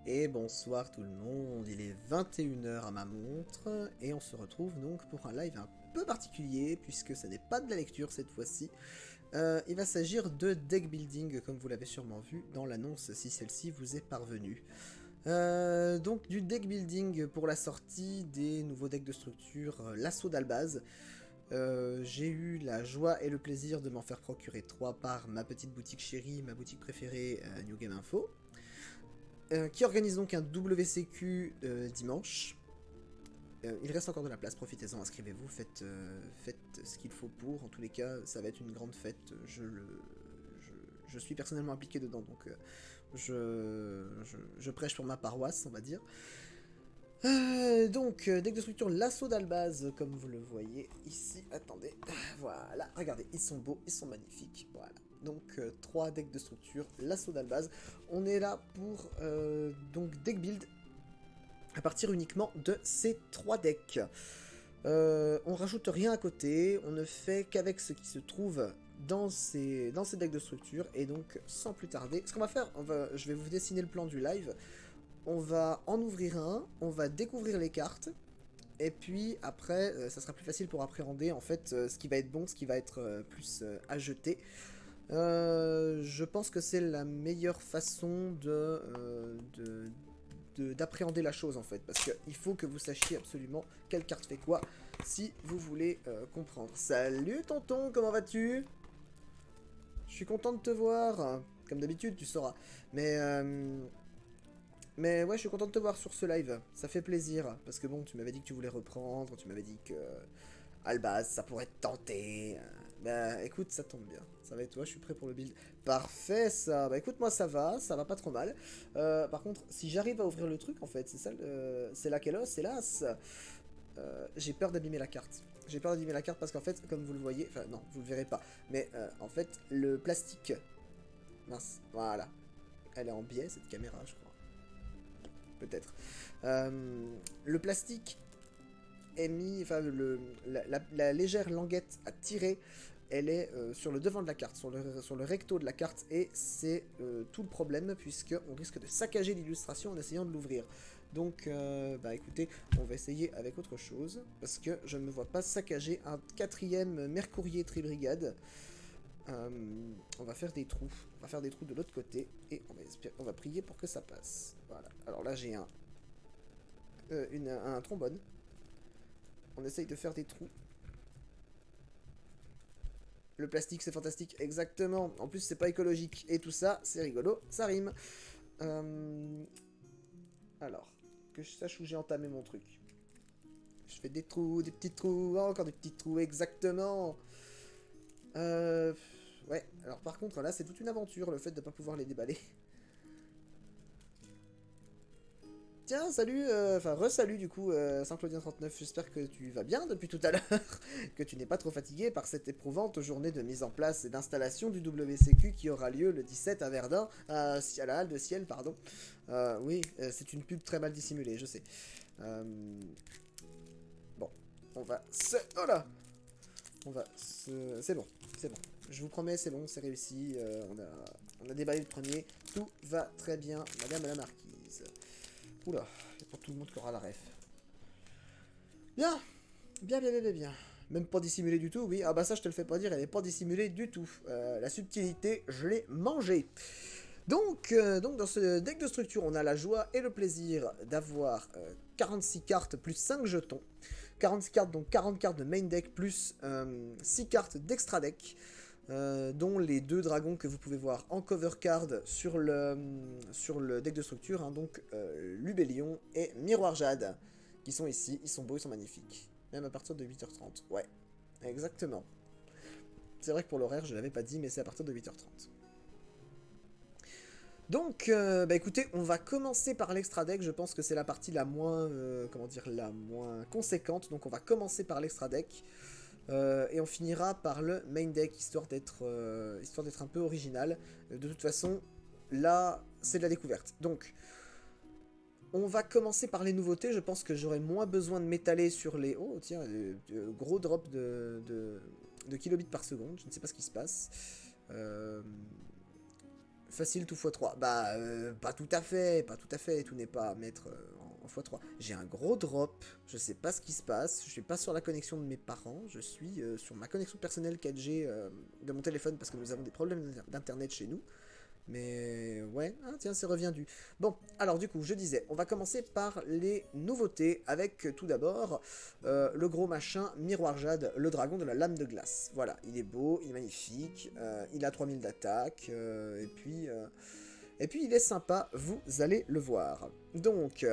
Et bonsoir tout le monde, il est 21 h à ma montre et on se retrouve donc pour un live un peu particulier puisque ce n'est pas de la lecture cette fois-ci. Il va s'agir de deck building comme vous l'avez sûrement vu dans l'annonce si celle-ci vous est parvenue. Donc du deck building pour la sortie des nouveaux decks de structure, l'assaut d'Albaz. J'ai eu la joie et le plaisir de m'en faire procurer 3 par ma petite boutique chérie, ma boutique préférée New Game Info. Qui organise donc un WCQ dimanche. Il reste encore de la place, profitez-en, inscrivez-vous, faites ce qu'il faut pour. En tous les cas, ça va être une grande fête. Je suis personnellement impliqué dedans, donc je prêche pour ma paroisse, on va dire. Donc, deck de structure, l'assaut d'Albaz, comme vous le voyez ici. Attendez, voilà, regardez, ils sont beaux, ils sont magnifiques, voilà. Donc, 3 decks de structure, l'assaut d'Albaz. On est là pour donc deck build à partir uniquement de ces 3 decks. On rajoute rien à côté, on ne fait qu'avec ce qui se trouve dans ces decks de structure. Et donc, sans plus tarder, ce qu'on va faire, je vais vous dessiner le plan du live. On va en ouvrir un, on va découvrir les cartes, et puis après, ça sera plus facile pour appréhender en fait ce qui va être bon, ce qui va être plus à jeter. Je pense que c'est la meilleure façon d'appréhender la chose en fait, parce qu'il faut que vous sachiez absolument quelle carte fait quoi, si vous voulez comprendre. Salut tonton, comment vas-tu? Je suis content de te voir, comme d'habitude tu sauras, mais ouais, je suis content de te voir sur ce live, ça fait plaisir, parce que bon, tu m'avais dit que tu voulais reprendre, tu m'avais dit que Albaz, ça pourrait te tenter. Bah écoute, ça tombe bien, ça va et toi, je suis prêt pour le build. Parfait ça, bah écoute, moi ça va pas trop mal. Par contre, si j'arrive à ouvrir le truc, en fait, c'est ça, c'est là qu'elle c'est l'as. J'ai peur d'abîmer la carte. J'ai peur d'abîmer la carte parce qu'en fait, comme vous le voyez, enfin non, vous le verrez pas, mais en fait, le plastique, mince, voilà, elle est en biais cette caméra, je crois. Peut-être. Le plastique est mis, enfin la légère languette à tirer, elle est sur le devant de la carte, sur le recto de la carte, et c'est tout le problème puisqu'on risque de saccager l'illustration en essayant de l'ouvrir. Donc bah écoutez, on va essayer avec autre chose parce que je ne me vois pas saccager un 4ème Mercourier Tribrigade. On va faire des trous. On va faire des trous de l'autre côté et on va prier pour que ça passe. Voilà. Alors là j'ai un trombone. On essaye de faire des trous. Le plastique c'est fantastique, exactement. En plus c'est pas écologique. Et tout ça, c'est rigolo, ça rime. Alors, que je sache où j'ai entamé mon truc. Je fais des trous, des petits trous, encore des petits trous, exactement. Ouais, alors par contre là c'est toute une aventure le fait de ne pas pouvoir les déballer. Tiens, salut, enfin re-salut du coup, Saint-Claudien39, j'espère que tu vas bien depuis tout à l'heure, que tu n'es pas trop fatigué par cette éprouvante journée de mise en place et d'installation du WCQ qui aura lieu le 17 à Verdun, à la Halle de Ciel, pardon. Oui, c'est une pub très mal dissimulée, je sais. Bon, on va se... Oh là! On va se... C'est bon, c'est bon. Je vous promets, c'est bon, c'est réussi, on a déballé le premier, tout va très bien, madame la marquise. Oula, il y a pas tout le monde qui aura la ref. Bien, bien. Même pas dissimulé du tout, oui. Ah bah ça, je te le fais pas dire, elle est pas dissimulée du tout. La subtilité, je l'ai mangée. Donc dans ce deck de structure, on a la joie et le plaisir d'avoir 46 cartes plus 5 jetons. 46 cartes, donc 40 cartes de main deck plus 6 cartes d'extra deck. Dont les 2 dragons que vous pouvez voir en cover card sur le deck de structure, hein, donc Lubellion et Miroir Jade, qui sont ici, ils sont beaux, ils sont magnifiques. Même à partir de 8h30, ouais, exactement. C'est vrai que pour l'horaire, je l'avais pas dit, mais c'est à partir de 8h30. Donc, bah écoutez, on va commencer par l'extra deck, je pense que c'est la partie la moins, comment dire, la moins conséquente, donc on va commencer par l'extra deck. Et on finira par le main deck, histoire d'être un peu original. De toute façon, là, c'est de la découverte. Donc, on va commencer par les nouveautés. Je pense que j'aurai moins besoin de m'étaler sur les... Oh, tiens, gros drop de kilobits par seconde. Je ne sais pas ce qui se passe. facile tout x3. Bah, pas tout à fait, pas tout à fait. Tout n'est pas à mettre en x3. J'ai un gros drop. Je sais pas ce qui se passe. Je suis pas sur la connexion de mes parents. Je suis sur ma connexion personnelle 4G de mon téléphone parce que nous avons des problèmes d'internet chez nous. Mais ouais, ah, tiens, c'est reviendu. Bon, alors du coup, je disais, on va commencer par les nouveautés avec tout d'abord le gros machin Miroir Jade, le dragon de la lame de glace. Voilà, il est beau, il est magnifique, il a 3000 d'attaque, et puis il est sympa, vous allez le voir. Donc,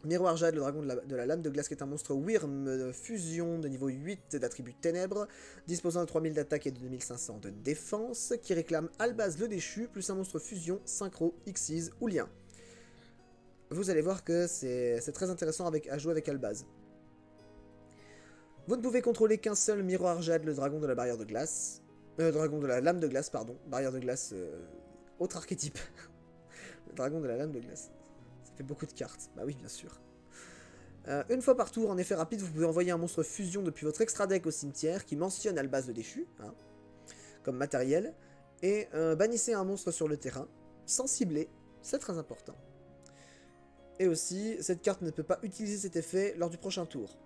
Miroir Jade, le dragon de la lame de glace, qui est un monstre Wyrm fusion de niveau 8 d'attribut ténèbres, disposant de 3000 d'attaque et de 2500 de défense, qui réclame Albaz le déchu, plus un monstre fusion, synchro, Xyz ou lien. Vous allez voir que c'est très intéressant à jouer avec Albaz. Vous ne pouvez contrôler qu'un seul Miroir Jade, le dragon de la barrière de glace. Dragon de la lame de glace, pardon. Barrière de glace, autre archétype. Le dragon de la lame de glace. Ça fait beaucoup de cartes. Bah oui, bien sûr. Une fois par tour, en effet rapide, vous pouvez envoyer un monstre fusion depuis votre extra deck au cimetière qui mentionne Albaz le déchu, hein, comme matériel, et bannissez un monstre sur le terrain, sans cibler, c'est très important. Et aussi, cette carte ne peut pas utiliser cet effet lors du prochain tour.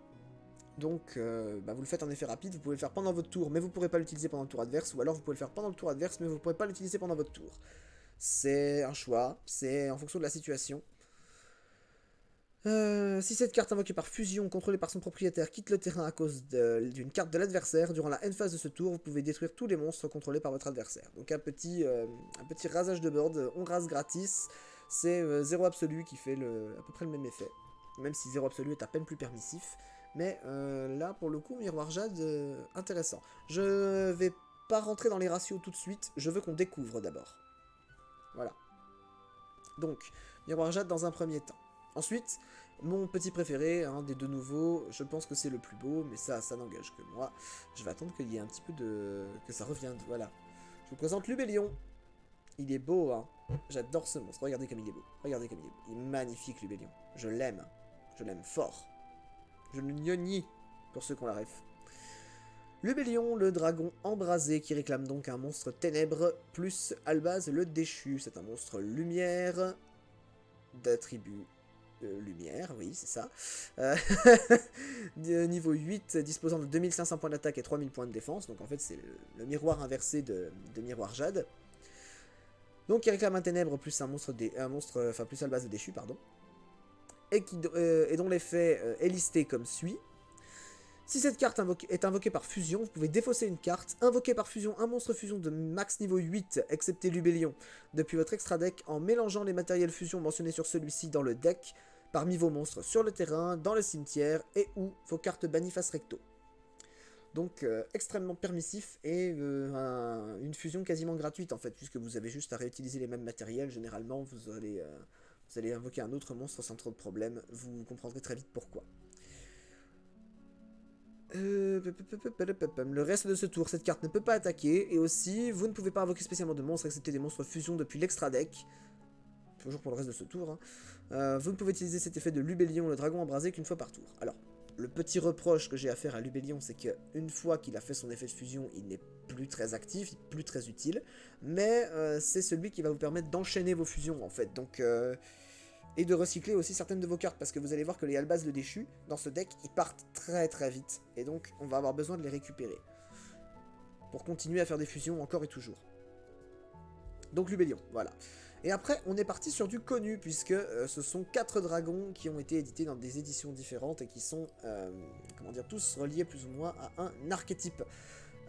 Donc, vous le faites en effet rapide, vous pouvez le faire pendant votre tour, mais vous ne pourrez pas l'utiliser pendant le tour adverse, ou alors vous pouvez le faire pendant le tour adverse, mais vous ne pourrez pas l'utiliser pendant votre tour. C'est un choix, c'est en fonction de la situation. Si cette carte invoquée par fusion, contrôlée par son propriétaire, quitte le terrain à cause d'une carte de l'adversaire, durant la end phase de ce tour, vous pouvez détruire tous les monstres contrôlés par votre adversaire. Donc un petit rasage de board, on rase gratis, c'est 0 absolu qui fait à peu près le même effet. Même si 0 absolu est à peine plus permissif. Mais là, pour le coup, Miroir Jade, intéressant. Je vais pas rentrer dans les ratios tout de suite, je veux qu'on découvre d'abord. Voilà. Donc, Miroir Jade dans un premier temps. Ensuite, mon petit préféré, des deux nouveaux, je pense que c'est le plus beau, mais ça n'engage que moi. Je vais attendre qu'il y ait un petit peu que ça revienne, voilà. Je vous présente Lubellion. Il est beau, hein. J'adore ce monstre. Regardez comme il est beau. Regardez comme il est beau. Il est magnifique, Lubellion. Je l'aime. Je l'aime fort. Je le gnognis, pour ceux qui ont la ref. Lubellion, le dragon embrasé, qui réclame donc un monstre ténèbres, plus Albaz le déchu. C'est un monstre lumière, d'attribut lumière, oui, c'est ça. Niveau 8, disposant de 2500 points d'attaque et 3000 points de défense. Donc en fait, c'est le miroir inversé de Miroir Jade. Donc il réclame un ténèbre plus plus Albaz le déchu, pardon. Et dont l'effet est listé comme suit. Si cette carte est invoquée par fusion, vous pouvez défausser une carte, invoquer par fusion un monstre fusion de max niveau 8, excepté Lubellion, depuis votre extra deck en mélangeant les matériels fusion mentionnés sur celui-ci dans le deck, parmi vos monstres sur le terrain, dans le cimetière et ou vos cartes bannies face recto. Donc extrêmement permissif et une fusion quasiment gratuite en fait, puisque vous avez juste à réutiliser les mêmes matériels. Généralement, vous allez invoquer un autre monstre sans trop de problèmes, vous comprendrez très vite pourquoi. Le reste de ce tour, cette carte ne peut pas attaquer, et aussi, vous ne pouvez pas invoquer spécialement de monstres, excepté des monstres fusion depuis l'extra deck. Toujours pour le reste de ce tour. Hein. Vous ne pouvez utiliser cet effet de Lubellion, le dragon embrasé, qu'une fois par tour. Alors, le petit reproche que j'ai à faire à Lubellion, c'est qu'une fois qu'il a fait son effet de fusion, il n'est plus très actif, il n'est plus très utile, mais c'est celui qui va vous permettre d'enchaîner vos fusions, en fait. Donc... et de recycler aussi certaines de vos cartes, parce que vous allez voir que les Albaz le déchu, dans ce deck, ils partent très très vite, et donc on va avoir besoin de les récupérer, pour continuer à faire des fusions encore et toujours. Donc Lubellion, voilà. Et après, on est parti sur du connu, puisque ce sont 4 dragons qui ont été édités dans des éditions différentes, et qui sont, tous reliés plus ou moins à un archétype.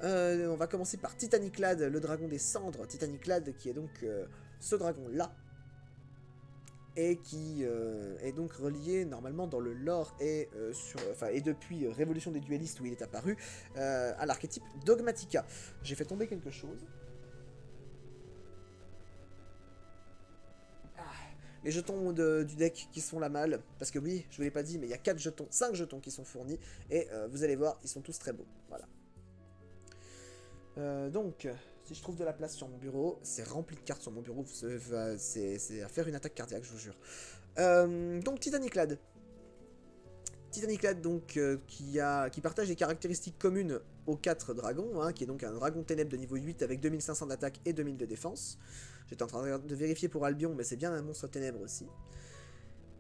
On va commencer par Titaniclad, le dragon des cendres, Titaniclad qui est donc ce dragon-là, et qui est donc relié normalement dans le lore et depuis Révolution des Duellistes où il est apparu à l'archétype Dogmatica. J'ai fait tomber quelque chose. Les jetons du deck qui sont la malle, parce que oui, je vous l'ai pas dit, mais il y a 5 jetons qui sont fournis, et vous allez voir, ils sont tous très beaux. Voilà. Donc, si je trouve de la place sur mon bureau, c'est rempli de cartes sur mon bureau, c'est à faire une attaque cardiaque, je vous jure. Donc, Titaniclad. Titaniclad, donc, qui partage des caractéristiques communes aux 4 dragons, hein, qui est donc un dragon ténèbres de niveau 8 avec 2500 d'attaque et 2000 de défense. J'étais en train de vérifier pour Albion, mais c'est bien un monstre ténèbres aussi.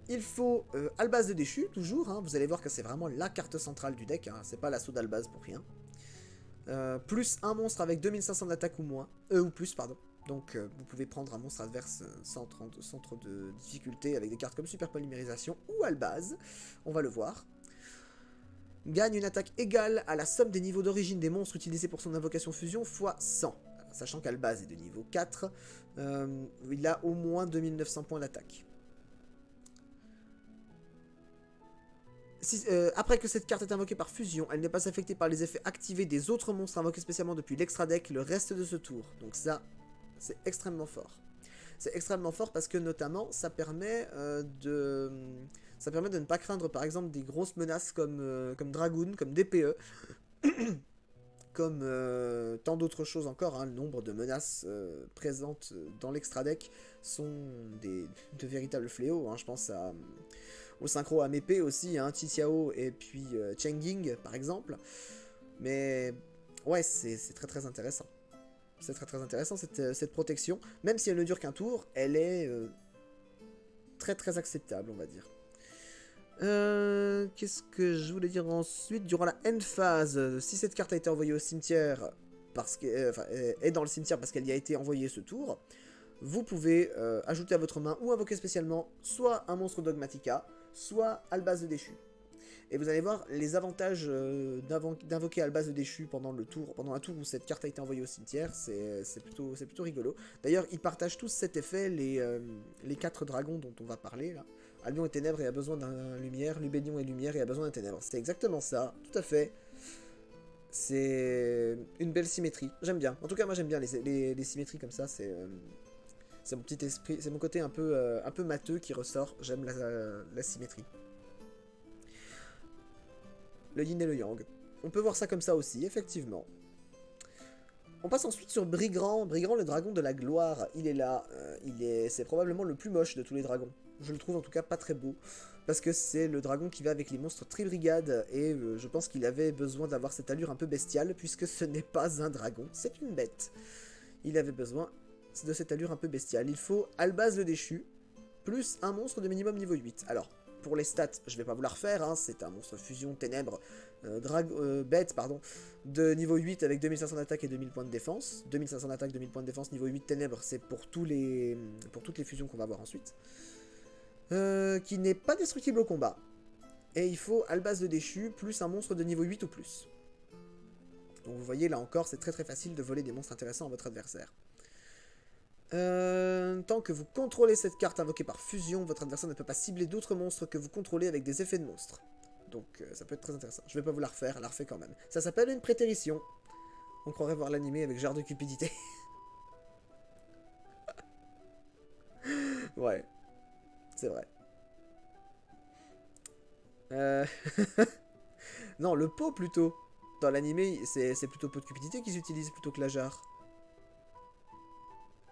Il faut Albaz de déchu, toujours. Hein. Vous allez voir que c'est vraiment la carte centrale du deck. Hein. C'est pas l'assaut d'Albaz pour rien. Plus un monstre avec 2500 d'attaque ou moins. Ou plus, pardon. Donc vous pouvez prendre un monstre adverse sans trop de difficulté avec des cartes comme Super Polymérisation ou Albaz. On va le voir. Gagne une attaque égale à la somme des niveaux d'origine des monstres utilisés pour son invocation fusion x 100. Sachant qu'Albaz est de niveau 4, il a au moins 2900 points d'attaque. Après que cette carte est invoquée par fusion, elle n'est pas affectée par les effets activés des autres monstres invoqués spécialement depuis l'extra deck le reste de ce tour. Donc ça, c'est extrêmement fort. C'est extrêmement fort parce que notamment, ça permet de ne pas craindre par exemple des grosses menaces comme Dragoon, comme DPE, comme tant d'autres choses encore. Hein. Le nombre de menaces présentes dans l'extra deck sont de véritables fléaux. Hein. Je pense au synchro Amépé aussi, hein, Tixiao et puis Chenging par exemple. Mais ouais, c'est très très intéressant. C'est très très intéressant cette protection. Même si elle ne dure qu'un tour, elle est très très acceptable, on va dire. Qu'est-ce que je voulais dire ensuite? Durant la end phase, si cette carte a été envoyée au cimetière, est dans le cimetière parce qu'elle y a été envoyée ce tour, vous pouvez ajouter à votre main ou invoquer spécialement soit un monstre Dogmatica, soit Albaz de déchu. Et vous allez voir les avantages d'invoquer Albaz de déchu pendant un tour où cette carte a été envoyée au cimetière, c'est plutôt rigolo. D'ailleurs, ils partagent tous cet effet, les 4 dragons dont on va parler là. Albion et Ténèbres et a besoin d'un lumière, Lubédion et lumière et a besoin d'un ténèbres. C'est exactement ça, tout à fait. C'est une belle symétrie, j'aime bien. En tout cas, moi j'aime bien les symétries comme ça, c'est mon petit esprit, c'est mon côté un peu matheux qui ressort, j'aime la symétrie. Le yin et le yang. On peut voir ça comme ça aussi, effectivement. On passe ensuite sur Brigrand. Brigrand, le dragon de la gloire. Il est là. C'est probablement le plus moche de tous les dragons. Je le trouve en tout cas pas très beau. Parce que c'est le dragon qui va avec les monstres Tribrigade. Et je pense qu'il avait besoin d'avoir cette allure un peu bestiale. Puisque ce n'est pas un dragon, c'est une bête. Il avait besoin de cette allure un peu bestiale. Il faut Albaz le déchu. Plus un monstre de minimum niveau 8. Alors, pour les stats, je vais pas vous la refaire, hein, c'est un monstre fusion ténèbres, bête, pardon, de niveau 8 avec 2500 d'attaque et 2000 points de défense. 2500 d'attaque, 2000 points de défense, niveau 8 ténèbres, c'est pour toutes les fusions qu'on va voir ensuite. Qui n'est pas destructible au combat. Et il faut Albaz de déchu, plus un monstre de niveau 8 ou plus. Donc vous voyez, là encore, c'est très très facile de voler des monstres intéressants à votre adversaire. Tant que vous contrôlez cette carte invoquée par fusion, votre adversaire ne peut pas cibler d'autres monstres que vous contrôlez avec des effets de monstres. Donc ça peut être très intéressant. Je vais pas vous la refaire, elle la refait quand même. Ça s'appelle une prétérition. On croirait voir l'animé avec genre de cupidité. Ouais, c'est vrai. Non, le pot plutôt. Dans l'animé, c'est plutôt pot de cupidité qu'ils utilisent plutôt que la jarre.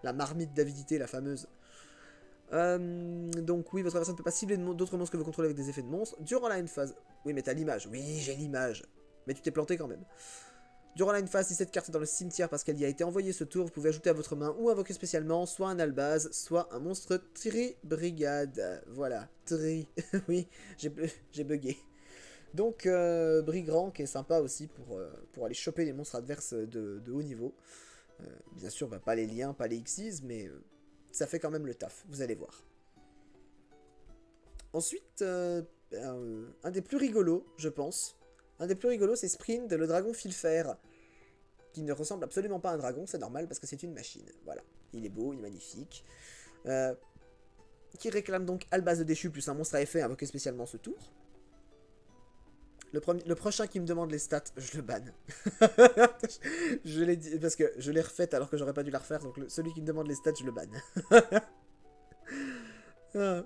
La marmite d'avidité, la fameuse. Donc oui, votre adversaire ne peut pas cibler d'autres monstres que vous contrôlez avec des effets de monstres. Durant la end phase... Oui, mais t'as l'image. Oui, j'ai l'image. Mais tu t'es planté quand même. Durant la end phase, si cette carte est dans le cimetière parce qu'elle y a été envoyée ce tour, vous pouvez ajouter à votre main ou invoquer spécialement soit un Albaz, soit un monstre Tri-Brigade. Voilà, Tri. Oui, j'ai bugué. Donc, Brigrand qui est sympa aussi pour aller choper les monstres adverses de haut niveau. Bien sûr, bah, pas les liens, pas les Xyz, mais ça fait quand même le taf, vous allez voir. Ensuite, un des plus rigolos, je pense. Un des plus rigolos, c'est Sprint, le dragon fil-fer. Qui ne ressemble absolument pas à un dragon, c'est normal parce que c'est une machine. Voilà, il est beau, il est magnifique. Qui réclame donc Albaz de déchu plus un monstre à effet invoqué spécialement ce tour. Le prochain qui me demande les stats, je le banne. Je l'ai dit, parce que je l'ai refaite alors que j'aurais pas dû la refaire, donc celui qui me demande les stats, je le banne.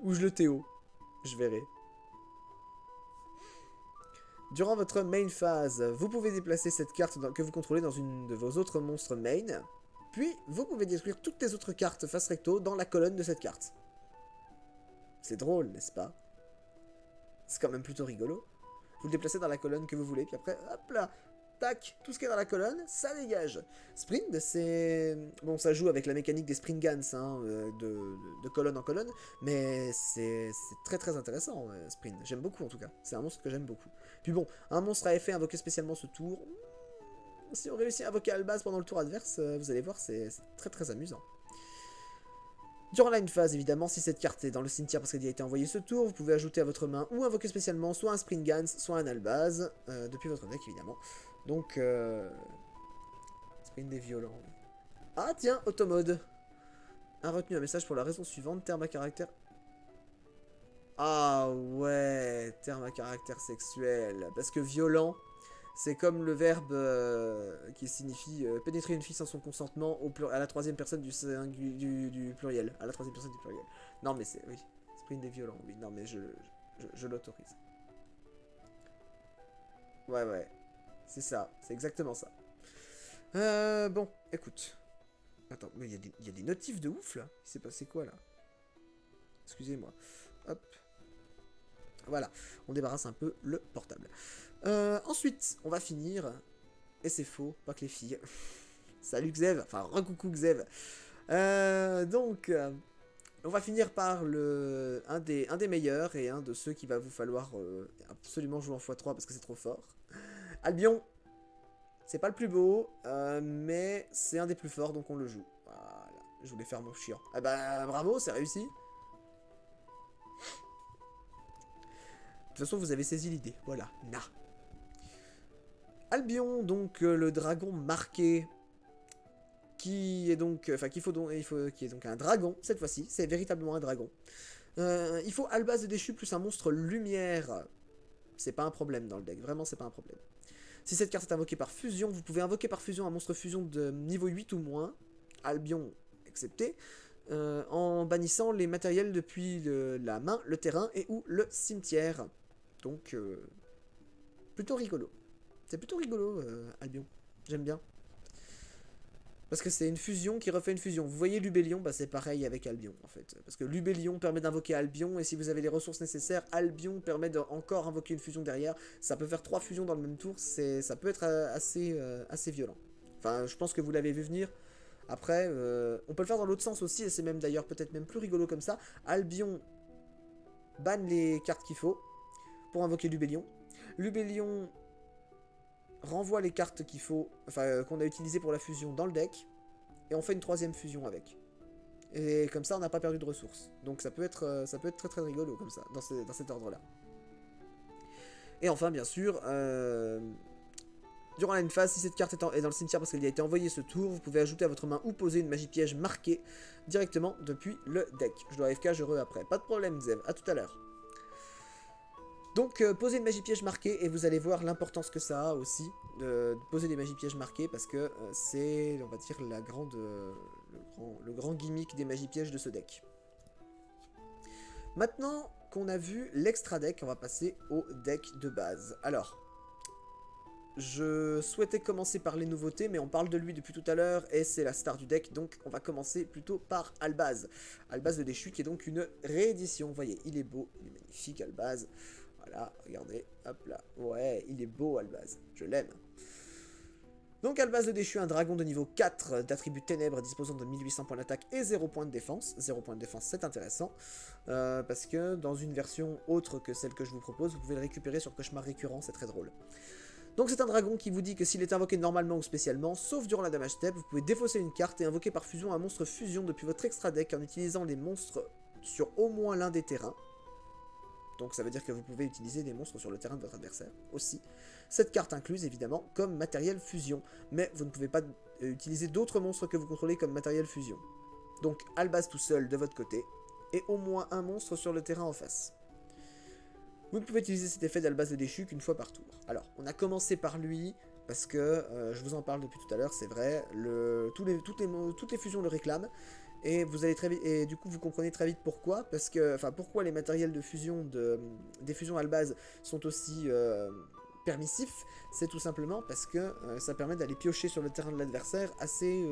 Ou je le TO. Je verrai. Durant votre main phase, vous pouvez déplacer cette carte que vous contrôlez dans une de vos autres monstres main, puis vous pouvez détruire toutes les autres cartes face recto dans la colonne de cette carte. C'est drôle, n'est-ce pas? C'est quand même plutôt rigolo. Vous le déplacez dans la colonne que vous voulez, puis après, hop là, tac, tout ce qui est dans la colonne, ça dégage. Sprint, c'est... Bon, ça joue avec la mécanique des sprint guns, hein, de colonne en colonne, mais c'est très très intéressant, Sprint. J'aime beaucoup en tout cas, c'est un monstre que j'aime beaucoup. Puis bon, un monstre à effet invoqué spécialement ce tour, si on réussit à invoquer Albaz pendant le tour adverse, vous allez voir, c'est très très amusant. Durant la phase, évidemment, si cette carte est dans le cimetière parce qu'elle a été envoyée ce tour, vous pouvez ajouter à votre main ou invoquer spécialement soit un Sprint Guns, soit un Albaz, depuis votre deck, évidemment. Donc, Sprint des violents. Ah, tiens, automode. Un retenu, un message pour la raison suivante, terme à caractère... Ah ouais, terme à caractère sexuel. Parce que violent, c'est comme le verbe qui signifie pénétrer une fille sans son consentement à la troisième personne du pluriel. À la troisième personne du pluriel. Non mais c'est... Oui. Sprint des violents, oui. Non mais je l'autorise. Ouais, ouais. C'est ça. C'est exactement ça. Bon, écoute. Attends, mais il y a des notifs de ouf là. Il s'est passé quoi là? Excusez-moi. Hop. Voilà, on débarrasse un peu le portable. Ensuite, on va finir... Et c'est faux, pas que les filles. Salut Xev, enfin recoucou Xev. Donc, on va finir par un des meilleurs et un de ceux qu'il va vous falloir absolument jouer en x3 parce que c'est trop fort. Albion, c'est pas le plus beau, mais c'est un des plus forts donc on le joue. Voilà, je voulais faire mon chiant. Ah bah bravo, c'est réussi. De toute façon, vous avez saisi l'idée. Voilà, na. Albion, donc le dragon marqué, qui est donc, enfin qui est donc un dragon cette fois-ci. C'est véritablement un dragon. Il faut Albaz de déchu plus un monstre lumière. C'est pas un problème dans le deck. Vraiment, c'est pas un problème. Si cette carte est invoquée par fusion, vous pouvez invoquer par fusion un monstre fusion de niveau 8 ou moins, Albion excepté, en bannissant les matériels depuis la main, le terrain et ou le cimetière. Donc, plutôt rigolo. C'est plutôt rigolo, Albion. J'aime bien. Parce que c'est une fusion qui refait une fusion. Vous voyez Lubellion, bah c'est pareil avec Albion, en fait. Parce que Lubellion permet d'invoquer Albion, et si vous avez les ressources nécessaires, Albion permet d'encore invoquer une fusion derrière. Ça peut faire 3 fusions dans le même tour, ça peut être assez violent. Enfin, je pense que vous l'avez vu venir. Après, on peut le faire dans l'autre sens aussi, et c'est même d'ailleurs peut-être même plus rigolo comme ça. Albion banne les cartes qu'il faut pour invoquer Lubellion. Lubellion renvoie les cartes qu'il faut, enfin qu'on a utilisées pour la fusion dans le deck, et on fait une troisième fusion avec. Et comme ça, on n'a pas perdu de ressources. Donc ça peut être très très rigolo comme ça, dans cet ordre-là. Et enfin, bien sûr, durant la phase, si cette carte est dans le cimetière parce qu'elle a été envoyée ce tour, vous pouvez ajouter à votre main ou poser une magie piège marquée directement depuis le deck. Je dois AFK, je après. Pas de problème, Zev, à tout à l'heure. Donc posez une magie piège marquée et vous allez voir l'importance que ça a aussi de poser des magies pièges marquées parce que c'est, on va dire, le grand gimmick des magies pièges de ce deck. Maintenant qu'on a vu l'extra deck, on va passer au deck de base. Alors, je souhaitais commencer par les nouveautés, mais on parle de lui depuis tout à l'heure et c'est la star du deck, donc on va commencer plutôt par Albaz. Albaz le déchu qui est donc une réédition. Vous voyez, il est beau, il est magnifique Albaz. Voilà, regardez, hop là. Ouais, il est beau, Albaz. Je l'aime. Donc, Albaz le déchu, un dragon de niveau 4 d'attribut ténèbres disposant de 1800 points d'attaque et 0 points de défense. 0 points de défense, c'est intéressant. Parce que dans une version autre que celle que je vous propose, vous pouvez le récupérer sur Cauchemar récurrent, c'est très drôle. Donc, c'est un dragon qui vous dit que s'il est invoqué normalement ou spécialement, sauf durant la damage step, vous pouvez défausser une carte et invoquer par fusion un monstre fusion depuis votre extra deck en utilisant les monstres sur au moins l'un des terrains. Donc ça veut dire que vous pouvez utiliser des monstres sur le terrain de votre adversaire aussi. Cette carte incluse évidemment comme matériel fusion, mais vous ne pouvez pas utiliser d'autres monstres que vous contrôlez comme matériel fusion. Donc Albaz tout seul de votre côté, et au moins un monstre sur le terrain en face. Vous ne pouvez utiliser cet effet d'Albaz le déchu qu'une fois par tour. Alors, on a commencé par lui, parce que je vous en parle depuis tout à l'heure, c'est vrai, toutes les fusions le réclament. Et vous allez très vite, et du coup vous comprenez très vite pourquoi, parce que, enfin pourquoi les matériels de fusion des fusions Albaz sont aussi permissifs, c'est tout simplement parce que ça permet d'aller piocher sur le terrain de l'adversaire assez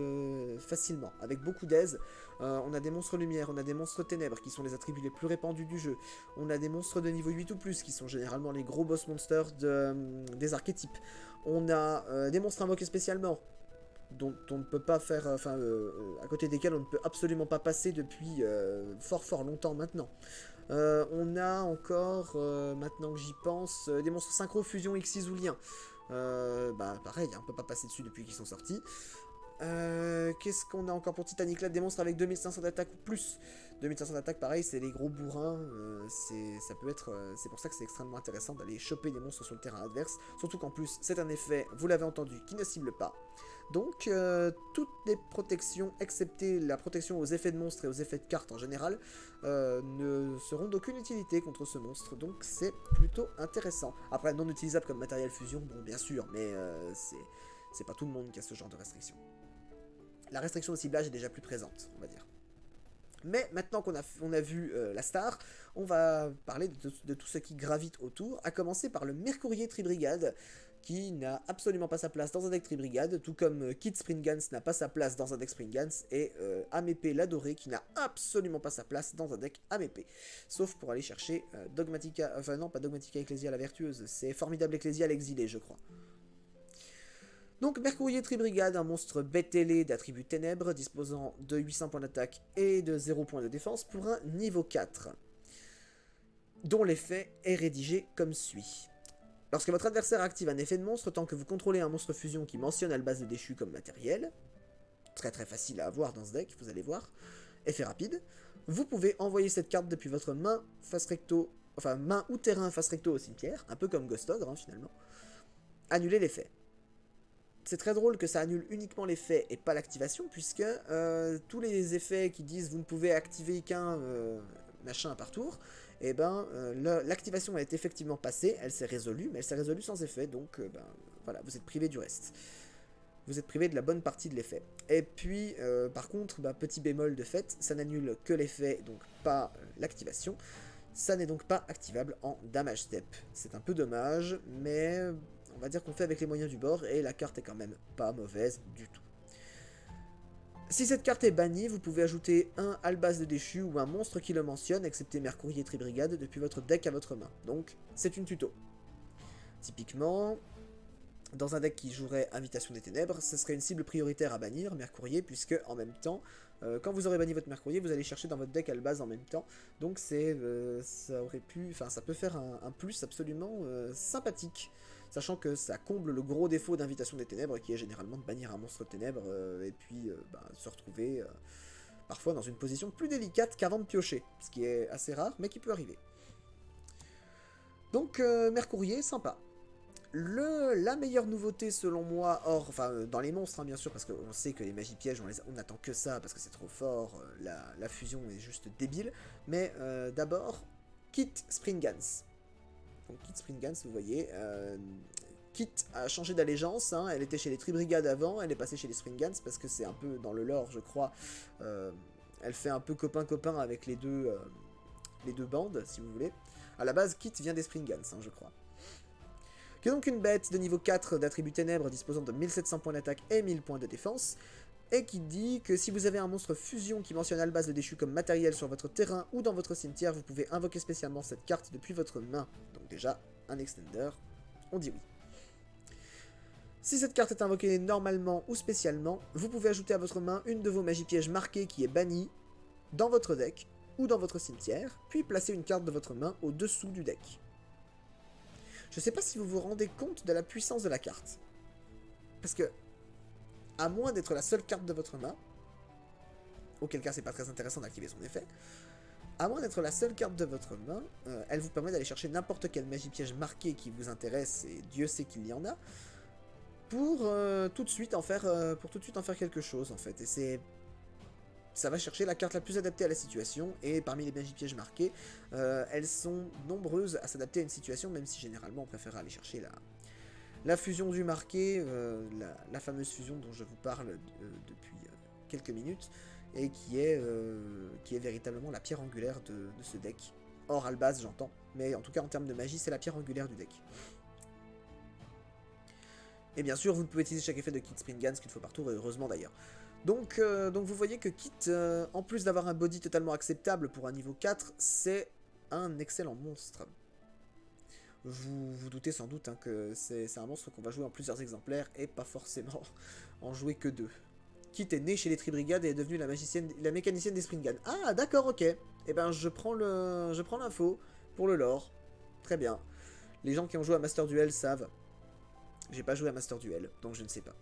facilement, avec beaucoup d'aise. On a des monstres lumière, on a des monstres ténèbres qui sont les attributs les plus répandus du jeu. On a des monstres de niveau 8 ou plus qui sont généralement les gros boss monsters des archétypes. On a des monstres invoqués spécialement dont on ne peut pas faire, à côté desquels on ne peut absolument pas passer depuis fort longtemps maintenant. On a encore, maintenant que j'y pense, des monstres synchro, fusion, Xyz ou lien. Pareil, on peut pas passer dessus depuis qu'ils sont sortis. Qu'est-ce qu'on a encore pour Titanic là? Des monstres avec 2500 d'attaque ou plus. 2500 d'attaque, pareil, c'est les gros bourrins. Ça peut être, c'est pour ça que c'est extrêmement intéressant d'aller choper des monstres sur le terrain adverse. Surtout qu'en plus, c'est un effet, vous l'avez entendu, qui ne cible pas. Donc, toutes les protections, excepté la protection aux effets de monstres et aux effets de cartes en général, ne seront d'aucune utilité contre ce monstre. Donc, c'est plutôt intéressant. Après, non utilisable comme matériel fusion, bon, bien sûr, mais c'est pas tout le monde qui a ce genre de restriction. La restriction au ciblage est déjà plus présente, on va dire. Mais maintenant qu'on a vu la star, on va parler de tout ce qui gravite autour, à commencer par le Mercourier Tribrigade, qui n'a absolument pas sa place dans un deck Tribrigade, tout comme Kit Springans n'a pas sa place dans un deck Springans, et Amépée l'Adoré qui n'a absolument pas sa place dans un deck Amépée. Sauf pour aller chercher Dogmatica, enfin non, pas Dogmatica Ecclesia la Vertueuse, c'est Formidable Ecclesia l'exilé, je crois. Donc Mercourier Tribrigade, un monstre bête ailé d'attribut ténèbres, disposant de 800 points d'attaque et de 0 points de défense pour un niveau 4, dont l'effet est rédigé comme suit. Lorsque votre adversaire active un effet de monstre, tant que vous contrôlez un monstre fusion qui mentionne Albaz de déchu comme matériel, très facile à avoir dans ce deck, vous allez voir, effet rapide, vous pouvez envoyer cette carte depuis votre main face recto, enfin main ou terrain face recto au cimetière, un peu comme Ghost Ogre finalement, annuler l'effet. C'est très drôle que ça annule uniquement l'effet et pas l'activation, puisque tous les effets qui disent vous ne pouvez activer qu'un machin par tour, et l'activation est effectivement passée, elle s'est résolue, mais elle s'est résolue sans effet, donc voilà, vous êtes privé du reste. Vous êtes privé de la bonne partie de l'effet. Et puis, par contre, petit bémol de fait, ça n'annule que l'effet, donc pas l'activation. Ça n'est donc pas activable en damage step. C'est un peu dommage, mais on va dire qu'on fait avec les moyens du bord, et la carte est quand même pas mauvaise du tout. Si cette carte est bannie, vous pouvez ajouter un Albaz de déchu ou un monstre qui le mentionne, excepté Mercourier Tribrigade, depuis votre deck à votre main. Donc, c'est une tuto. Typiquement, dans un deck qui jouerait Invitation des Ténèbres, ce serait une cible prioritaire à bannir, Mercourier, puisque en même temps, quand vous aurez banni votre Mercourier, vous allez chercher dans votre deck Albaz en même temps. Donc ça aurait pu, enfin ça peut faire un plus absolument sympathique. Sachant que ça comble le gros défaut d'Invitation des Ténèbres, qui est généralement de bannir un monstre ténèbres, et puis se retrouver parfois dans une position plus délicate qu'avant de piocher. Ce qui est assez rare, mais qui peut arriver. Donc Mercourier, sympa. La meilleure nouveauté selon moi, dans les monstres bien sûr, parce qu'on sait que les magies pièges, on n'attend que ça, parce que c'est trop fort, la fusion est juste débile, mais d'abord, Kit Springans. Donc Kit Springans, vous voyez, Kit a changé d'allégeance, elle était chez les Tribrigades avant, elle est passée chez les Springans, parce que c'est un peu dans le lore, je crois, elle fait un peu copain-copain avec les deux bandes, si vous voulez. À la base, Kit vient des Springans, je crois. Qui est donc une bête de niveau 4 d'attribut ténèbres disposant de 1700 points d'attaque et 1000 points de défense, et qui dit que si vous avez un monstre fusion qui mentionne Albaz de déchu comme matériel sur votre terrain ou dans votre cimetière, vous pouvez invoquer spécialement cette carte depuis votre main. Donc déjà, un extender, on dit oui. Si cette carte est invoquée normalement ou spécialement, vous pouvez ajouter à votre main une de vos magies pièges marquées qui est bannie dans votre deck ou dans votre cimetière, puis placer une carte de votre main au-dessous du deck. Je sais pas si vous vous rendez compte de la puissance de la carte. Parce que, à moins d'être la seule carte de votre main, auquel cas c'est pas très intéressant d'activer son effet, à moins d'être la seule carte de votre main, elle vous permet d'aller chercher n'importe quelle magie piège marquée qui vous intéresse, et Dieu sait qu'il y en a, pour tout de suite en faire quelque chose en fait. Et ça va chercher la carte la plus adaptée à la situation, et parmi les magies pièges marquées, elles sont nombreuses à s'adapter à une situation, même si généralement on préfère aller chercher la fusion du marqué, la fameuse fusion dont je vous parle depuis quelques minutes, et qui est véritablement la pierre angulaire de ce deck. Hors Albaz, j'entends, mais en tout cas en termes de magie, c'est la pierre angulaire du deck. Et bien sûr, vous ne pouvez utiliser chaque effet de Kit Springans qu'une fois par tour, et heureusement d'ailleurs. Donc vous voyez que Kit, en plus d'avoir un body totalement acceptable pour un niveau 4, c'est un excellent monstre. Vous vous doutez sans doute hein, que c'est un monstre qu'on va jouer en plusieurs exemplaires et pas forcément en jouer que 2. Kit est né chez les Tribrigades et est devenu la mécanicienne des Springan. Ah d'accord, ok. Eh ben je prends l'info pour le lore. Très bien. Les gens qui ont joué à Master Duel savent. J'ai pas joué à Master Duel, donc je ne sais pas.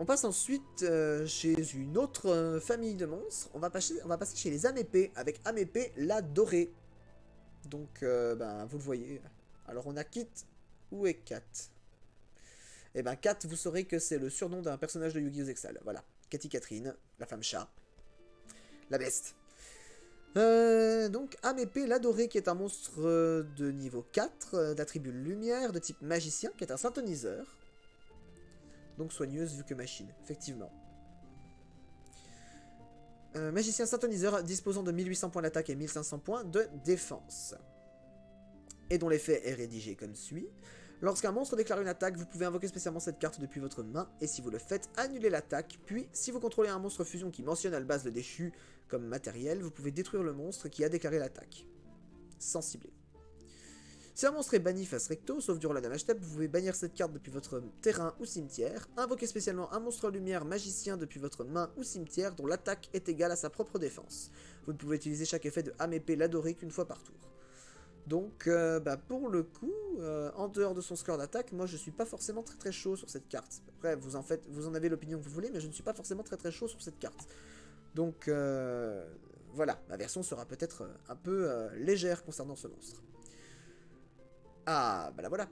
On passe ensuite chez une autre famille de monstres. On va passer chez les Amépées, avec Amépée la Dorée. Donc, ben, vous le voyez. Alors, on a Kit. Où est Kat? Eh ben, Kat, vous saurez que c'est le surnom d'un personnage de Yu-Gi-Oh! Zexal. Voilà. Cathy Catherine, la femme chat. La beste. Donc, Amépée l'Adoré, qui est un monstre de niveau 4, d'attribut lumière, de type magicien, qui est un synthoniseur. Donc soigneuse vu que machine, effectivement. Magicien synthoniseur disposant de 1800 points d'attaque et 1500 points de défense. Et dont l'effet est rédigé comme suit. Lorsqu'un monstre déclare une attaque, vous pouvez invoquer spécialement cette carte depuis votre main, et si vous le faites, annulez l'attaque, puis si vous contrôlez un monstre fusion qui mentionne à la base le déchu comme matériel, vous pouvez détruire le monstre qui a déclaré l'attaque. Sans cibler. Si un monstre est banni face recto, sauf durant la damage step, vous pouvez bannir cette carte depuis votre terrain ou cimetière, invoquer spécialement un monstre lumière magicien depuis votre main ou cimetière dont l'attaque est égale à sa propre défense. Vous ne pouvez utiliser chaque effet de Amépée l'Adoré qu'une fois par tour. Donc, bah pour le coup, en dehors de son score d'attaque, moi je suis pas forcément très chaud sur cette carte. Après, vous en avez l'opinion que vous voulez, mais je ne suis pas forcément très chaud sur cette carte. Donc, voilà, ma version sera peut-être un peu légère concernant ce monstre. Ah, bah là voilà.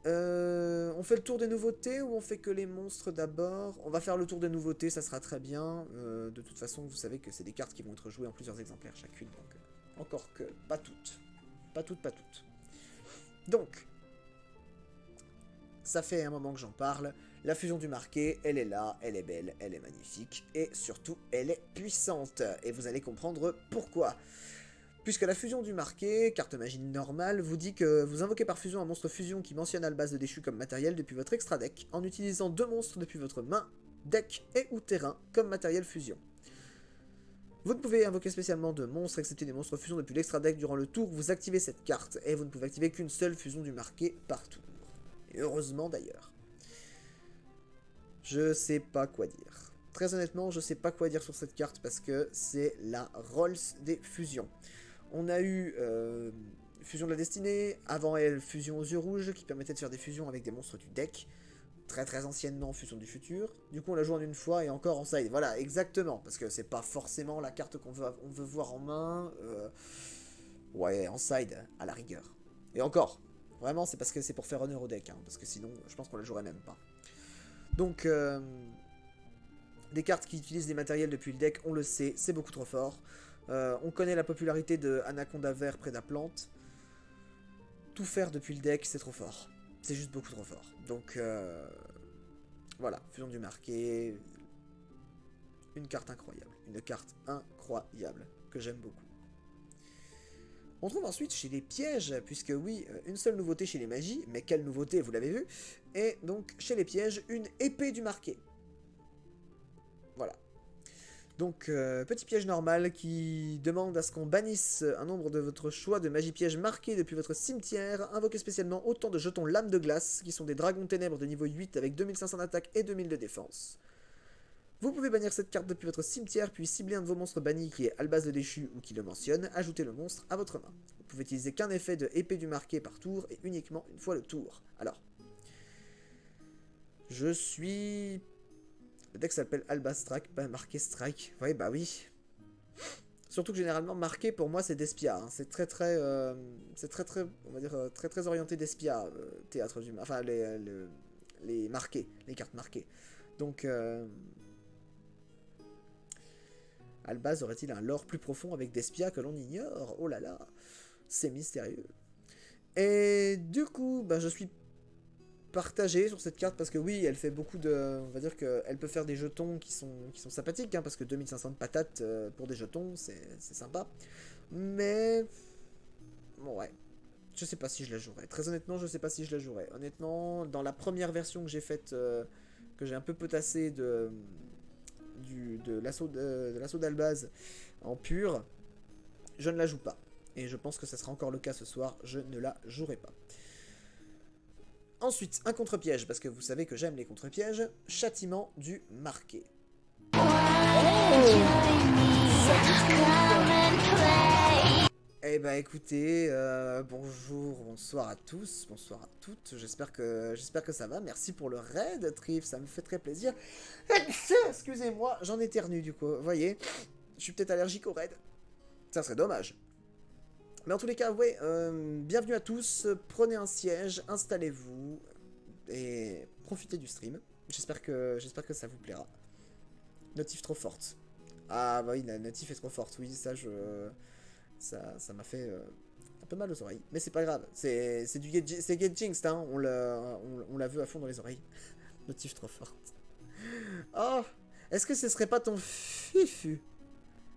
On fait le tour des nouveautés ou on fait que les monstres d'abord? On va faire le tour des nouveautés, ça sera très bien. De toute façon, vous savez que c'est des cartes qui vont être jouées en plusieurs exemplaires chacune, donc encore que pas toutes. Pas toutes. Donc, ça fait un moment que j'en parle. La fusion du marqué, elle est là, elle est belle, elle est magnifique, et surtout, elle est puissante. Et vous allez comprendre pourquoi. Puisque la fusion du marqué, carte magie normale, vous dit que vous invoquez par fusion un monstre fusion qui mentionne à la base de déchu comme matériel depuis votre extra deck, en utilisant 2 monstres depuis votre main, deck et ou terrain comme matériel fusion. Vous ne pouvez invoquer spécialement de monstres, excepté des monstres fusion depuis l'extra deck durant le tour où vous activez cette carte, et vous ne pouvez activer qu'une seule fusion du marqué par tour. Et heureusement d'ailleurs. Je sais pas quoi dire. Très honnêtement, je sais pas quoi dire sur cette carte parce que c'est la Rolls des fusions. On a eu Fusion de la Destinée, avant elle Fusion aux yeux rouges, qui permettait de faire des fusions avec des monstres du deck. Très anciennement Fusion du futur. Du coup on la joue en une fois et encore en side. Voilà, exactement, parce que c'est pas forcément la carte qu'on veut voir en main. Ouais, en side, à la rigueur. Et encore, vraiment c'est parce que c'est pour faire honneur au deck, hein, parce que sinon je pense qu'on la jouerait même pas. Donc, des cartes qui utilisent des matériels depuis le deck, on le sait, c'est beaucoup trop fort. On connaît la popularité de Anaconda Vert près d'Aplante. Tout faire depuis le deck, c'est trop fort. C'est juste beaucoup trop fort. Donc, voilà, fusion du marqué. Une carte incroyable. Une carte incroyable, que j'aime beaucoup. On trouve ensuite chez les pièges, puisque oui, une seule nouveauté chez les magies, mais quelle nouveauté, vous l'avez vu, et donc chez les pièges, une épée du marqué. Voilà. Donc, petit piège normal qui demande à ce qu'on bannisse un nombre de votre choix de magie piège marqués depuis votre cimetière, invoquez spécialement autant de jetons lames de glace, qui sont des dragons ténèbres de niveau 8 avec 2500 d'attaque et 2000 de défense. Vous pouvez bannir cette carte depuis votre cimetière, puis cibler un de vos monstres bannis qui est Albaz de déchu ou qui le mentionne, ajoutez le monstre à votre main. Vous pouvez utiliser qu'un effet de épée du marqué par tour et uniquement une fois le tour. Alors, je suis... Le deck s'appelle Albaz Strike, pas marqué Strike. Ouais, bah oui. Surtout que généralement, marqué pour moi c'est Despia. Hein. C'est très, on va dire, très orienté Despia, théâtre du... Enfin, les marqués, les cartes marquées. Donc... Albaz aurait-il un lore plus profond avec Despia que l'on ignore? Oh là là, c'est mystérieux. Et du coup, bah, je suis partagé sur cette carte parce que oui, elle fait beaucoup de... On va dire qu'elle peut faire des jetons qui sont sympathiques, hein, parce que 2500 de patates pour des jetons, c'est sympa. Mais... Bon, ouais. Je sais pas si je la jouerai. Très honnêtement, je sais pas si je la jouerai. Honnêtement, dans la première version que j'ai faite que j'ai un peu potassé de l'assaut d'Albaz en pur, je ne la joue pas. Et je pense que ça sera encore le cas ce soir, je ne la jouerai pas. Ensuite, un contre-piège, parce que vous savez que j'aime les contre-pièges. Châtiment du marqué. Eh ben écoutez, bonjour, bonsoir à tous, bonsoir à toutes, j'espère que ça va, merci pour le raid, Trif, ça me fait très plaisir. Excusez-moi, j'en éternue du coup, vous voyez, je suis peut-être allergique au raid, ça serait dommage. Mais en tous les cas, ouais, bienvenue à tous, prenez un siège, installez-vous, et profitez du stream, j'espère que ça vous plaira. Notif trop forte. Ah bah oui, la notif est trop forte, oui, ça ça m'a fait un peu mal aux oreilles. Mais c'est pas grave. C'est Get Jinxed, hein. On l'a vu à fond dans les oreilles. Notif trop forte. Oh, est-ce que ce serait pas ton fifu?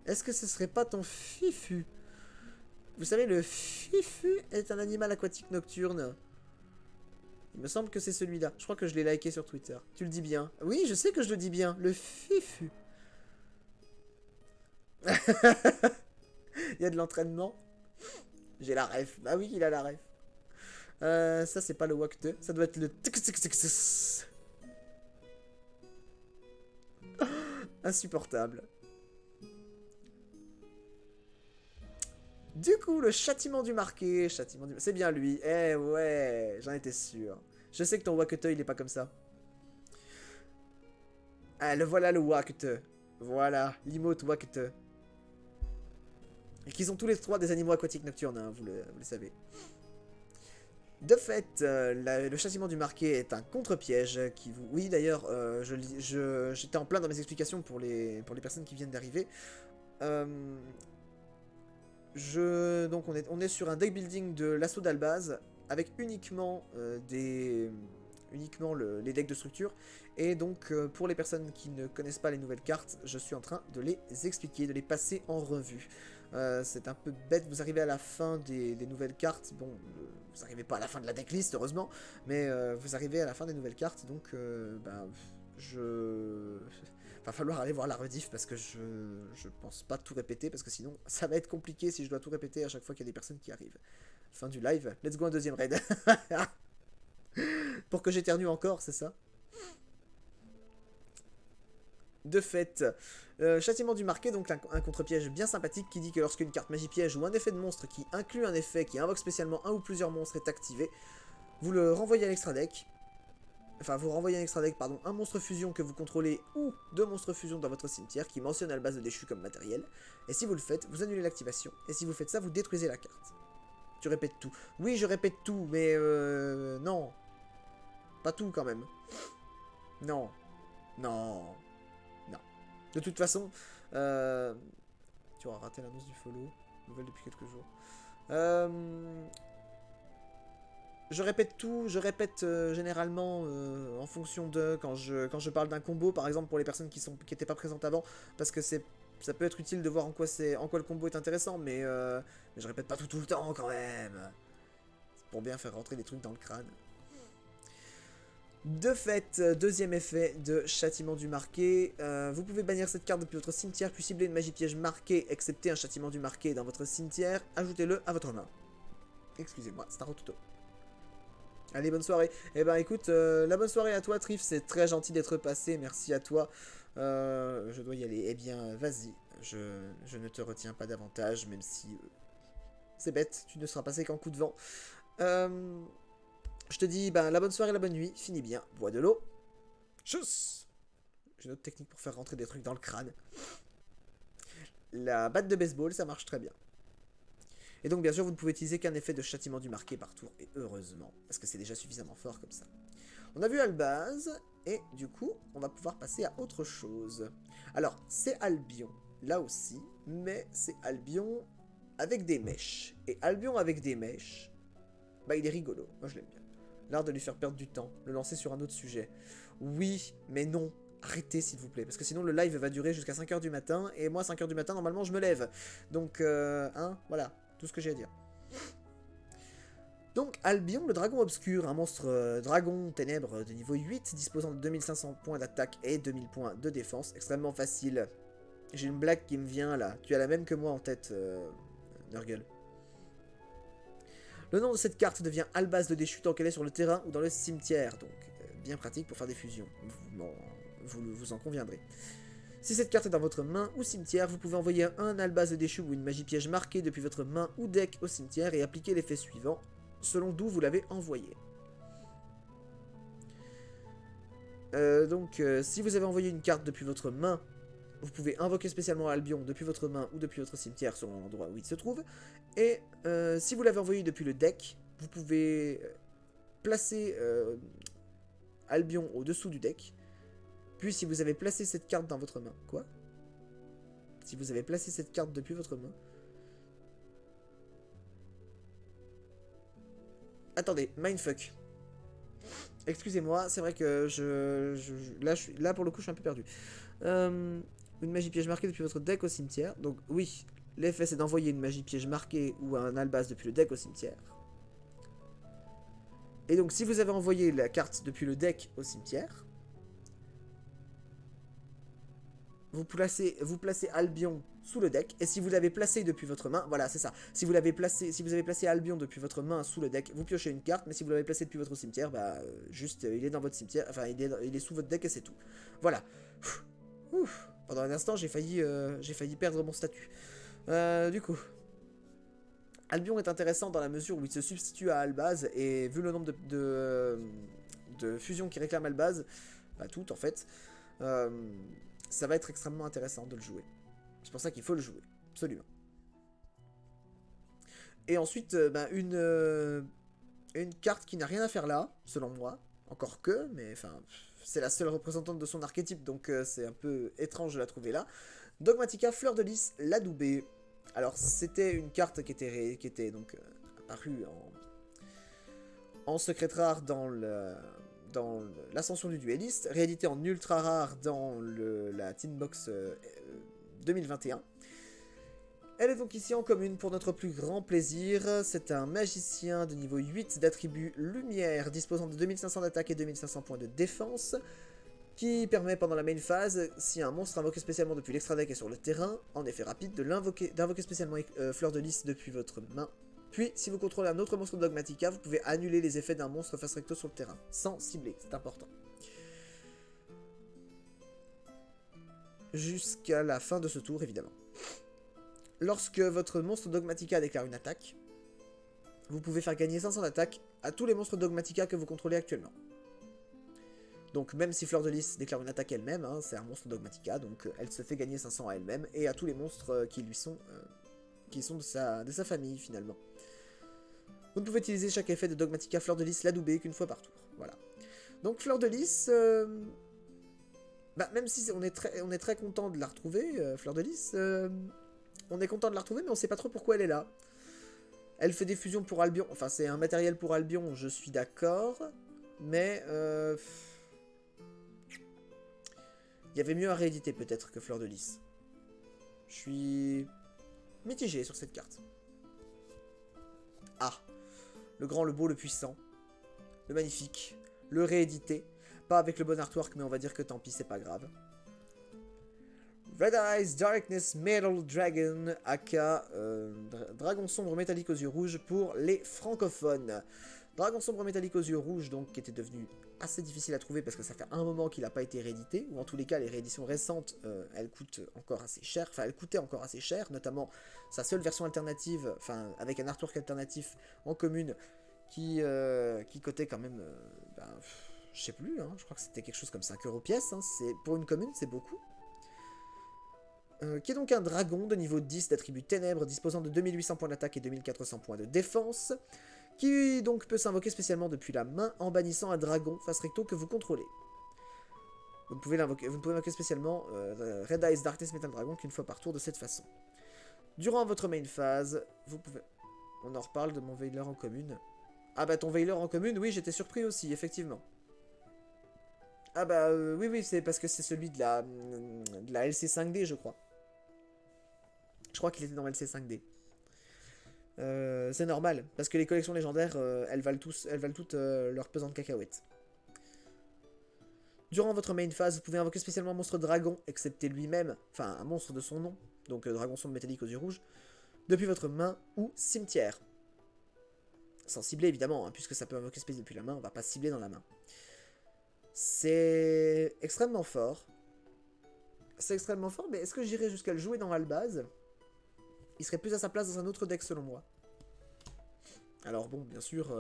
Est-ce que ce serait pas ton fifu? Vous savez, le fifu est un animal aquatique nocturne. Il me semble que c'est celui-là. Je crois que je l'ai liké sur Twitter. Tu le dis bien. Oui, je sais que je le dis bien. Le fifu. Il y a de l'entraînement. J'ai la ref. Ah oui, il a la ref. Ça, c'est pas le Wakte. Ça doit être le... Insupportable. Du coup, le châtiment du marqué. C'est bien lui. Eh ouais, j'en étais sûr. Je sais que ton Wakte, il est pas comme ça. Ah, le voilà le Wakte. Voilà, l'imote Wakte. Et qu'ils ont tous les trois des animaux aquatiques nocturnes, hein, vous le savez. De fait, le châtiment du marqué est un contre-piège qui vous... Oui, d'ailleurs, j'étais en plein dans mes explications pour les personnes qui viennent d'arriver. Donc, on est sur un deck building de l'assaut d'Albaz avec uniquement les decks de structure. Et donc, pour les personnes qui ne connaissent pas les nouvelles cartes, je suis en train de les expliquer, de les passer en revue. C'est un peu bête, vous arrivez à la fin des nouvelles cartes, bon, vous n'arrivez pas à la fin de la decklist heureusement, mais vous arrivez à la fin des nouvelles cartes, donc va falloir aller voir la rediff parce que je pense pas tout répéter, parce que sinon ça va être compliqué si je dois tout répéter à chaque fois qu'il y a des personnes qui arrivent. Fin du live, let's go un deuxième raid. Pour que j'éternue encore, c'est ça? De fait, châtiment du marqué, donc un contre-piège bien sympathique qui dit que lorsqu'une carte magie piège ou un effet de monstre qui inclut un effet qui invoque spécialement un ou plusieurs monstres est activé, vous le renvoyez à l'extra deck. Enfin, vous renvoyez à l'extra deck, pardon, un monstre fusion que vous contrôlez ou deux monstres fusion dans votre cimetière qui mentionne à la base de déchu comme matériel. Et si vous le faites, vous annulez l'activation. Et si vous faites ça, vous détruisez la carte. Tu répètes tout. Oui, je répète tout, mais non. Pas tout quand même. Non. Non. De toute façon, tu auras raté l'annonce du follow, nouvelle depuis quelques jours. Je répète tout, je répète généralement en fonction de quand je parle d'un combo, par exemple pour les personnes qui n'étaient pas présentes avant, parce que ça peut être utile de voir en quoi le combo est intéressant, mais je répète pas tout le temps quand même. C'est pour bien faire rentrer des trucs dans le crâne. De fait, deuxième effet de châtiment du marqué, vous pouvez bannir cette carte depuis votre cimetière, puis cibler une magie piège marquée, excepté un châtiment du marqué dans votre cimetière, ajoutez-le à votre main. Excusez-moi, c'est un rotuto. Allez, bonne soirée. Eh ben écoute, la bonne soirée à toi, Trif, c'est très gentil d'être passé, merci à toi. Je dois y aller. Eh bien, vas-y, je ne te retiens pas davantage, même si c'est bête, tu ne seras passé qu'en coup de vent. Je te dis, la bonne soirée, la bonne nuit, finis bien, bois de l'eau. Tchuss. J'ai une autre technique pour faire rentrer des trucs dans le crâne. La batte de baseball, ça marche très bien. Et donc, bien sûr, vous ne pouvez utiliser qu'un effet de châtiment du marqué par tour, et heureusement, parce que c'est déjà suffisamment fort comme ça. On a vu Albaz, et du coup, on va pouvoir passer à autre chose. Alors, c'est Albion, là aussi, mais c'est Albion avec des mèches. Et Albion avec des mèches, il est rigolo, moi je l'aime bien. L'art de lui faire perdre du temps, le lancer sur un autre sujet. Oui, mais non, arrêtez s'il vous plaît, parce que sinon le live va durer jusqu'à 5h du matin, et moi 5h du matin, normalement je me lève. Donc, voilà, tout ce que j'ai à dire. Donc Albion, le dragon obscur, un monstre dragon ténèbres de niveau 8, disposant de 2500 points d'attaque et 2000 points de défense, extrêmement facile. J'ai une blague qui me vient là, tu as la même que moi en tête, Nurgle. Le nom de cette carte devient Albaz de déchu tant qu'elle est sur le terrain ou dans le cimetière, donc bien pratique pour faire des fusions, vous en conviendrez. Si cette carte est dans votre main ou cimetière, vous pouvez envoyer un Albaz de déchu ou une magie piège marquée depuis votre main ou deck au cimetière et appliquer l'effet suivant, selon d'où vous l'avez envoyé. Si vous avez envoyé une carte depuis votre main, vous pouvez invoquer spécialement Albion depuis votre main ou depuis votre cimetière selon l'endroit où il se trouve. Et si vous l'avez envoyé depuis le deck, vous pouvez placer Albion au-dessous du deck. Puis si vous avez placé cette carte dans votre main... Quoi? Si vous avez placé cette carte depuis votre main... Attendez, mindfuck. Excusez-moi, c'est vrai que là, pour le coup, je suis un peu perdu. Une magie piège marquée depuis votre deck au cimetière. Donc oui, l'effet c'est d'envoyer une magie piège marquée ou un albaz depuis le deck au cimetière. Et donc si vous avez envoyé la carte depuis le deck au cimetière, vous placez Albion sous le deck. Et si vous l'avez placé depuis votre main, voilà c'est ça. Si vous avez placé Albion depuis votre main sous le deck, vous piochez une carte. Mais si vous l'avez placé depuis votre cimetière, bah juste il est dans votre cimetière. Enfin il est sous votre deck et c'est tout. Voilà. Ouf. Pendant un instant, j'ai failli perdre mon statut. Du coup, Albion est intéressant dans la mesure où il se substitue à Albaz, et vu le nombre de fusions qui réclament Albaz, bah toutes en fait, ça va être extrêmement intéressant de le jouer. C'est pour ça qu'il faut le jouer, absolument. Et ensuite, une carte qui n'a rien à faire là, selon moi, encore que, mais enfin... C'est la seule représentante de son archétype, donc c'est un peu étrange de la trouver là. Dogmatika, Fleur de Lys, l'Adoubé. Alors, c'était une carte qui était donc apparue en secret rare dans l'ascension du dueliste, réédité en ultra rare dans la Teen Box 2021. Elle est donc ici en commune pour notre plus grand plaisir. C'est un magicien de niveau 8 d'attribut lumière, disposant de 2500 d'attaque et 2500 points de défense, qui permet pendant la main phase, si un monstre invoqué spécialement depuis l'extra deck est sur le terrain, en effet rapide, d'invoquer spécialement Fleur de Lys depuis votre main. Puis, si vous contrôlez un autre monstre Dogmatika, vous pouvez annuler les effets d'un monstre face recto sur le terrain, sans cibler, c'est important. Jusqu'à la fin de ce tour, évidemment. Lorsque votre monstre Dogmatika déclare une attaque, vous pouvez faire gagner 500 d'attaque à tous les monstres Dogmatika que vous contrôlez actuellement. Donc même si Fleur de Lys déclare une attaque elle-même, hein, c'est un monstre Dogmatika, donc elle se fait gagner 500 à elle-même, et à tous les monstres qui sont de sa famille finalement. Vous ne pouvez utiliser chaque effet de Dogmatika Fleur de Lys l'Adoubé qu'une fois par tour. Voilà. Donc Fleur de Lys... même si on est très content de la retrouver, Fleur de Lys... on est content de la retrouver, mais on sait pas trop pourquoi elle est là. Elle fait des fusions pour Albion. Enfin, c'est un matériel pour Albion, je suis d'accord. Mais... il y avait mieux à rééditer peut-être que Fleur de Lys. Je suis mitigé sur cette carte. Ah. Le grand, le beau, le puissant. Le magnifique. Le réédité. Pas avec le bon artwork, mais on va dire que tant pis, c'est pas grave. Red Eyes Darkness Metal Dragon, aka Dragon sombre métallique aux yeux rouges pour les francophones. Dragon sombre métallique aux yeux rouges, donc, qui était devenu assez difficile à trouver parce que ça fait un moment qu'il n'a pas été réédité, ou en tous les cas, les rééditions récentes, elles coûtent encore assez cher, enfin, elles coûtaient encore assez cher, notamment sa seule version alternative, enfin, avec un artwork alternatif en commune, qui coûtait quand même, je sais plus, hein, je crois que c'était quelque chose comme 5 € pièce, hein, pour une commune, c'est beaucoup. Qui est donc un dragon de niveau 10 d'attribut ténèbres, disposant de 2800 points d'attaque et 2400 points de défense, qui donc peut s'invoquer spécialement depuis la main en bannissant un dragon face recto que vous contrôlez. Vous ne pouvez invoquer spécialement Red Eyes Darkness Metal Dragon qu'une fois par tour de cette façon. Durant votre main phase, vous pouvez... On en reparle de mon Veiler en commune. Ah bah ton Veiler en commune, oui j'étais surpris aussi, effectivement. Ah bah oui, c'est parce que c'est celui de la LC5D je crois. Je crois qu'il était dans LC5D. C'est normal, parce que les collections légendaires, elles valent toutes leur pesant de cacahuètes. Durant votre main phase, vous pouvez invoquer spécialement un monstre dragon, excepté lui-même, enfin un monstre de son nom, donc dragon sombre métallique aux yeux rouges, depuis votre main ou cimetière. Sans cibler évidemment, hein, puisque ça peut invoquer space depuis la main, on va pas cibler dans la main. C'est extrêmement fort. C'est extrêmement fort, mais est-ce que j'irais jusqu'à le jouer dans Albaz? Il serait plus à sa place dans un autre deck selon moi. Alors bon, bien sûr,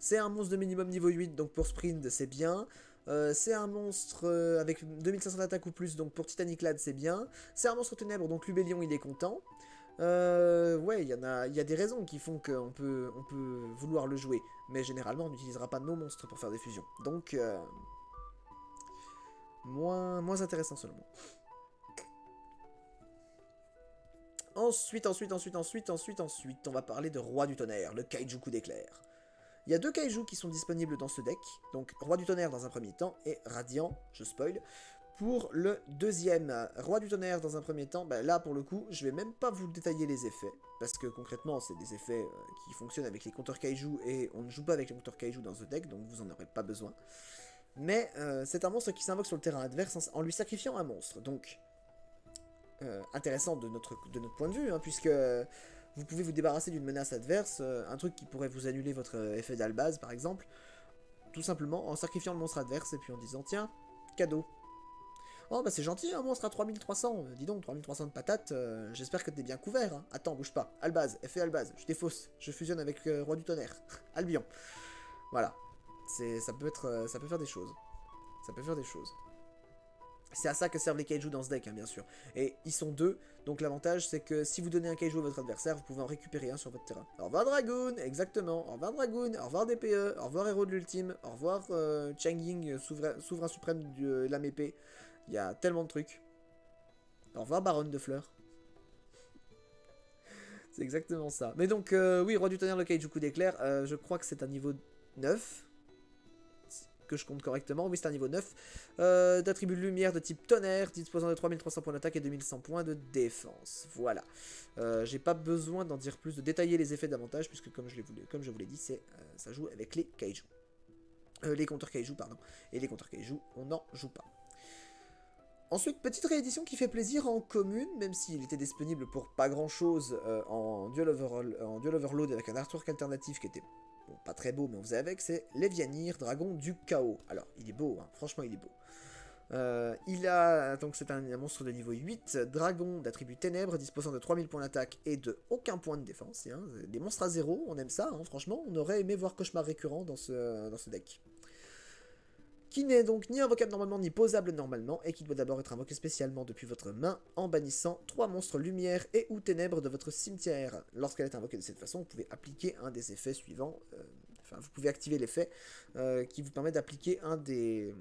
c'est un monstre de minimum niveau 8, donc pour sprint c'est bien. C'est un monstre avec 2500 d'attaque ou plus, donc pour Titanic Lad c'est bien. C'est un monstre ténèbres, donc Lubellion il est content. Ouais, il y a des raisons qui font qu'on peut vouloir le jouer. Mais généralement on n'utilisera pas nos monstres pour faire des fusions. Donc, moins intéressant selon moi. Ensuite, on va parler de Roi du Tonnerre, le Kaiju coup d'éclair. Il y a deux Kaiju qui sont disponibles dans ce deck, donc Roi du Tonnerre dans un premier temps, et Radiant, je spoil, pour le deuxième. Roi du Tonnerre dans un premier temps, bah là pour le coup, je vais même pas vous détailler les effets, parce que concrètement c'est des effets qui fonctionnent avec les compteurs Kaiju, et on ne joue pas avec les compteurs Kaiju dans ce deck, donc vous en aurez pas besoin. Mais c'est un monstre qui s'invoque sur le terrain adverse en lui sacrifiant un monstre, donc... intéressant de notre point de vue, hein, puisque vous pouvez vous débarrasser d'une menace adverse, un truc qui pourrait vous annuler votre effet d'Albaz par exemple, tout simplement en sacrifiant le monstre adverse et puis en disant tiens, cadeau. Oh bah c'est gentil un monstre à 3300, dis donc 3300 de patates, j'espère que t'es bien couvert, hein. Attends bouge pas, Albaz, effet Albaz, je défausse, je fusionne avec Roi du Tonnerre, Albion. Voilà, ça peut faire des choses, ça peut faire des choses. C'est à ça que servent les kaiju dans ce deck, hein, bien sûr. Et ils sont deux, donc l'avantage c'est que si vous donnez un kaiju à votre adversaire, vous pouvez en récupérer un sur votre terrain. Au revoir Dragoon, exactement. Au revoir Dragoon, au revoir DPE, au revoir Héros de l'Ultime, au revoir Chang-Ying, souverain suprême de l'âme épée. Il y a tellement de trucs. Au revoir Baronne de Fleurs. C'est exactement ça. Mais donc, oui, Roi du Tonnerre, le kaiju coup d'éclair, je crois que c'est un niveau 9. Que je compte correctement, oui c'est un niveau 9, d'attribut de lumière de type tonnerre, disposant de 3300 points d'attaque et 2100 points de défense, voilà. J'ai pas besoin d'en dire plus, de détailler les effets davantage, puisque comme je vous l'ai dit, ça joue avec les kaiju. Les compteurs kaiju, pardon, et les compteurs kaiju, on n'en joue pas. Ensuite, petite réédition qui fait plaisir en commune, même s'il était disponible pour pas grand chose en Duel Overload avec un artwork alternatif qui était bon, pas très beau, mais on faisait avec, c'est Levianir, dragon du chaos. Alors, il est beau, hein, franchement, il est beau. Donc c'est un monstre de niveau 8, dragon d'attribut ténèbres, disposant de 3000 points d'attaque et de aucun point de défense. Hein, des monstres à 0, on aime ça, hein, franchement, on aurait aimé voir cauchemar récurrent dans ce deck. Qui n'est donc ni invocable normalement ni posable normalement, et qui doit d'abord être invoqué spécialement depuis votre main en bannissant 3 monstres lumière et ou ténèbres de votre cimetière. Lorsqu'elle est invoquée de cette façon, vous pouvez appliquer un des effets suivants, vous pouvez activer l'effet qui vous permet d'appliquer un des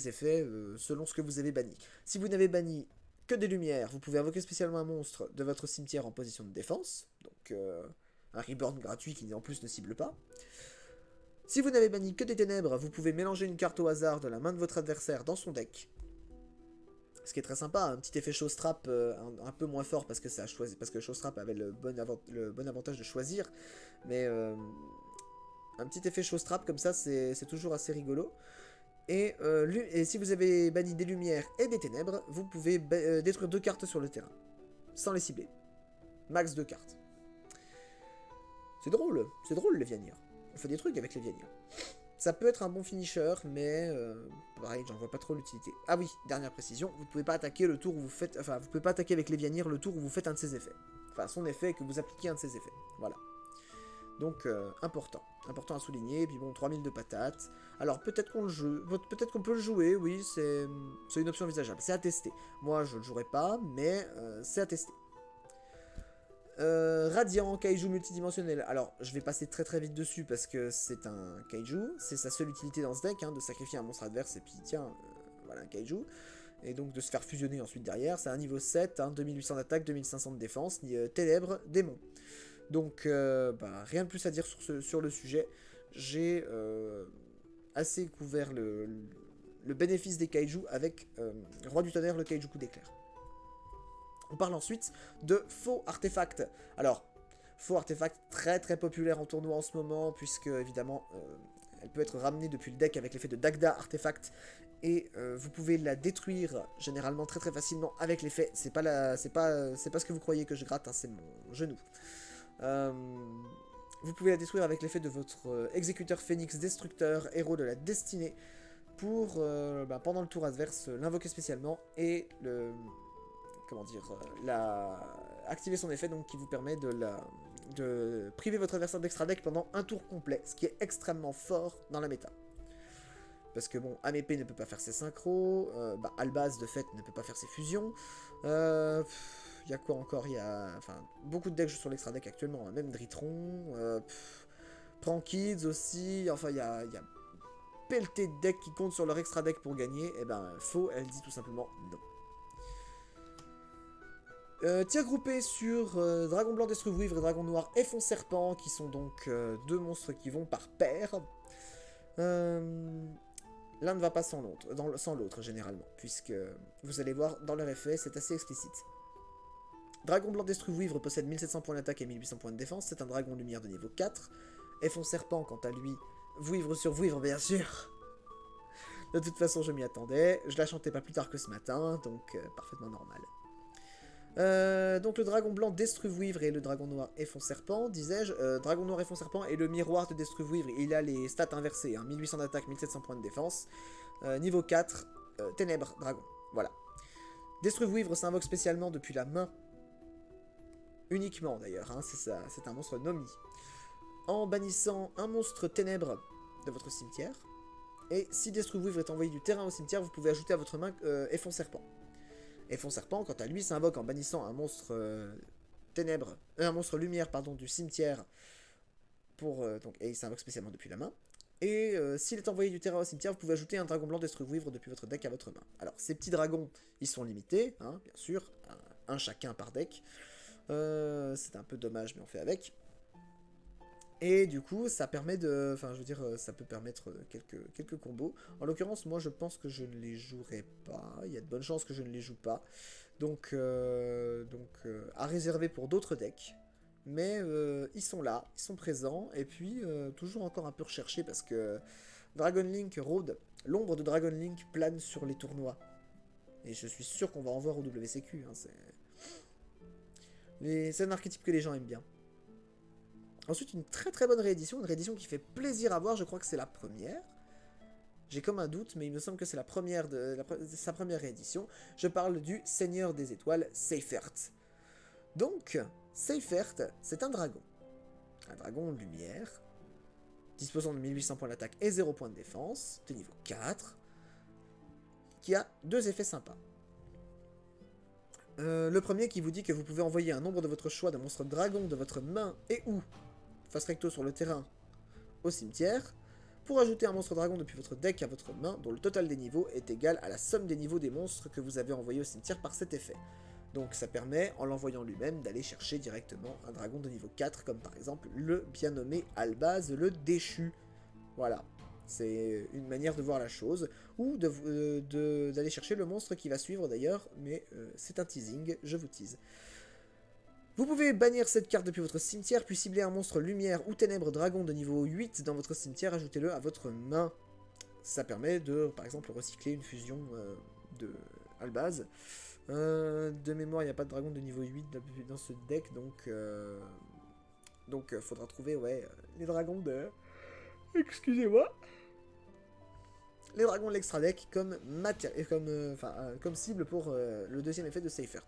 effets selon ce que vous avez banni. Si vous n'avez banni que des lumières, vous pouvez invoquer spécialement un monstre de votre cimetière en position de défense, donc un reborn gratuit qui en plus ne cible pas. Si vous n'avez banni que des ténèbres, vous pouvez mélanger une carte au hasard de la main de votre adversaire dans son deck. Ce qui est très sympa, un petit effet Showstrap un peu moins fort parce que Showstrap avait le bon avantage de choisir. Mais un petit effet Showstrap comme ça, c'est toujours assez rigolo. Et si vous avez banni des lumières et des ténèbres, vous pouvez détruire 2 cartes sur le terrain, sans les cibler. Max 2 cartes. C'est drôle les Vianir. On fait des trucs avec les Vianir. Ça peut être un bon finisher, mais pareil, j'en vois pas trop l'utilité. Ah oui, dernière précision, vous pouvez pas attaquer le tour où vous faites... Enfin, vous pouvez pas attaquer avec les Vianir le tour où vous faites un de ses effets. Enfin, son effet est que vous appliquez un de ses effets. Voilà. Donc, important à souligner. Et puis bon, 3000 de patates. Alors, peut-être qu'on le joue, peut-être qu'on peut le jouer, oui, c'est une option envisageable. C'est à tester. Moi, je le jouerai pas, mais c'est à tester. Radiant, kaiju multidimensionnel. Alors, je vais passer très vite dessus parce que c'est un kaiju. C'est sa seule utilité dans ce deck, hein, de sacrifier un monstre adverse et puis tiens, voilà un kaiju. Et donc de se faire fusionner ensuite derrière. C'est un niveau 7, hein, 2800 d'attaque, 2500 de défense, ténèbres, démons. Donc, rien de plus à dire sur le sujet. J'ai assez couvert le bénéfice des kaiju avec Roi du Tonnerre, le kaiju coup d'éclair. On parle ensuite de faux artefacts. Alors, Faux artefact très très populaire en tournoi en ce moment, puisque évidemment elle peut être ramenée depuis le deck avec l'effet de Dagda artefact, et vous pouvez la détruire généralement très très facilement avec l'effet. C'est pas ce que vous croyez que je gratte, hein, c'est mon genou. Vous pouvez la détruire avec l'effet de votre exécuteur phénix destructeur, héros de la destinée, pour pendant le tour adverse l'invoquer spécialement et le comment dire activer son effet, donc qui vous permet de priver votre adversaire d'extra deck pendant un tour complet, ce qui est extrêmement fort dans la méta. Parce que bon, Amépé ne peut pas faire ses synchros, Albaz de fait ne peut pas faire ses fusions. Il y a quoi encore? Il y a beaucoup de decks jouent sur l'extra deck actuellement, hein. Même Dritron, Prankids aussi, enfin il y a pelleté de decks qui comptent sur leur extra deck pour gagner. Et ben faux, elle dit tout simplement non. Tir groupé sur Dragon Blanc Destruwivre et Dragon Noir Effon Serpent, qui sont donc deux monstres qui vont par paire. L'un ne va pas sans l'autre, généralement, puisque vous allez voir, dans leur effet, c'est assez explicite. Dragon Blanc Destruwivre possède 1700 points d'attaque et 1800 points de défense, c'est un dragon lumière de niveau 4. Effon Serpent, quant à lui, vouivre sur vouivre, bien sûr. De toute façon, je m'y attendais, je la chantais pas plus tard que ce matin, donc parfaitement normal. Donc le dragon blanc Destruwivre et le dragon noir Effon Serpent, disais-je. Dragon noir Effon Serpent est le miroir de Destruwivre, il a les stats inversées, hein, 1800 d'attaque, 1700 points de défense, niveau 4, ténèbres, dragon, voilà. Destruwivre s'invoque spécialement depuis la main, uniquement d'ailleurs, hein, c'est un monstre Nomi, en bannissant un monstre ténèbres de votre cimetière, et si Destruwivre est envoyé du terrain au cimetière, vous pouvez ajouter à votre main Effon Serpent. Effon Serpent, quant à lui, s'invoque en bannissant un monstre un monstre lumière pardon, du cimetière, et il s'invoque spécialement depuis la main. Et s'il est envoyé du terrain au cimetière, vous pouvez ajouter un dragon blanc Destruwivre depuis votre deck à votre main. Alors, ces petits dragons, ils sont limités, hein, bien sûr, un chacun par deck. C'est un peu dommage, mais on fait avec. Et du coup, ça permet de... Enfin, je veux dire, ça peut permettre quelques combos. En l'occurrence, moi, je pense que je ne les jouerai pas. Il y a de bonnes chances que je ne les joue pas. Donc à réserver pour d'autres decks. Mais ils sont là, ils sont présents. Et puis, toujours encore un peu recherchés parce que Dragon Link rôde. L'ombre de Dragon Link plane sur les tournois. Et je suis sûr qu'on va en voir au WCQ. Hein, c'est un archétype que les gens aiment bien. Ensuite, une très très bonne réédition, une réédition qui fait plaisir à voir, je crois que c'est la première. J'ai comme un doute, mais il me semble que c'est la première de sa première réédition. Je parle du Seigneur des Étoiles, Seifert. Donc, Seifert, c'est un dragon. Un dragon de lumière, disposant de 1800 points d'attaque et 0 points de défense, de niveau 4, qui a deux effets sympas. Le premier qui vous dit que vous pouvez envoyer un nombre de votre choix de monstres dragons de votre main et ou face recto sur le terrain au cimetière, pour ajouter un monstre dragon depuis votre deck à votre main, dont le total des niveaux est égal à la somme des niveaux des monstres que vous avez envoyés au cimetière par cet effet. Donc ça permet, en l'envoyant lui-même, d'aller chercher directement un dragon de niveau 4, comme par exemple le bien nommé Albaz le Déchu. Voilà, c'est une manière de voir la chose, ou d'aller chercher le monstre qui va suivre d'ailleurs, mais c'est un teasing, je vous tease. Vous pouvez bannir cette carte depuis votre cimetière, puis cibler un monstre lumière ou ténèbres dragon de niveau 8 dans votre cimetière, ajoutez-le à votre main. Ça permet de, par exemple, recycler une fusion de Albaz. De mémoire, il n'y a pas de dragon de niveau 8 dans ce deck, donc faudra trouver les dragons de... Excusez-moi. Les dragons de l'extra deck comme cible pour le deuxième effet de Seifert.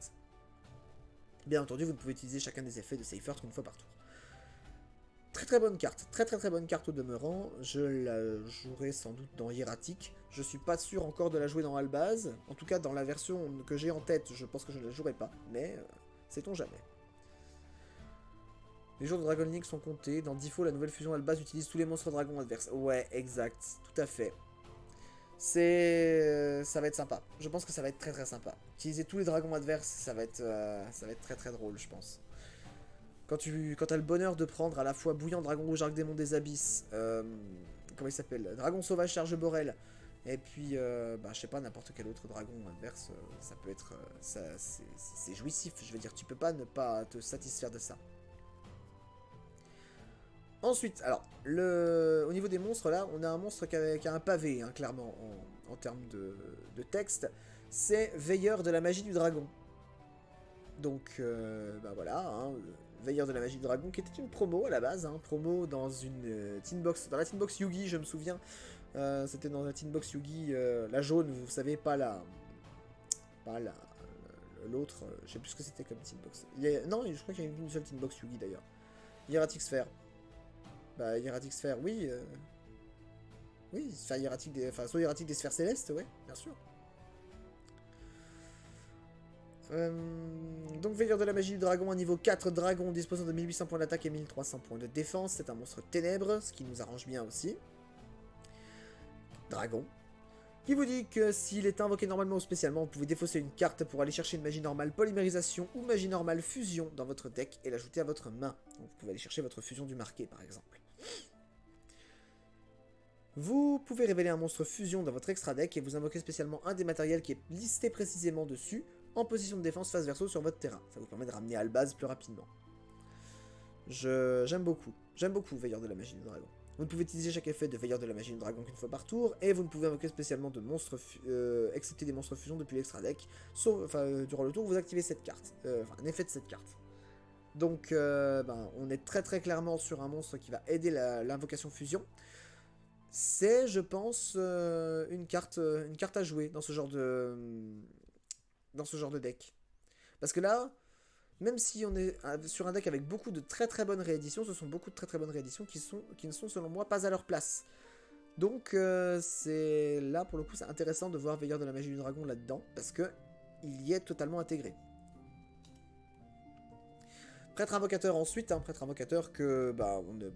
Bien entendu, vous ne pouvez utiliser chacun des effets de Seifert qu'une fois par tour. Très très bonne carte, très bonne carte au demeurant. Je la jouerai sans doute dans Hieratic. Je suis pas sûr encore de la jouer dans Albaz. En tout cas, dans la version que j'ai en tête, je pense que je ne la jouerai pas. Mais sait-on jamais. Les jours de Dragon Link sont comptés. Dans Default, la nouvelle fusion Albaz utilise tous les monstres dragons adverses. Ouais, exact, tout à fait. Ça va être sympa. Je pense que ça va être très sympa. Utiliser tous les dragons adverses, ça va être très drôle, je pense. Quand t'as le bonheur de prendre à la fois Bouillant, Dragon Rouge, Arc Démon des Abysses, comment il s'appelle, Dragon Sauvage, Charge Borel, et puis, je sais pas, n'importe quel autre dragon adverse, ça peut être, c'est jouissif, je veux dire, tu peux pas ne pas te satisfaire de ça. Ensuite, alors, au niveau des monstres, là, on a un monstre qui a un pavé, hein, clairement, en termes de texte. C'est Veilleur de la magie du dragon. Donc, bah voilà, hein, Veilleur de la magie du dragon, qui était une promo à la base, hein, promo dans une teen box, dans la teen box Yugi, je me souviens. C'était dans la teen box Yugi, la jaune, vous savez, pas la, l'autre, je sais plus ce que c'était comme teen box. Non, je crois qu'il y a une seule teen box Yugi d'ailleurs. Hieratic Sphere. Bah, Hieratic Sphere, oui. Oui, sphère hiératique soit hiératique des sphères célestes, ouais, bien sûr. Donc Veilleur de la magie du dragon, un niveau 4 dragon disposant de 1800 points d'attaque et 1300 points de défense. C'est un monstre ténèbres, ce qui nous arrange bien aussi. Dragon. Qui vous dit que s'il est invoqué normalement ou spécialement, vous pouvez défausser une carte pour aller chercher une magie normale polymérisation ou magie normale fusion dans votre deck et l'ajouter à votre main. Donc vous pouvez aller chercher votre fusion du marqué par exemple. Vous pouvez révéler un monstre fusion dans votre extra deck et vous invoquer spécialement un des matériels qui est listé précisément dessus en position de défense face verso sur votre terrain. Ça vous permet de ramener Albaz plus rapidement. J'aime beaucoup. J'aime beaucoup Veilleur de la magie du dragon. Vous ne pouvez utiliser chaque effet de Veilleur de la magie du dragon qu'une fois par tour, et vous ne pouvez invoquer spécialement de monstres, excepté des monstres fusion depuis l'extra deck, sauf, durant le tour, vous activez cette carte, un effet de cette carte. Donc, on est très très clairement sur un monstre qui va aider l'invocation fusion. C'est, je pense, une carte à jouer dans ce genre de deck. Parce que là, même si on est sur un deck avec beaucoup de très très bonnes rééditions, ce sont beaucoup de très très bonnes rééditions qui ne sont selon moi pas à leur place. Donc c'est là pour le coup c'est intéressant de voir Veilleur de la magie du dragon là-dedans, parce que il y est totalement intégré. Prêtre invocateur ensuite, prêtre invocateur que on ne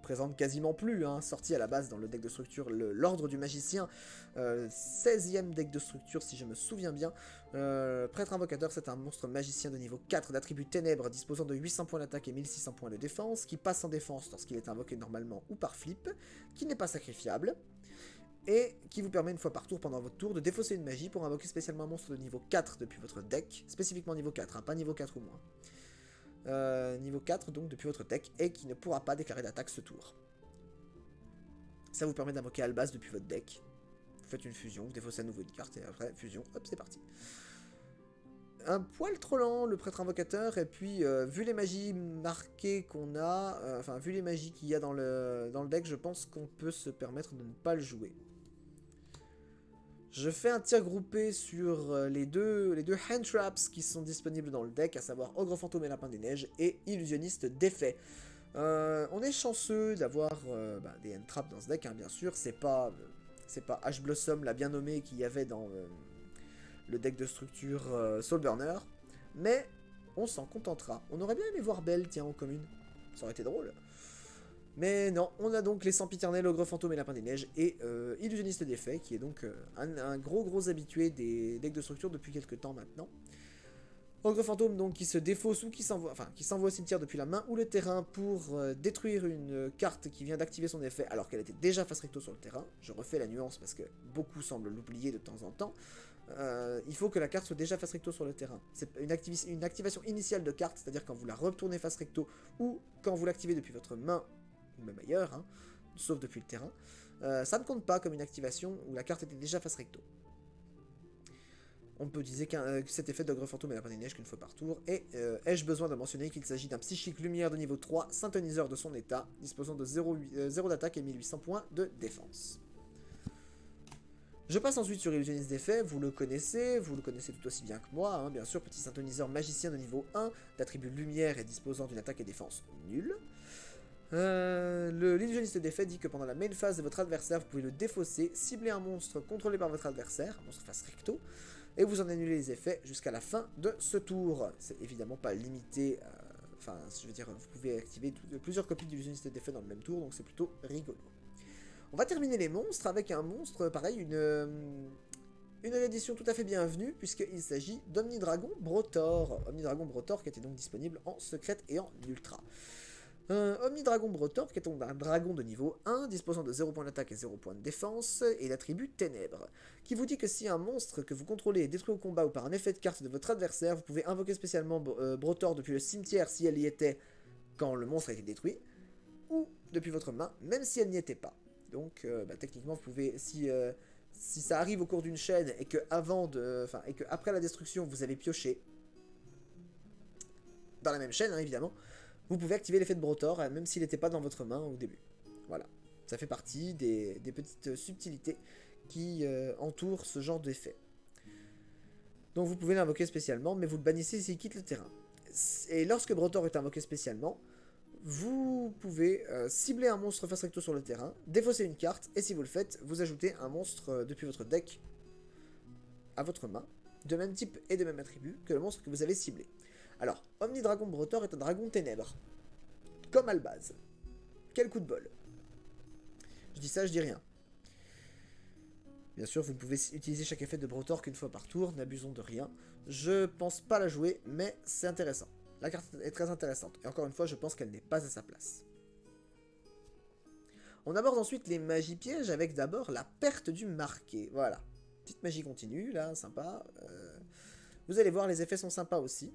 présente quasiment plus, sorti à la base dans le deck de structure, l'ordre du magicien, 16e deck de structure si je me souviens bien. Prêtre invocateur, c'est un monstre magicien de niveau 4 d'attribut ténèbres disposant de 800 points d'attaque et 1600 points de défense, qui passe en défense lorsqu'il est invoqué normalement ou par flip, qui n'est pas sacrifiable, et qui vous permet une fois par tour pendant votre tour de défausser une magie pour invoquer spécialement un monstre de niveau 4 depuis votre deck, spécifiquement niveau 4, pas niveau 4 ou moins. Niveau 4 donc depuis votre deck et qui ne pourra pas déclarer d'attaque ce tour. Ça vous permet d'invoquer Albaz depuis votre deck. Vous faites une fusion, vous défaussez à nouveau une carte et après fusion, hop c'est parti. Un poil trop lent le prêtre invocateur et puis vu les magies marquées qu'on a, vu les magies qu'il y a dans le deck, je pense qu'on peut se permettre de ne pas le jouer. Je fais un tir groupé sur les deux hand traps qui sont disponibles dans le deck, à savoir Ogre Fantôme et Lapin des Neiges et Illusionniste d'effet. On est chanceux d'avoir des hand traps dans ce deck, bien sûr. C'est pas Ash Blossom, la bien nommée qu'il y avait dans le deck de structure Soulburner, mais on s'en contentera. On aurait bien aimé voir Belle, tiens, en commune. Ça aurait été drôle. Mais non, on a donc les Sempiternels, Ogre Fantôme et Lapin des Neiges, et Illusionniste d'effet, qui est donc un gros habitué des decks de structure depuis quelques temps maintenant. Ogre Fantôme donc qui se défausse ou qui s'envoie au cimetière depuis la main ou le terrain pour détruire une carte qui vient d'activer son effet alors qu'elle était déjà face recto sur le terrain. Je refais la nuance parce que beaucoup semblent l'oublier de temps en temps. Il faut que la carte soit déjà face recto sur le terrain. C'est une activation initiale de carte, c'est-à-dire quand vous la retournez face recto ou quand vous l'activez depuis votre main ou même ailleurs, sauf depuis le terrain, ça ne compte pas comme une activation où la carte était déjà face recto. On peut utiliser cet effet d'Ogre Fantôme et Lapin des Neiges qu'une fois par tour, et ai-je besoin de mentionner qu'il s'agit d'un psychique lumière de niveau 3, synthoniseur de son état, disposant de 0 d'attaque et 1800 points de défense. Je passe ensuite sur Illusionniste d'effet, vous le connaissez tout aussi bien que moi, bien sûr, petit synthoniseur magicien de niveau 1, d'attribut lumière et disposant d'une attaque et défense nulle. L'illusionniste d'effet dit que pendant la main phase de votre adversaire, vous pouvez le défausser, cibler un monstre contrôlé par votre adversaire, un monstre face recto, et vous en annulez les effets jusqu'à la fin de ce tour. C'est évidemment pas limité, vous pouvez activer plusieurs copies d'illusionniste d'effet dans le même tour, donc c'est plutôt rigolo. On va terminer les monstres avec un monstre, pareil, une réédition tout à fait bienvenue, puisqu'il s'agit d'Omnidragon Brotor. Omnidragon Brotor qui était donc disponible en secrète et en ultra. Omnidragon Brotor, qui est donc un dragon de niveau 1, disposant de 0 points d'attaque et 0 points de défense, et d'attribut ténèbres, qui vous dit que si un monstre que vous contrôlez est détruit au combat ou par un effet de carte de votre adversaire, vous pouvez invoquer spécialement Brotor depuis le cimetière si elle y était quand le monstre a été détruit, ou depuis votre main, même si elle n'y était pas. Donc, techniquement, vous pouvez, si ça arrive au cours d'une chaîne et que et que après la destruction, vous avez pioché dans la même chaîne, hein, évidemment, vous pouvez activer l'effet de Brotor, même s'il n'était pas dans votre main au début. Voilà. Ça fait partie des petites subtilités qui entourent ce genre d'effet. Donc vous pouvez l'invoquer spécialement, mais vous le bannissez s'il quitte le terrain. Et lorsque Brotor est invoqué spécialement, vous pouvez cibler un monstre face recto sur le terrain, défausser une carte, et si vous le faites, vous ajoutez un monstre depuis votre deck à votre main, de même type et de même attribut que le monstre que vous avez ciblé. Alors, Omnidragon Brotor est un dragon ténèbres, comme Albaz. Quel coup de bol. Je dis ça, je dis rien. Bien sûr, vous ne pouvez utiliser chaque effet de Brotor qu'une fois par tour, n'abusons de rien. Je pense pas la jouer, mais c'est intéressant. La carte est très intéressante, et encore une fois, je pense qu'elle n'est pas à sa place. On aborde ensuite les magies pièges avec d'abord la perte du marqué. Voilà. Petite magie continue, là, sympa. Vous allez voir, les effets sont sympas aussi.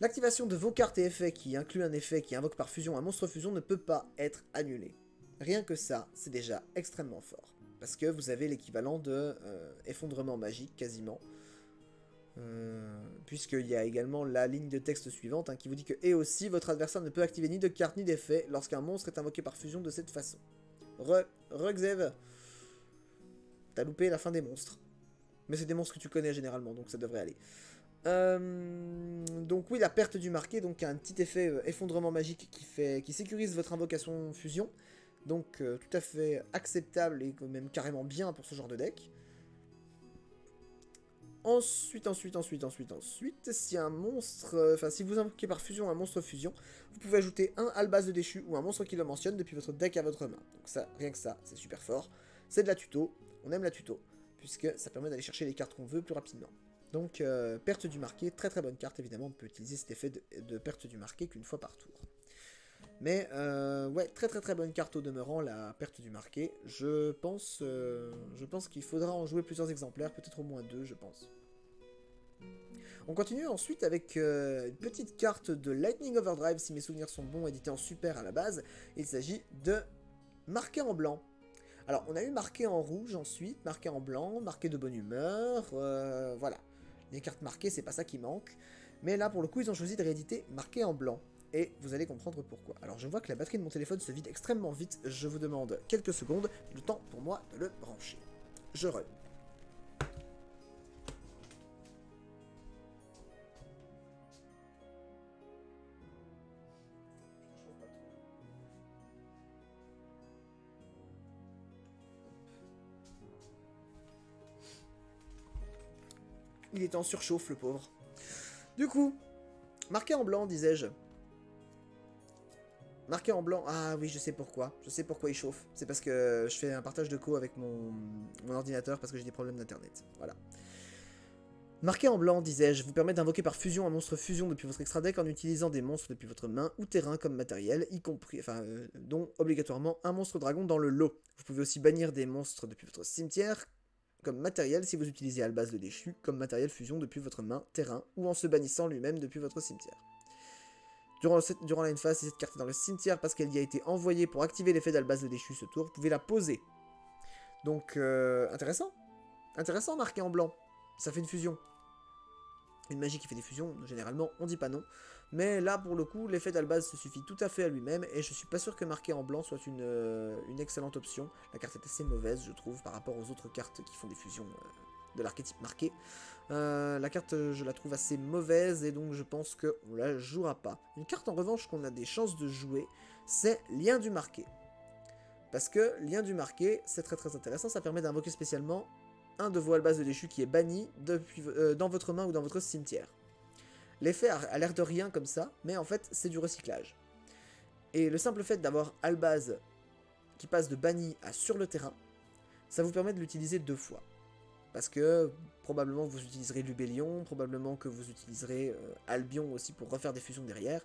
L'activation de vos cartes et effets qui inclut un effet qui invoque par fusion un monstre fusion ne peut pas être annulé. Rien que ça, c'est déjà extrêmement fort. Parce que vous avez l'équivalent de effondrement magique, quasiment. Puisqu'il y a également la ligne de texte suivante hein, qui vous dit que « Et aussi, votre adversaire ne peut activer ni de carte ni d'effet lorsqu'un monstre est invoqué par fusion de cette façon. » Xev, t'as loupé la fin des monstres. Mais c'est des monstres que tu connais généralement, donc ça devrait aller. Donc oui, la perte du marqué, donc un petit effet effondrement magique qui sécurise votre invocation fusion. Donc tout à fait acceptable et même carrément bien pour ce genre de deck. Ensuite, si un monstre... si vous invoquez par fusion un monstre fusion, vous pouvez ajouter un Albaz de déchu ou un monstre qui le mentionne depuis votre deck à votre main. Donc ça, rien que ça, c'est super fort. C'est de la tuto, on aime la tuto, puisque ça permet d'aller chercher les cartes qu'on veut plus rapidement. Donc, perte du marqué, très très bonne carte, évidemment, on peut utiliser cet effet de perte du marqué qu'une fois par tour. Mais, ouais, très très très bonne carte au demeurant, la perte du marqué. Je pense qu'il faudra en jouer plusieurs exemplaires, peut-être au moins 2, je pense. On continue ensuite avec une petite carte de Lightning Overdrive, si mes souvenirs sont bons, édité en super à la base. Il s'agit de marqué en blanc. Alors, on a eu marqué en rouge ensuite, marqué en blanc, marqué de bonne humeur, voilà. Les cartes marquées, c'est pas ça qui manque. Mais là, pour le coup, ils ont choisi de rééditer marqué en blanc. Et vous allez comprendre pourquoi. Alors, je vois que la batterie de mon téléphone se vide extrêmement vite. Je vous demande quelques secondes, le temps pour moi de le brancher. Je run. Il était en surchauffe, le pauvre. Du coup, marqué en blanc, disais-je. Marqué en blanc, ah oui, je sais pourquoi. Je sais pourquoi il chauffe. C'est parce que je fais un partage de co avec mon ordinateur parce que j'ai des problèmes d'internet. Voilà. Marqué en blanc, disais-je, vous permet d'invoquer par fusion un monstre fusion depuis votre extra deck en utilisant des monstres depuis votre main ou terrain comme matériel, y compris, dont obligatoirement un monstre dragon dans le lot. Vous pouvez aussi bannir des monstres depuis votre cimetière comme matériel si vous utilisez Albaz le déchu comme matériel fusion depuis votre main, terrain, ou en se bannissant lui-même depuis votre cimetière. Durant la phase, si cette carte est dans le cimetière parce qu'elle y a été envoyée pour activer l'effet d'Albaz le déchu ce tour, vous pouvez la poser. Donc, intéressant. Intéressant, marqué en blanc. Ça fait une fusion. Une magie qui fait des fusions, généralement, on dit pas non. Mais là, pour le coup, l'effet d'Albaz se suffit tout à fait à lui-même, et je suis pas sûr que marqué en blanc soit une excellente option. La carte est assez mauvaise, je trouve, par rapport aux autres cartes qui font des fusions de l'archétype marqué. La carte, je la trouve assez mauvaise, et donc je pense qu'on la jouera pas. Une carte, en revanche, qu'on a des chances de jouer, c'est Lien du marqué. Parce que Lien du marqué, c'est très très intéressant, ça permet d'invoquer spécialement un de vos Albaz de déchu qui est banni dans votre main ou dans votre cimetière. L'effet a l'air de rien comme ça, mais en fait c'est du recyclage. Et le simple fait d'avoir Albaz qui passe de banni à sur le terrain, ça vous permet de l'utiliser 2 fois. Parce que probablement vous utiliserez Lubellion, probablement que vous utiliserez Albion aussi pour refaire des fusions derrière.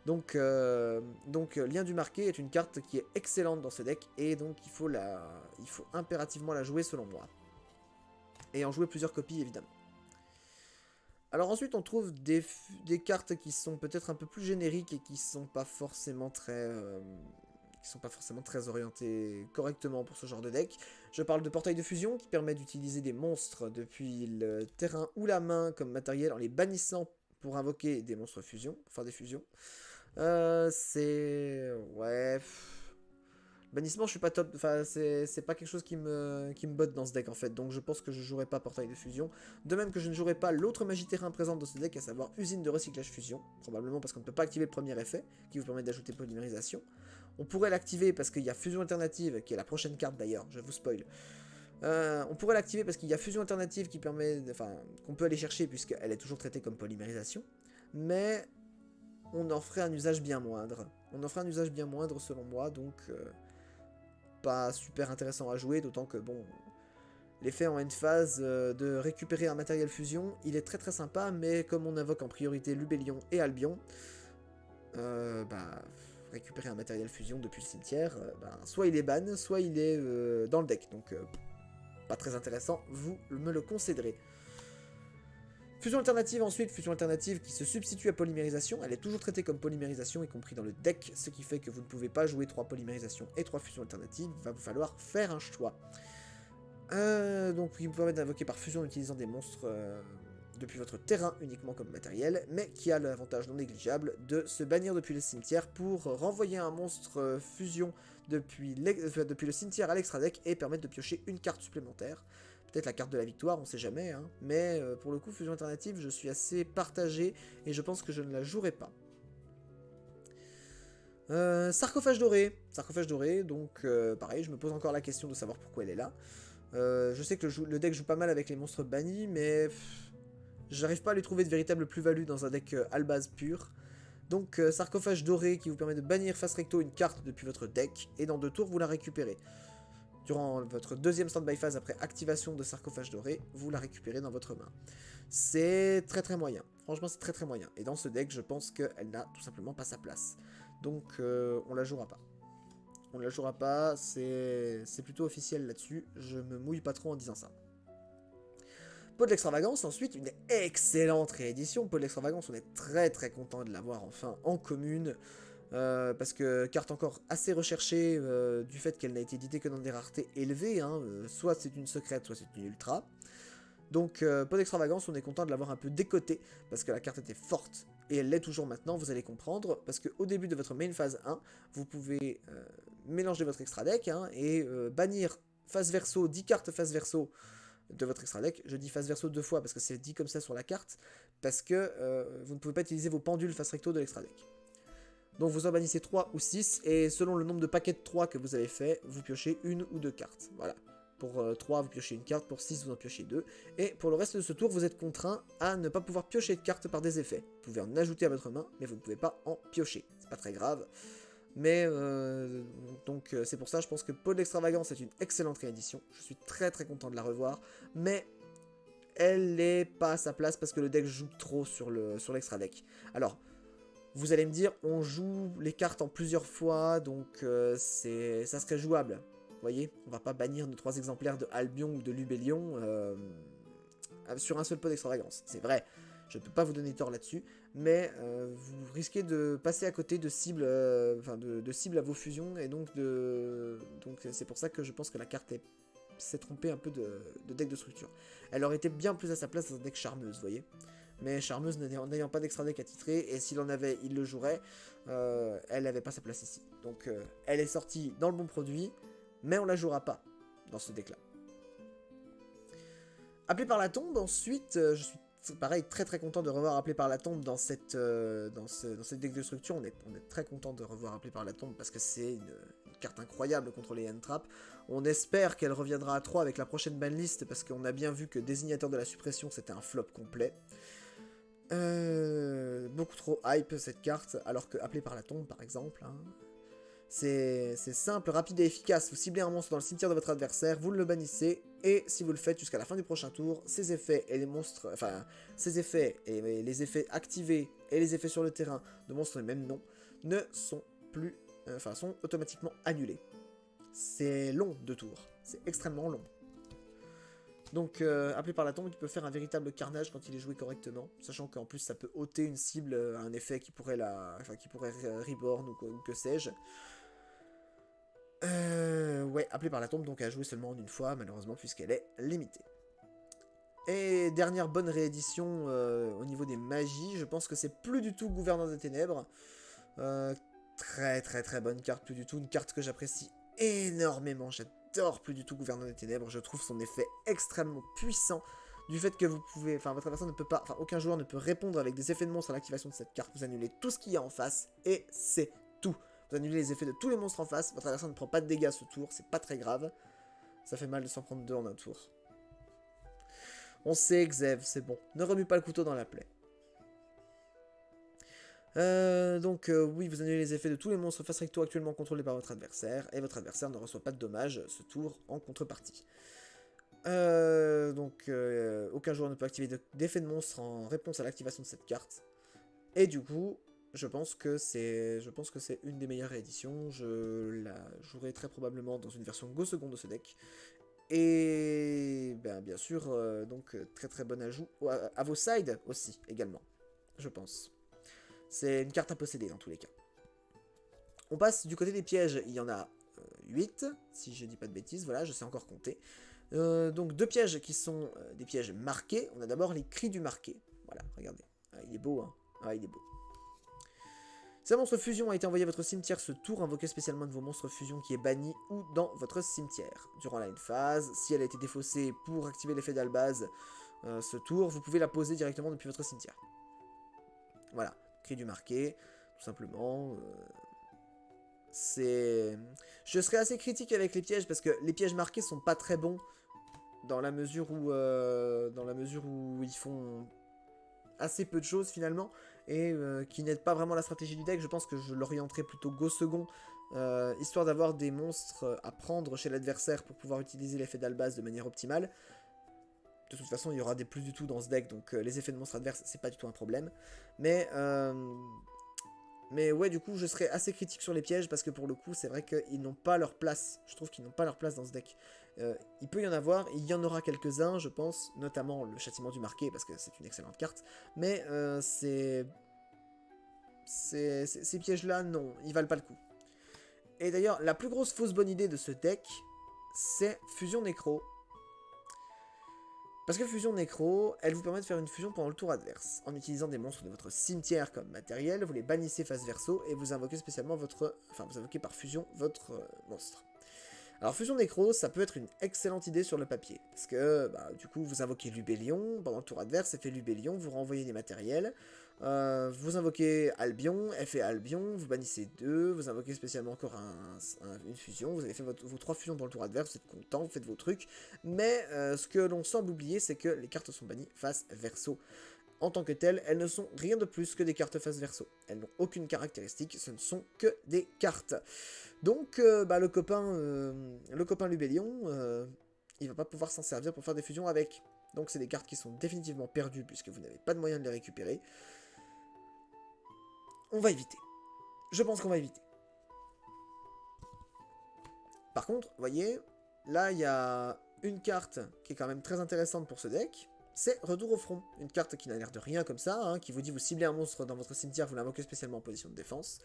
Donc Lien du marqué est une carte qui est excellente dans ce deck, et donc il faut impérativement la jouer selon moi. Et en jouer plusieurs copies, évidemment. Alors ensuite, on trouve des cartes qui sont peut-être un peu plus génériques et qui sont pas forcément très orientées correctement pour ce genre de deck. Je parle de Portail de Fusion qui permet d'utiliser des monstres depuis le terrain ou la main comme matériel en les bannissant pour invoquer des monstres fusion, enfin des fusions. C'est... Ouais... Bannissement, je suis pas top. Enfin, c'est pas quelque chose qui me botte dans ce deck en fait. Donc je pense que je jouerai pas Portail de Fusion. De même que je ne jouerai pas l'autre magie terrain présente dans ce deck, à savoir Usine de recyclage fusion. Probablement parce qu'on ne peut pas activer le premier effet, qui vous permet d'ajouter polymérisation. On pourrait l'activer parce qu'il y a Fusion Alternative, qui est la prochaine carte d'ailleurs, je vous spoil. On pourrait l'activer parce qu'il y a Fusion Alternative qui permet. Enfin, qu'on peut aller chercher puisqu'elle est toujours traitée comme polymérisation. Mais on en ferait un usage bien moindre. On en ferait un usage bien moindre selon moi, donc pas super intéressant à jouer, d'autant que bon, l'effet en end phase de récupérer un matériel fusion, il est très très sympa, mais comme on invoque en priorité Lubellion et Albion, bah, récupérer un matériel fusion depuis le cimetière, soit il est ban, soit il est dans le deck, donc pas très intéressant, vous me le concéderez. Fusion alternative ensuite, fusion alternative qui se substitue à polymérisation, elle est toujours traitée comme polymérisation, y compris dans le deck, ce qui fait que vous ne pouvez pas jouer 3 polymérisations et 3 fusions alternatives, il va vous falloir faire un choix. Donc il vous permet d'invoquer par fusion en utilisant des monstres depuis votre terrain uniquement comme matériel, mais qui a l'avantage non négligeable de se bannir depuis le cimetière pour renvoyer un monstre fusion depuis le cimetière à l'extra deck et permettre de piocher une carte supplémentaire. Peut-être la carte de la victoire, on sait jamais, hein. Mais pour le coup, fusion alternative, je suis assez partagé et je pense que je ne la jouerai pas. Sarcophage doré, donc pareil, je me pose encore la question de savoir pourquoi elle est là. Je sais que le deck joue pas mal avec les monstres bannis, mais j'arrive pas à lui trouver de véritable plus-value dans un deck Albaz pur. Donc sarcophage doré qui vous permet de bannir face recto une carte depuis votre deck, et dans 2 tours vous la récupérez. Durant votre deuxième stand-by phase après activation de sarcophage doré, vous la récupérez dans votre main. C'est très très moyen, franchement c'est très très moyen. Et dans ce deck je pense qu'elle n'a tout simplement pas sa place. Donc on la jouera pas. On ne la jouera pas, c'est plutôt officiel là-dessus, je me mouille pas trop en disant ça. Pot de l'extravagance, ensuite, une excellente réédition. Pot de l'extravagance, on est très très content de l'avoir enfin en commune. Parce que carte encore assez recherchée du fait qu'elle n'a été éditée que dans des raretés élevées. Hein, soit c'est une secrète, soit c'est une ultra. Donc, Pot d'extravagance, on est content de l'avoir un peu décoté, parce que la carte était forte, et elle l'est toujours maintenant, vous allez comprendre, parce qu'au début de votre main phase 1, vous pouvez mélanger votre extra deck, hein, et bannir face verso, 10 cartes face verso de votre extra deck. Je dis face verso 2 fois, parce que c'est dit comme ça sur la carte, parce que vous ne pouvez pas utiliser vos pendules face recto de l'extra deck. Donc vous en bannissez 3 ou 6, et selon le nombre de paquets de 3 que vous avez fait, vous piochez une ou 2 cartes. Voilà. Pour 3, vous piochez une carte, pour 6, vous en piochez 2. Et pour le reste de ce tour, vous êtes contraint à ne pas pouvoir piocher de cartes par des effets. Vous pouvez en ajouter à votre main, mais vous ne pouvez pas en piocher. C'est pas très grave. Mais donc c'est pour ça, je pense que Pot de l'extravagance est une excellente réédition. Je suis très très content de la revoir. Mais elle n'est pas à sa place parce que le deck joue trop sur l'extra deck. Alors, vous allez me dire, on joue les cartes en plusieurs fois, donc ça serait jouable. Vous voyez, on va pas bannir nos 3 exemplaires de Albion ou de Lubellion sur un seul pot d'extravagance. C'est vrai, je ne peux pas vous donner tort là-dessus, mais vous risquez de passer à côté de cibles, de cibles à vos fusions, et donc c'est pour ça que je pense que la carte s'est trompée un peu de deck de structure. Elle aurait été bien plus à sa place dans un deck charmeuse, vous voyez. Mais charmeuse n'ayant pas d'extra deck attitré, et s'il en avait, il le jouerait, elle n'avait pas sa place ici. Donc elle est sortie dans le bon produit, mais on la jouera pas dans ce deck là. Appelé par la tombe, ensuite, je suis pareil très très content de revoir Appelé par la tombe dans cette deck de structure. On est très content de revoir Appelé par la tombe parce que c'est une carte incroyable contre les hand traps. On espère qu'elle reviendra à 3 avec la prochaine banlist parce qu'on a bien vu que Désignateur de la suppression c'était un flop complet. Beaucoup trop hype cette carte, alors que Appelé par la tombe par exemple, hein, c'est simple, rapide et efficace. Vous ciblez un monstre dans le cimetière de votre adversaire, vous le bannissez, et si vous le faites jusqu'à la fin du prochain tour, ses effets et les monstres, enfin, ses effets et les effets activés et les effets sur le terrain de monstres de même nom ne sont plus, sont automatiquement annulés. C'est long 2 tours, c'est extrêmement long. Donc, appelé par la tombe, qui peut faire un véritable carnage quand il est joué correctement, sachant qu'en plus ça peut ôter une cible à un effet qui pourrait reborn ou que sais-je. Ouais, appelé par la tombe, donc à jouer seulement en une fois, malheureusement, puisqu'elle est limitée. Et dernière bonne réédition au niveau des magies, je pense que c'est plus du tout Gouverneur des Ténèbres. Très très très bonne carte, plus du tout, une carte que j'apprécie énormément, j'adore plus du tout Gouverneur des Ténèbres, je trouve son effet extrêmement puissant, du fait que vous pouvez, enfin votre adversaire ne peut pas, enfin aucun joueur ne peut répondre avec des effets de monstre à l'activation de cette carte, vous annulez tout ce qu'il y a en face, et c'est tout. Vous annulez les effets de tous les monstres en face, votre adversaire ne prend pas de dégâts ce tour, c'est pas très grave, ça fait mal de s'en prendre deux en un tour. On sait, Xev, c'est bon, ne remue pas le couteau dans la plaie. Oui, vous annulez les effets de tous les monstres face recto actuellement contrôlés par votre adversaire, et votre adversaire ne reçoit pas de dommages ce tour en contrepartie. Aucun joueur ne peut activer d'effet de monstre en réponse à l'activation de cette carte. Et du coup, je pense que c'est une des meilleures rééditions. Je la jouerai très probablement dans une version Go Second de ce deck. Et bien sûr, très très bon ajout à vos sides aussi, également, je pense. C'est une carte à posséder dans tous les cas. On passe du côté des pièges, il y en a 8, si je dis pas de bêtises, voilà, je sais encore compter. Donc deux pièges qui sont des pièges marqués. On a d'abord les cris du marqué. Voilà, regardez. Ah, il est beau, hein. Ah, il est beau. Si un monstre fusion a été envoyé à votre cimetière ce tour, invoquez spécialement de vos monstres fusion qui est banni ou dans votre cimetière. Durant la end phase, si elle a été défaussée pour activer l'effet d'Albaz ce tour, vous pouvez la poser directement depuis votre cimetière. Voilà, cri du marqué, tout simplement. Je serais assez critique avec les pièges parce que les pièges marqués sont pas très bons dans la mesure où ils font assez peu de choses finalement et qui n'aident pas vraiment la stratégie du deck. Je pense que je l'orienterai plutôt Go Second, histoire d'avoir des monstres à prendre chez l'adversaire pour pouvoir utiliser l'effet d'Albaz de manière optimale. De toute façon, il y aura des plus du tout dans ce deck, donc les effets de monstres adverses, c'est pas du tout un problème. Mais ouais, du coup, je serais assez critique sur les pièges, parce que pour le coup, c'est vrai qu'ils n'ont pas leur place. Je trouve qu'ils n'ont pas leur place dans ce deck. Il peut y en avoir, il y en aura quelques-uns, je pense, notamment le châtiment du marqué, parce que c'est une excellente carte. Mais ces pièges-là, non, ils valent pas le coup. Et d'ailleurs, la plus grosse fausse bonne idée de ce deck, c'est Fusion Nécro. Parce que Fusion Nécro, elle vous permet de faire une fusion pendant le tour adverse. En utilisant des monstres de votre cimetière comme matériel, vous les bannissez face verso et vous invoquez spécialement vous invoquez par fusion votre monstre. Alors Fusion Nécro, ça peut être une excellente idée sur le papier. Parce que, du coup, vous invoquez Lubellion, pendant le tour adverse, effet Lubellion, vous renvoyez des matériels. Vous invoquez Albion, effet Albion, vous bannissez 2, vous invoquez spécialement encore une fusion, vous avez fait vos 3 fusions dans le tour adverse, vous êtes content, vous faites vos trucs, mais ce que l'on semble oublier, c'est que les cartes sont bannies face verso. En tant que telles, elles ne sont rien de plus que des cartes face verso. Elles n'ont aucune caractéristique, ce ne sont que des cartes. Donc, le copain Lubellion, il va pas pouvoir s'en servir pour faire des fusions avec. Donc c'est des cartes qui sont définitivement perdues puisque vous n'avez pas de moyen de les récupérer. On va éviter. Je pense qu'on va éviter. Par contre, vous voyez, là il y a une carte qui est quand même très intéressante pour ce deck. C'est Retour au front. Une carte qui n'a l'air de rien comme ça, hein, qui vous dit vous ciblez un monstre dans votre cimetière, vous l'invoquez spécialement en position de défense.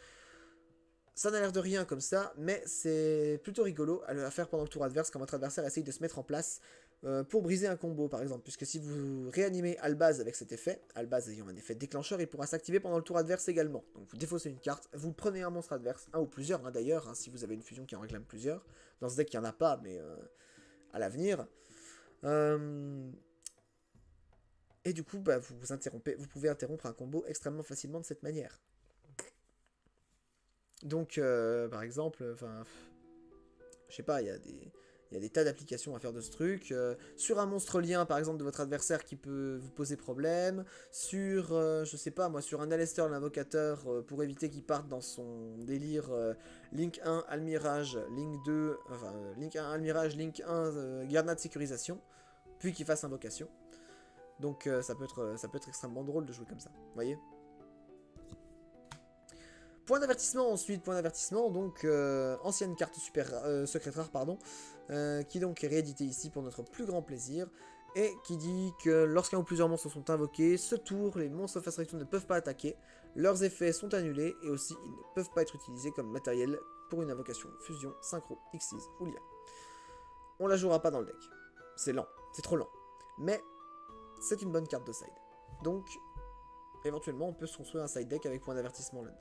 Ça n'a l'air de rien comme ça, mais c'est plutôt rigolo à faire pendant le tour adverse quand votre adversaire essaye de se mettre en place pour briser un combo par exemple. Puisque si vous réanimez Albaz avec cet effet, Albaz ayant un effet déclencheur, il pourra s'activer pendant le tour adverse également. Donc vous défaussez une carte, vous prenez un monstre adverse, un ou plusieurs d'ailleurs, hein, si vous avez une fusion qui en réclame plusieurs. Dans ce deck il n'y en a pas, mais à l'avenir. Et du coup, vous pouvez interrompre un combo extrêmement facilement de cette manière. Donc, par exemple, je sais pas, il y a des tas d'applications à faire de ce truc. Sur un monstre lien, par exemple, de votre adversaire qui peut vous poser problème. Sur, je sais pas, moi, sur un Aleister l'invocateur, pour éviter qu'il parte dans son délire Link 1, Almirage, Link 2, Link 1, Almirage, Link 1, Garna de sécurisation, puis qu'il fasse invocation. Donc, ça peut être extrêmement drôle de jouer comme ça, vous voyez ? Point d'avertissement ensuite, donc ancienne carte secrète rare, pardon, qui donc est rééditée ici pour notre plus grand plaisir. et qui dit que lorsqu'un ou plusieurs monstres sont invoqués, ce tour, les monstres face réaction ne peuvent pas attaquer, leurs effets sont annulés, et aussi ils ne peuvent pas être utilisés comme matériel pour une invocation fusion, synchro, Xyz ou Lia. On la jouera pas dans le deck. C'est lent, c'est trop lent. Mais c'est une bonne carte de side. Donc, éventuellement, on peut se construire un side deck avec point d'avertissement là-dedans.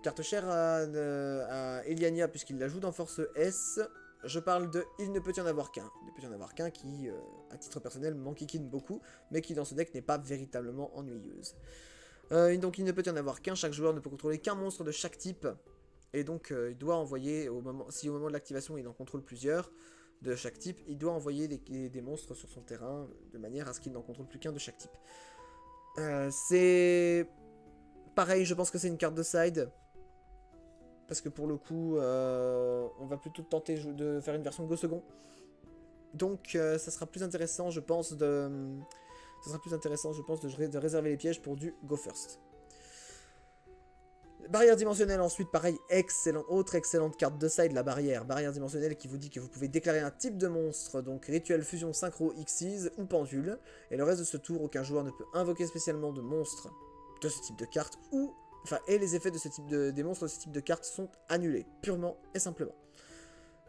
Carte chère à Eliania, puisqu'il la joue dans Force S. Je parle de il ne peut y en avoir qu'un. Il ne peut y en avoir qu'un qui, à titre personnel, m'enquiquine beaucoup, mais qui dans ce deck n'est pas véritablement ennuyeuse. Donc il ne peut y en avoir qu'un, chaque joueur ne peut contrôler qu'un monstre de chaque type. Et donc il doit envoyer, si au moment de l'activation il en contrôle plusieurs de chaque type, il doit envoyer des monstres sur son terrain de manière à ce qu'il n'en contrôle plus qu'un de chaque type. C'est pareil, je pense que c'est une carte de side. Parce que pour le coup, on va plutôt tenter de faire une version Go Second. Donc ça sera plus intéressant, je pense, de réserver les pièges pour du Go First. Barrière dimensionnelle ensuite, pareil, autre excellente carte de side, la barrière. Barrière dimensionnelle qui vous dit que vous pouvez déclarer un type de monstre, donc rituel, fusion, synchro, Xyz ou pendule. Et le reste de ce tour, aucun joueur ne peut invoquer spécialement de monstres de ce type de carte et les effets de ce type des monstres de ce type de cartes sont annulés, purement et simplement.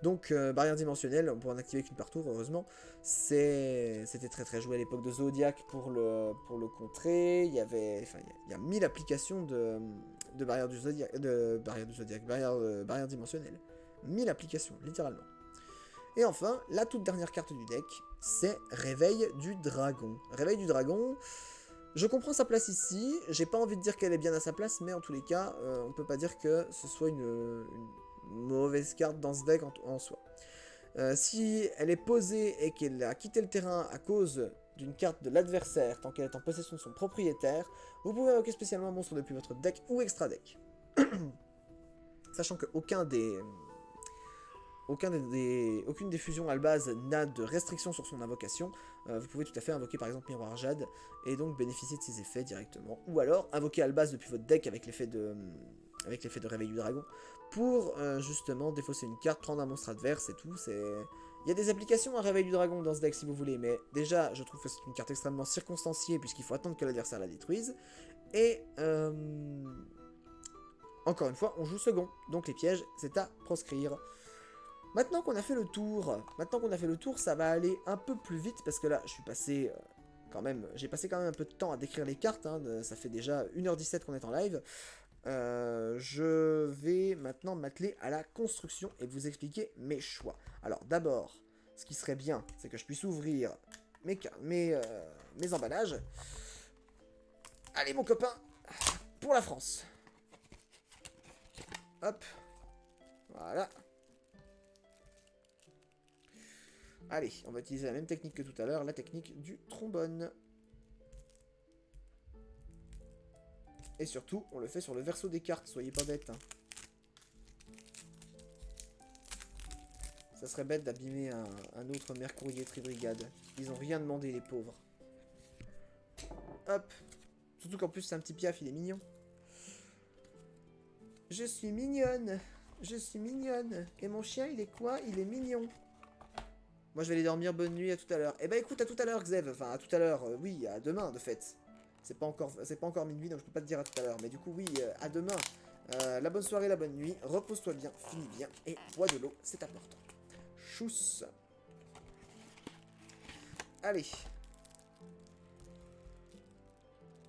Donc, barrière dimensionnelle, on pourra en activer qu'une par tour, heureusement. C'était très joué à l'époque de Zodiac pour le contrer. Il y a 1000 applications de barrière du Zodiac, barrière dimensionnelle. 1000 applications, littéralement. Et enfin, la toute dernière carte du deck, c'est Réveil du Dragon. Réveil du Dragon, je comprends sa place ici, j'ai pas envie de dire qu'elle est bien à sa place, mais en tous les cas, on peut pas dire que ce soit une mauvaise carte dans ce deck en soi. Si elle est posée et qu'elle a quitté le terrain à cause d'une carte de l'adversaire, tant qu'elle est en possession de son propriétaire, vous pouvez invoquer spécialement un monstre depuis votre deck ou extra deck. Sachant qu'aucune des fusions Albaz n'a de restriction sur son invocation, vous pouvez tout à fait invoquer par exemple Miroir Jade et donc bénéficier de ses effets directement. Ou alors invoquer Albaz depuis votre deck avec l'effet de Réveil du Dragon pour justement défausser une carte, prendre un monstre adverse et tout. Il y a des applications à Réveil du Dragon dans ce deck si vous voulez, mais déjà je trouve que c'est une carte extrêmement circonstanciée puisqu'il faut attendre que l'adversaire la détruise. Et encore une fois, on joue second, donc les pièges c'est à proscrire. Maintenant qu'on a fait le tour, ça va aller un peu plus vite parce que là, je suis passé j'ai passé quand même un peu de temps à décrire les cartes. Ça fait déjà 1h17 qu'on est en live. Je vais maintenant m'atteler à la construction et vous expliquer mes choix. Alors d'abord, ce qui serait bien, c'est que je puisse ouvrir mes emballages. Allez mon copain, pour la France. Hop, voilà. Allez, on va utiliser la même technique que tout à l'heure, la technique du trombone. Et surtout, on le fait sur le verso des cartes, soyez pas bêtes. Ça serait bête d'abîmer un autre Mercourier Tribrigade. Ils ont rien demandé, les pauvres. Hop. Surtout qu'en plus, c'est un petit piaf, il est mignon. Je suis mignonne. Je suis mignonne. Et mon chien, il est quoi? Il est mignon. Moi, je vais aller dormir, bonne nuit, à tout à l'heure. Eh ben, écoute, à tout à l'heure, Xev. Enfin, à tout à l'heure, oui, à demain, de fait. C'est pas encore minuit, donc je peux pas te dire à tout à l'heure. Mais du coup, oui, à demain. La bonne soirée, la bonne nuit. Repose-toi bien, finis bien. Et bois de l'eau, c'est important. Chousse. Allez.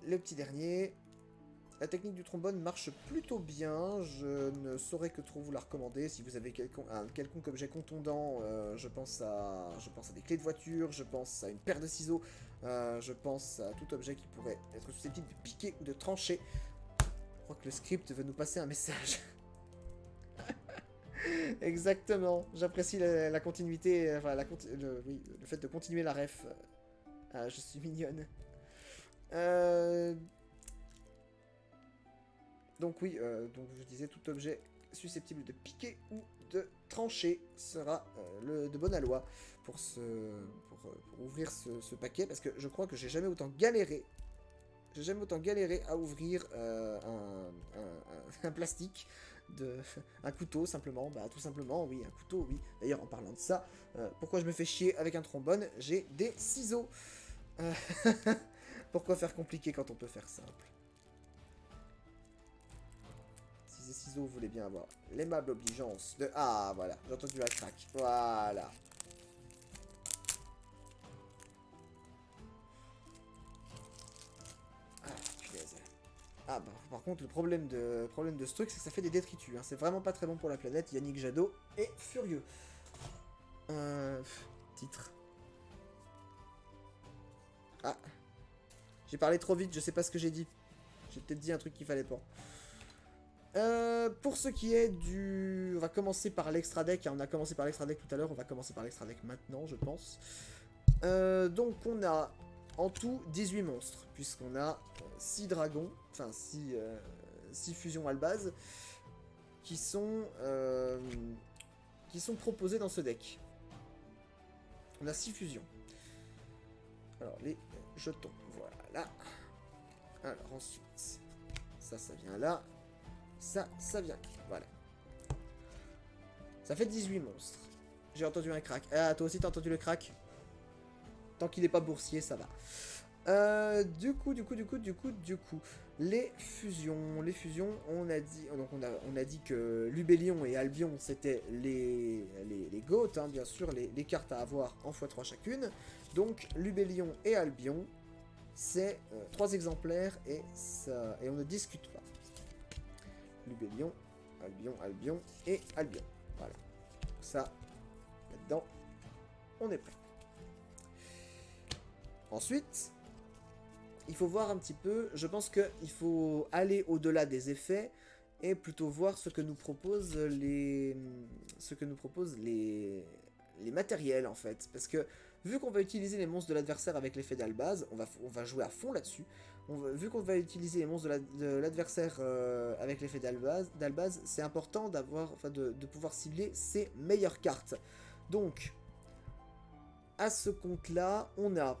Le petit dernier. La technique du trombone marche plutôt bien, je ne saurais que trop vous la recommander. Si vous avez un quelconque objet contondant, je pense à des clés de voiture, je pense à une paire de ciseaux, je pense à tout objet qui pourrait être susceptible de piquer ou de trancher. Je crois que le script veut nous passer un message. Exactement, j'apprécie la continuité, enfin le fait de continuer la ref. Je suis mignonne. Donc oui, donc je disais, tout objet susceptible de piquer ou de trancher sera de bonne aloi pour ouvrir ce paquet, parce que je crois que j'ai jamais autant galéré à ouvrir un plastique de... un couteau, simplement. Bah, tout simplement, oui, un couteau, oui. D'ailleurs, en parlant de ça, pourquoi je me fais chier avec un trombone? J'ai des ciseaux. Euh, Pourquoi faire compliqué quand on peut faire simple? Si ces ciseaux voulaient bien avoir l'aimable obligeance de... Ah, voilà, j'ai entendu un crack. Voilà. Ah, punaise. Ah, bah, par contre, le problème de ce truc, c'est que ça fait des détritus. Hein. C'est vraiment pas très bon pour la planète. Yannick Jadot est furieux. Titre. Ah, j'ai parlé trop vite, je sais pas ce que j'ai dit. J'ai peut-être dit un truc qu'il fallait pas. Pour ce qui est du... On va commencer par l'extra deck. On a commencé par l'extra deck tout à l'heure. On va commencer par l'extra deck maintenant, je pense. Donc, on a en tout 18 monstres. Puisqu'on a 6 dragons. Enfin, 6 fusions à la base. Qui sont proposés dans ce deck. On a 6 fusions. Alors, les jetons. Voilà. Alors, ensuite... Ça vient là. Ça vient. Voilà. Ça fait 18 monstres. J'ai entendu un crack. Ah, toi aussi t'as entendu le crack? Tant qu'il n'est pas boursier, ça va. Du coup. Les fusions, on a dit... Donc on a dit que Lubellion et Albion, c'était les GOAT, hein, bien sûr, les cartes à avoir en x3 chacune. Donc Lubellion et Albion, c'est 3 exemplaires et on ne discute pas. Lubellion, Albion et Albion. Voilà. Ça, là-dedans, on est prêt. Ensuite, il faut voir un petit peu... Je pense qu'il faut aller au-delà des effets et plutôt voir ce que nous proposent les matériels, en fait. Parce que, vu qu'on va utiliser les monstres de l'adversaire avec l'effet d'Albaz, on va jouer à fond là-dessus. Vu qu'on va utiliser les monstres de l'adversaire avec l'effet d'Albaz, c'est important de pouvoir cibler ses meilleures cartes. Donc, à ce compte-là, on a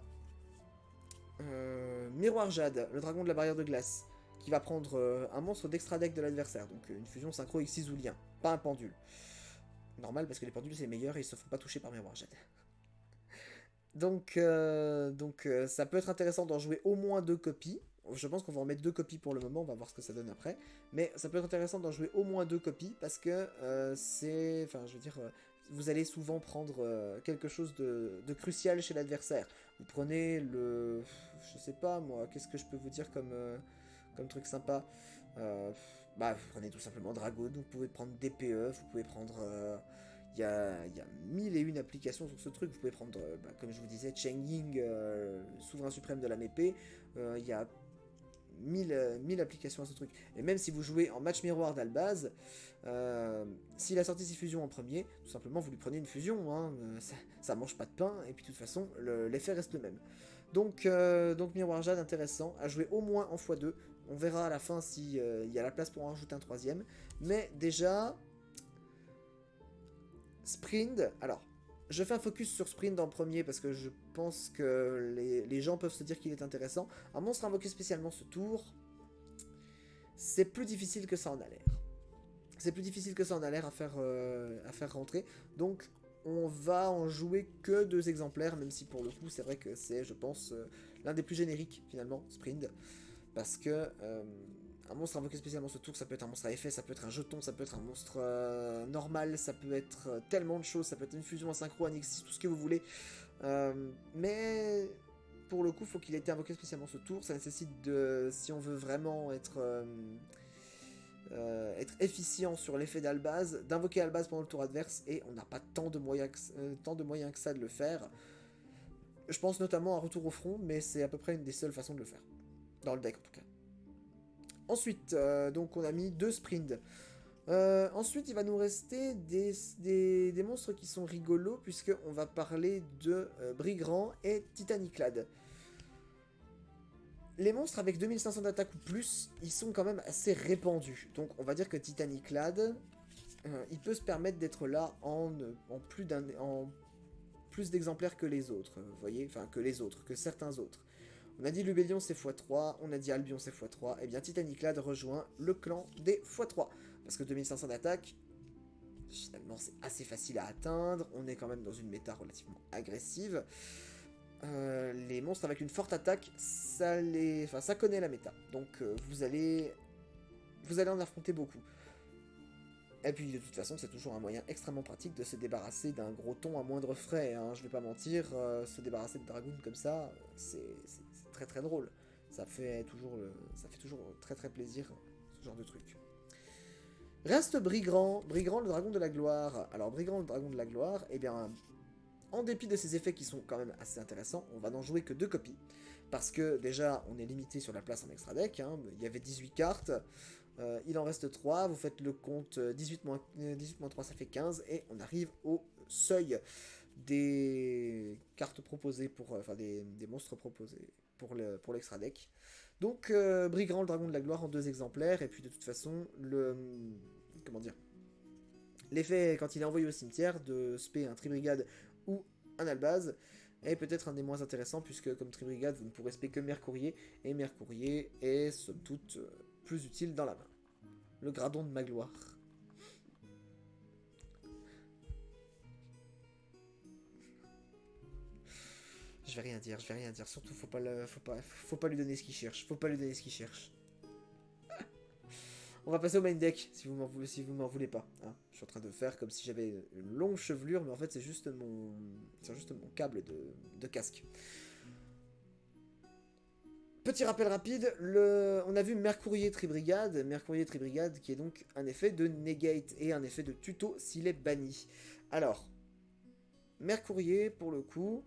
Miroir Jade, le dragon de la barrière de glace, qui va prendre un monstre d'extra deck de l'adversaire, donc une fusion synchro Xyzoulien, pas un pendule. Normal, parce que les pendules c'est meilleur et ils se font pas toucher par Miroir Jade. Donc, ça peut être intéressant d'en jouer au moins 2 copies. Je pense qu'on va en mettre 2 copies pour le moment, on va voir ce que ça donne après. Mais ça peut être intéressant d'en jouer au moins 2 copies, parce que c'est... Enfin, je veux dire, vous allez souvent prendre quelque chose de crucial chez l'adversaire. Vous prenez le... Je sais pas, moi, qu'est-ce que je peux vous dire comme truc sympa Bah, vous prenez tout simplement Dragon, vous pouvez prendre DPE, vous pouvez prendre... Il y a 1001 applications sur ce truc. Vous pouvez prendre, comme je vous disais, Cheng Ying, souverain suprême de la mépée. Il y a 1000 applications à ce truc. Et même si vous jouez en match miroir d'Albaz, s'il a sorti ses fusions en premier, tout simplement vous lui prenez une fusion. Hein, ça mange pas de pain. Et puis de toute façon, l'effet reste le même. Donc Miroir Jade, intéressant. À jouer au moins en x2. On verra à la fin s'il y a la place pour en rajouter un troisième. Mais déjà... Sprind, alors, je fais un focus sur Sprind en premier parce que je pense que les gens peuvent se dire qu'il est intéressant. Un monstre invoqué spécialement ce tour, c'est plus difficile que ça en a l'air. C'est plus difficile que ça en a l'air à faire rentrer. Donc, on va en jouer que 2 exemplaires, même si pour le coup, c'est vrai que c'est, je pense, l'un des plus génériques, finalement, Sprind. Parce que... un monstre invoqué spécialement ce tour, ça peut être un monstre à effet, ça peut être un jeton, ça peut être un monstre normal, ça peut être tellement de choses, ça peut être une fusion en synchro, un X6, tout ce que vous voulez. Mais pour le coup, il faut qu'il ait été invoqué spécialement ce tour. Ça nécessite de, si on veut vraiment être efficient sur l'effet d'Albaz, d'invoquer Albaz pendant le tour adverse, et on n'a pas tant de moyens que ça de le faire. Je pense notamment à Retour au front, mais c'est à peu près une des seules façons de le faire. Dans le deck en tout cas. Ensuite, donc on a mis 2 sprints. Ensuite, il va nous rester des monstres qui sont rigolos, puisqu'on va parler de Brigrand et Titaniclad. Les monstres avec 2500 d'attaque ou plus, ils sont quand même assez répandus. Donc on va dire que Titaniclad, il peut se permettre d'être là en plus d'exemplaires que les autres, vous voyez, enfin que certains autres. On a dit Lubellion c'est x3, on a dit Albion c'est x3, et bien Titaniclad rejoint le clan des x3. Parce que 2500 d'attaque, finalement, c'est assez facile à atteindre. On est quand même dans une méta relativement agressive. Les monstres avec une forte attaque, ça connaît la méta. Donc vous allez en affronter beaucoup. Et puis de toute façon, c'est toujours un moyen extrêmement pratique de se débarrasser d'un gros ton à moindre frais. Hein. Je vais pas mentir, se débarrasser de Dragoon comme ça, c'est très très drôle. Ça fait toujours très très plaisir, ce genre de truc. Reste Brigand, le dragon de la gloire. Alors Brigand, le dragon de la gloire, eh bien, en dépit de ses effets qui sont quand même assez intéressants, on va n'en jouer que 2 copies. Parce que déjà, on est limité sur la place en extra deck. Hein. Il y avait 18 cartes. Il en reste 3. Vous faites le compte 18 3, ça fait 15. Et on arrive au seuil des cartes proposées pour. Enfin, des monstres proposés pour l'extra deck. Donc, Brigand, le dragon de la gloire en 2 exemplaires. Et puis, de toute façon, comment dire, l'effet, quand il est envoyé au cimetière, de spé un Tribrigade ou un Albaz, est peut-être un des moins intéressants, puisque comme Tribrigade, vous ne pourrez spé que Mercourrier, et Mercourrier est, somme toute, plus utile dans la main. Le gradon de ma gloire. Je vais rien dire. Surtout, faut pas lui donner ce qu'il cherche. On va passer au main deck, si vous m'en voulez pas. Hein. Je suis en train de faire comme si j'avais une longue chevelure, mais en fait c'est juste mon câble de casque. Petit rappel rapide, on a vu Mercourrier Tribrigade qui est donc un effet de negate et un effet de tuto s'il est banni. Alors, Mercourrier, pour le coup,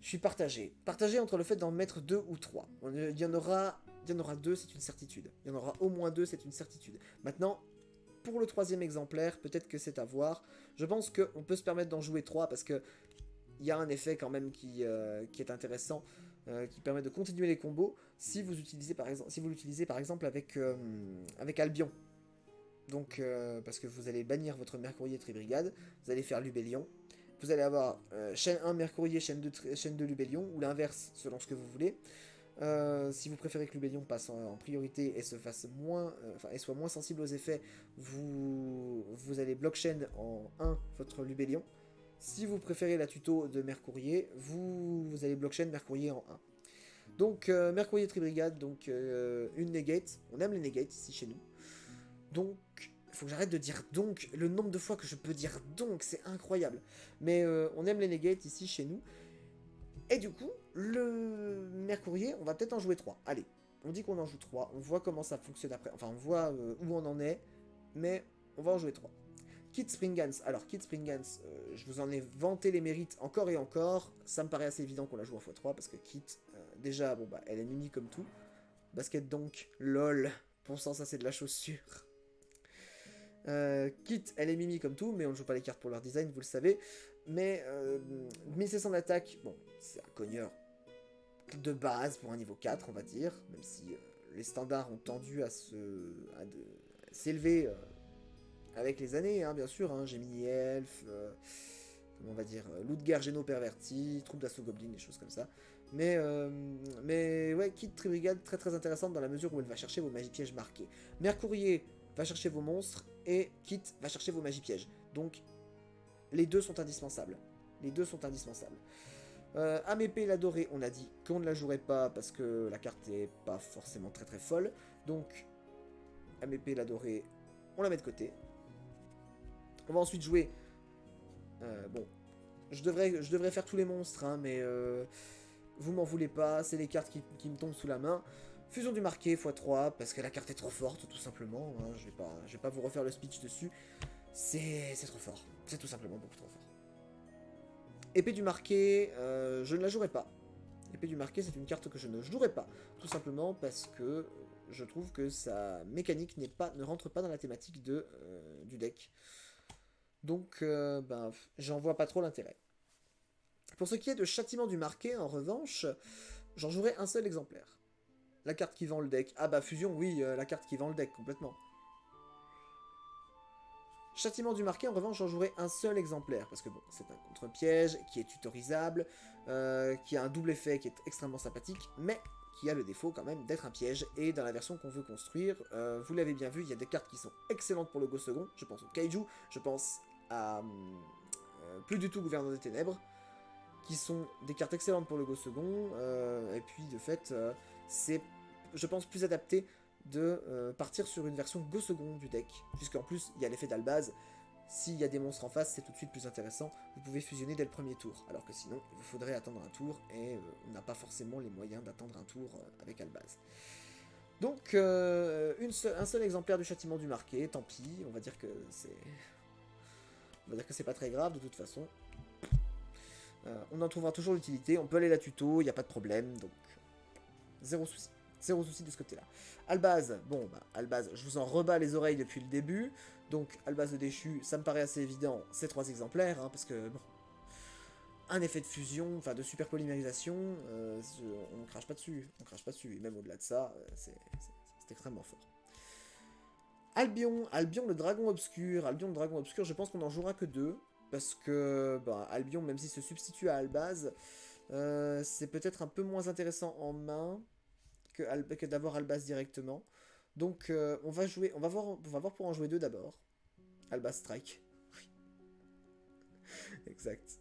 je suis partagé. Partagé entre le fait d'en mettre 2 ou 3. Il y en aura 2, c'est une certitude. Il y en aura au moins 2, c'est une certitude. Maintenant, pour le 3e exemplaire, peut-être que c'est à voir. Je pense qu'on peut se permettre d'en jouer 3 parce que il y a un effet quand même qui est intéressant, qui permet de continuer les combos si vous l'utilisez par exemple avec Albion. Donc, parce que vous allez bannir votre Mercourrier Tribrigade, vous allez faire Lubellion. Vous allez avoir chaîne 1 Mercourrier, chaîne 2 Lubellion, ou l'inverse, selon ce que vous voulez. Si vous préférez que Lubellion passe en priorité et et soit moins sensible aux effets, vous allez blockchain en 1 votre Lubellion. Si vous préférez la tuto de Mercourrier, vous allez blockchain Mercourrier en 1. Donc Mercourrier Tribrigade, donc une negate. On aime les negates ici chez nous. Donc, il faut que j'arrête de dire donc. Le nombre de fois que je peux dire donc, c'est incroyable. Mais on aime les negates ici chez nous. Et du coup, le Mercourrier, on va peut-être en jouer 3. Allez, on dit qu'on en joue 3. On voit comment ça fonctionne après. Enfin, on voit où on en est. Mais on va en jouer 3. Kit Springans. Alors, Kit Springans, je vous en ai vanté les mérites encore et encore. Ça me paraît assez évident qu'on la joue en x3. Parce que Kit, déjà, bon bah, elle est mimi comme tout. Basket donc, lol. Bon sang, ça c'est de la chaussure. Kit, elle est mimi comme tout, mais on ne joue pas les cartes pour leur design, vous le savez. Mais 1700 d'attaque, bon, c'est un cogneur de base pour un niveau 4, on va dire, même si les standards ont tendu à s'élever avec les années, hein, bien sûr. Hein, Gemini Elf, comment on va dire, Ludger Geno perverti, troupe d'assaut Goblin, des choses comme ça. Mais ouais, Kit Tribrigade, très très intéressante dans la mesure où elle va chercher vos magies pièges marquées. Mercourrier va chercher vos monstres, et Kit va chercher vos magies pièges. Donc, les deux sont indispensables. Amépée l'adoré, on a dit qu'on ne la jouerait pas parce que la carte est pas forcément très très folle. Donc, Amépée l'adoré, on la met de côté. On va ensuite jouer... bon, je devrais faire tous les monstres, hein, mais vous m'en voulez pas, c'est les cartes qui me tombent sous la main. Fusion du marqué x3, parce que la carte est trop forte, tout simplement. Hein, je vais pas vous refaire le speech dessus. C'est trop fort. C'est tout simplement beaucoup trop fort. Épée du marqué, je ne la jouerai pas. Épée du marqué, c'est une carte que je ne jouerai pas. Tout simplement parce que je trouve que sa mécanique ne rentre pas dans la thématique du deck. Donc, j'en vois pas trop l'intérêt. Pour ce qui est de châtiment du marqué, en revanche, j'en jouerai un seul exemplaire. La carte qui vend le deck. Ah bah fusion, oui, la carte qui vend le deck, complètement. Châtiment du marqué, en revanche, j'en jouerai un seul exemplaire, parce que bon, c'est un contre-piège, qui est tutorisable, qui a un double effet qui est extrêmement sympathique, mais qui a le défaut quand même d'être un piège, et dans la version qu'on veut construire, vous l'avez bien vu, il y a des cartes qui sont excellentes pour le Go second, je pense au Kaiju, je pense à plus du tout Gouverneur des Ténèbres, qui sont des cartes excellentes pour le Go second, et puis de fait, c'est, je pense, plus adapté de partir sur une version Go second du deck, puisqu'en plus, il y a l'effet d'Albaz. S'il y a des monstres en face, c'est tout de suite plus intéressant. Vous pouvez fusionner dès le premier tour, alors que sinon, il vous faudrait attendre un tour, et on n'a pas forcément les moyens d'attendre un tour avec Albaz. Donc, un seul exemplaire du châtiment du marqué, tant pis, on va dire que c'est... On va dire que c'est pas très grave, de toute façon. On en trouvera toujours l'utilité, on peut aller la tuto, il n'y a pas de problème, donc... Zéro souci. Zéro souci de ce côté-là. Albaz, bon, bah, Albaz, je vous en rebats les oreilles depuis le début. Donc, Albaz le déchu, ça me paraît assez évident, c'est 3 exemplaires, hein, parce que, bon... Un effet de fusion, enfin de super polymérisation, on crache pas dessus, et même au-delà de ça, c'est extrêmement fort. Albion le dragon obscur, je pense qu'on en jouera que 2, parce que, bah, Albion, même s'il se substitue à Albaz, c'est peut-être un peu moins intéressant en main, que d'avoir Albaz directement. Donc on va voir pour en jouer 2 d'abord. Albaz Strike. Oui. Exact.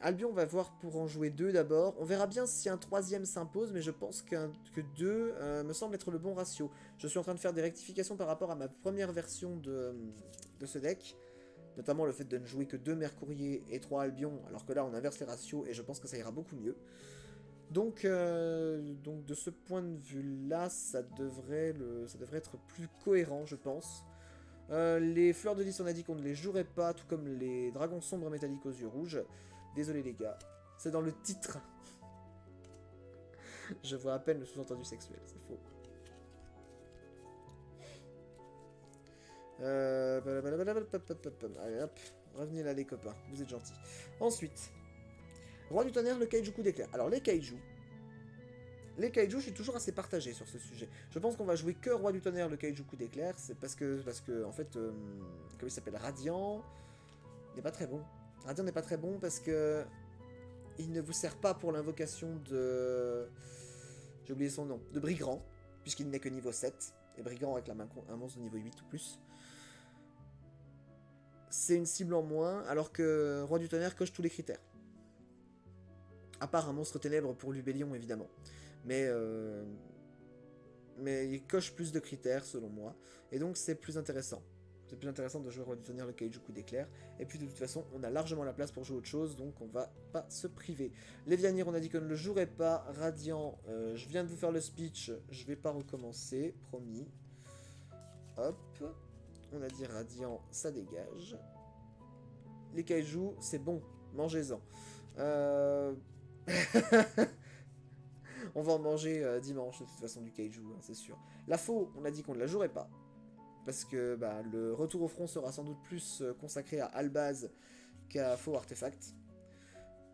Albion, on va voir pour en jouer 2 d'abord. On verra bien si un 3ème s'impose, mais je pense que 2 me semble être le bon ratio. Je suis en train de faire des rectifications par rapport à ma première version de ce deck. Notamment le fait de ne jouer que 2 Mercourier et 3 Albion, alors que là on inverse les ratios et je pense que ça ira beaucoup mieux. Donc de ce point de vue-là, ça devrait être plus cohérent, je pense. Les fleurs de lys, on a dit qu'on ne les jouerait pas, tout comme les dragons sombres métalliques aux yeux rouges. Désolé les gars, c'est dans le titre. Je vois à peine le sous-entendu sexuel, c'est faux. Allez hop, revenez là les copains, vous êtes gentils. Ensuite... Roi du tonnerre, le kaiju coup d'éclair. Alors les kaiju, je suis toujours assez partagé sur ce sujet. Je pense qu'on va jouer que Roi du tonnerre, le kaiju coup d'éclair, c'est parce que en fait, comment il s'appelle, Radiant n'est pas très bon. Radiant n'est pas très bon parce que il ne vous sert pas pour l'invocation de... J'ai oublié son nom. De Brigand, puisqu'il n'est que niveau 7. Et Brigand avec un monstre de niveau 8 ou plus. C'est une cible en moins, alors que Roi du tonnerre coche tous les critères. À part un monstre ténèbre pour Lubellion, évidemment. Mais il coche plus de critères, selon moi. Et donc, c'est plus intéressant. C'est plus intéressant de jouer Roi du tonnerre, le kaiju coup d'éclair. Et puis, de toute façon, on a largement la place pour jouer autre chose, donc on va pas se priver. Lévianir, on a dit qu'on ne le jouerait pas. Radiant, je viens de vous faire le speech. Je vais pas recommencer, promis. Hop. On a dit Radiant, ça dégage. Les kaiju, c'est bon. Mangez-en. On va en manger dimanche, de toute façon, du kaiju, hein, c'est sûr. La faux, on a dit qu'on ne la jouerait pas. Parce que bah, le retour au front sera sans doute plus consacré à Albaz qu'à faux artefact.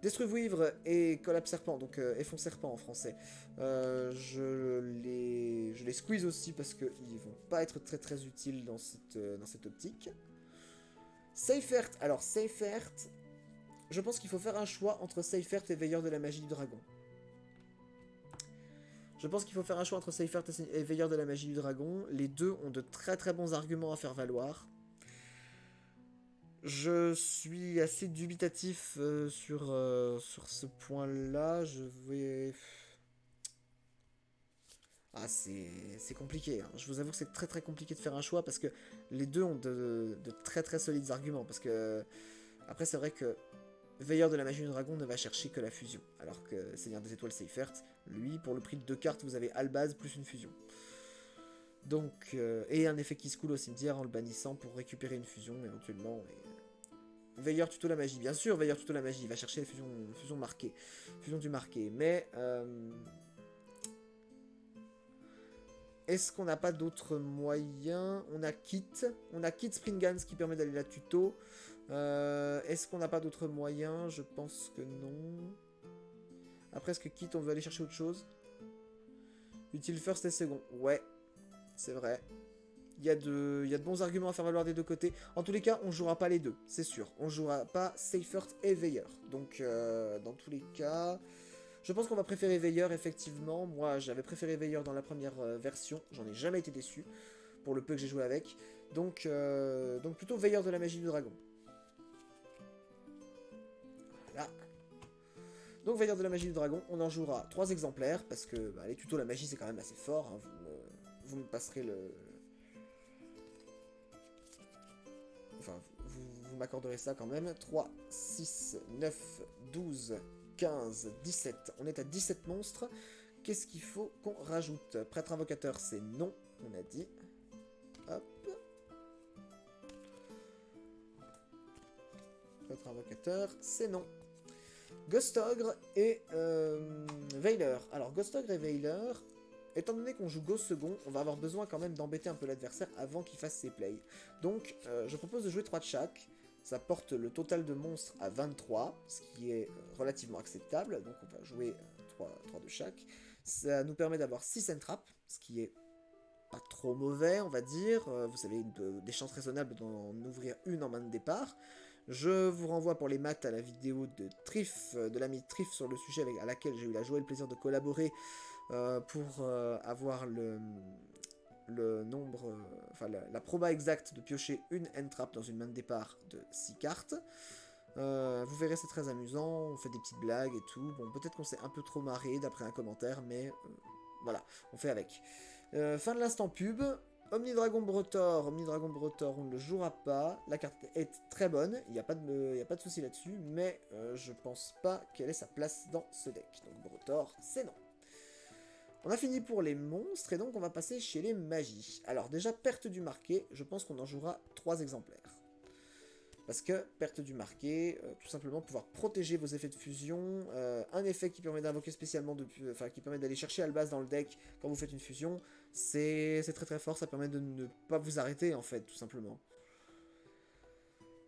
Destruve-Vivre et Collapse Serpent, donc Effon Serpent en français. Je les squeeze aussi parce qu'ils vont pas être très très utiles dans cette optique. Seifert, alors Seifert, je pense qu'il faut faire un choix entre Seifert et Veilleur de la Magie du Dragon. Je pense qu'il faut faire un choix entre Seifert et Veilleur de la Magie du Dragon. Les deux ont de très très bons arguments à faire valoir. Je suis assez dubitatif sur ce point-là. Je vais... Ah, c'est compliqué. Hein. Je vous avoue que c'est très très compliqué de faire un choix parce que les deux ont de très très solides arguments. Parce que... Après, c'est vrai que Veilleur de la Magie du Dragon ne va chercher que la fusion. Alors que Seigneur des Étoiles Seifert, lui, pour le prix de 2 cartes, vous avez Albaz plus une fusion. Donc, et un effet qui se coule au cimetière en le bannissant pour récupérer une fusion éventuellement. Et... Veilleur tuto la magie, bien sûr, Veilleur tuto la magie, il va chercher la fusion marquée. Fusion du marqué, mais... Est-ce qu'on n'a pas d'autres moyens? On a Kit Springans qui permet d'aller la tuto. Est-ce qu'on n'a pas d'autres moyens? Je pense que non. Après, est-ce que Kit, on veut aller chercher autre chose? Utile first et second. Ouais, c'est vrai. Il y a de bons arguments à faire valoir des deux côtés. En tous les cas, on jouera pas les deux, c'est sûr. On jouera pas Seifert et Veilleur. Donc, dans tous les cas... Je pense qu'on va préférer Veilleur, effectivement. Moi, j'avais préféré Veilleur dans la première version. J'en ai jamais été déçu, pour le peu que j'ai joué avec. Donc plutôt Veilleur de la magie du dragon. Voilà. Donc Veilleur de la magie du dragon, on en jouera 3 exemplaires, parce que bah, les tutos la magie c'est quand même assez fort, hein. Vous me passerez le... Enfin, vous m'accorderez ça quand même. 3, 6, 9, 12, 15, 17. On est à 17 monstres. Qu'est-ce qu'il faut qu'on rajoute? Prêtre invocateur, c'est non, on a dit. Hop. Prêtre invocateur, c'est non. Ghost Ogre et Veiler. Alors, Ghost Ogre et Veiler, étant donné qu'on joue Ghost second, on va avoir besoin quand même d'embêter un peu l'adversaire avant qu'il fasse ses plays. Donc, je propose de jouer 3 de chaque. Ça porte le total de monstres à 23, ce qui est relativement acceptable. Donc, on va jouer 3 de chaque. Ça nous permet d'avoir 6 entraps, ce qui est pas trop mauvais, on va dire. Vous avez des chances raisonnables d'en ouvrir une en main de départ. Je vous renvoie pour les maths à la vidéo de Triff, de l'ami Triff sur le sujet à laquelle j'ai eu la joie et le plaisir de collaborer pour avoir le nombre, enfin la proba exacte de piocher une entrap dans une main de départ de 6 cartes. Vous verrez, c'est très amusant, on fait des petites blagues et tout. Bon, peut-être qu'on s'est un peu trop marré d'après un commentaire, mais voilà, on fait avec. Fin de l'instant pub. Omnidragon Brotor, on ne le jouera pas. La carte est très bonne, il n'y a pas de souci là-dessus, mais je pense pas qu'elle ait sa place dans ce deck. Donc Brotor, c'est non. On a fini pour les monstres, et donc on va passer chez les magies. Alors déjà, perte du marqué, je pense qu'on en jouera 3 exemplaires. Parce que, perte du marqué, tout simplement pouvoir protéger vos effets de fusion, un effet qui permet d'invoquer spécialement, qui permet d'aller chercher Albaz dans le deck quand vous faites une fusion, c'est très très fort, ça permet de ne pas vous arrêter en fait, tout simplement.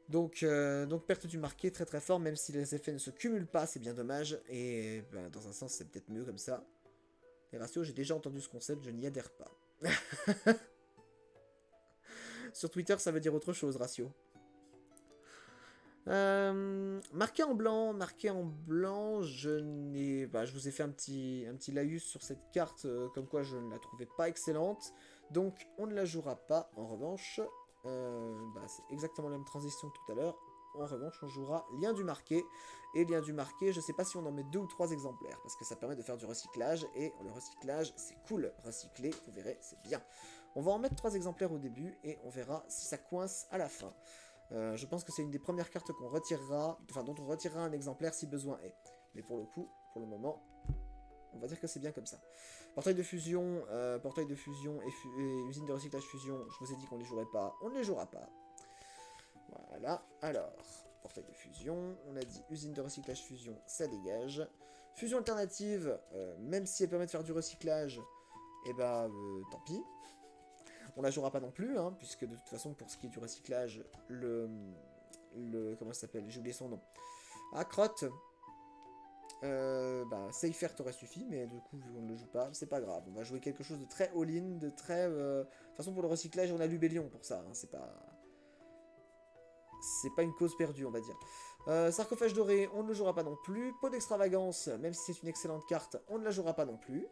Donc perte du marqué, très très fort, même si les effets ne se cumulent pas, c'est bien dommage, et ben, dans un sens c'est peut-être mieux comme ça. Les ratios, j'ai déjà entendu ce concept, je n'y adhère pas. Sur Twitter, ça veut dire autre chose, ratio. Marqué en blanc, je vous ai fait un petit laïus sur cette carte, comme quoi je ne la trouvais pas excellente, donc on ne la jouera pas. En revanche, c'est exactement la même transition que tout à l'heure. En revanche, on jouera lien du marqué, et lien du marqué, je sais pas si on en met 2 ou 3 exemplaires, parce que ça permet de faire du recyclage, et le recyclage, c'est cool, recycler, vous verrez, c'est bien. On va en mettre 3 exemplaires au début, et on verra si ça coince à la fin. Je pense que c'est une des premières cartes qu'on retirera, enfin dont on retirera un exemplaire si besoin est. Mais pour le coup, pour le moment, on va dire que c'est bien comme ça. Portail de fusion et usine de recyclage fusion, je vous ai dit qu'on les jouerait pas, on ne les jouera pas. Voilà, alors, portail de fusion, on a dit usine de recyclage fusion, ça dégage. Fusion alternative, même si elle permet de faire du recyclage, et tant pis. On la jouera pas non plus, hein, puisque de toute façon, pour ce qui est du recyclage, comment ça s'appelle? J'ai oublié son nom. Ah, Crotte. Seifer t'aurait suffi, mais du coup, vu qu'on ne le joue pas, c'est pas grave. On va jouer quelque chose de très all-in, de très... De toute façon, pour le recyclage, on a Lubellion pour ça, hein, c'est pas... C'est pas une cause perdue, on va dire. Sarcophage doré, on ne le jouera pas non plus. Pot d'extravagance, même si c'est une excellente carte, on ne la jouera pas non plus.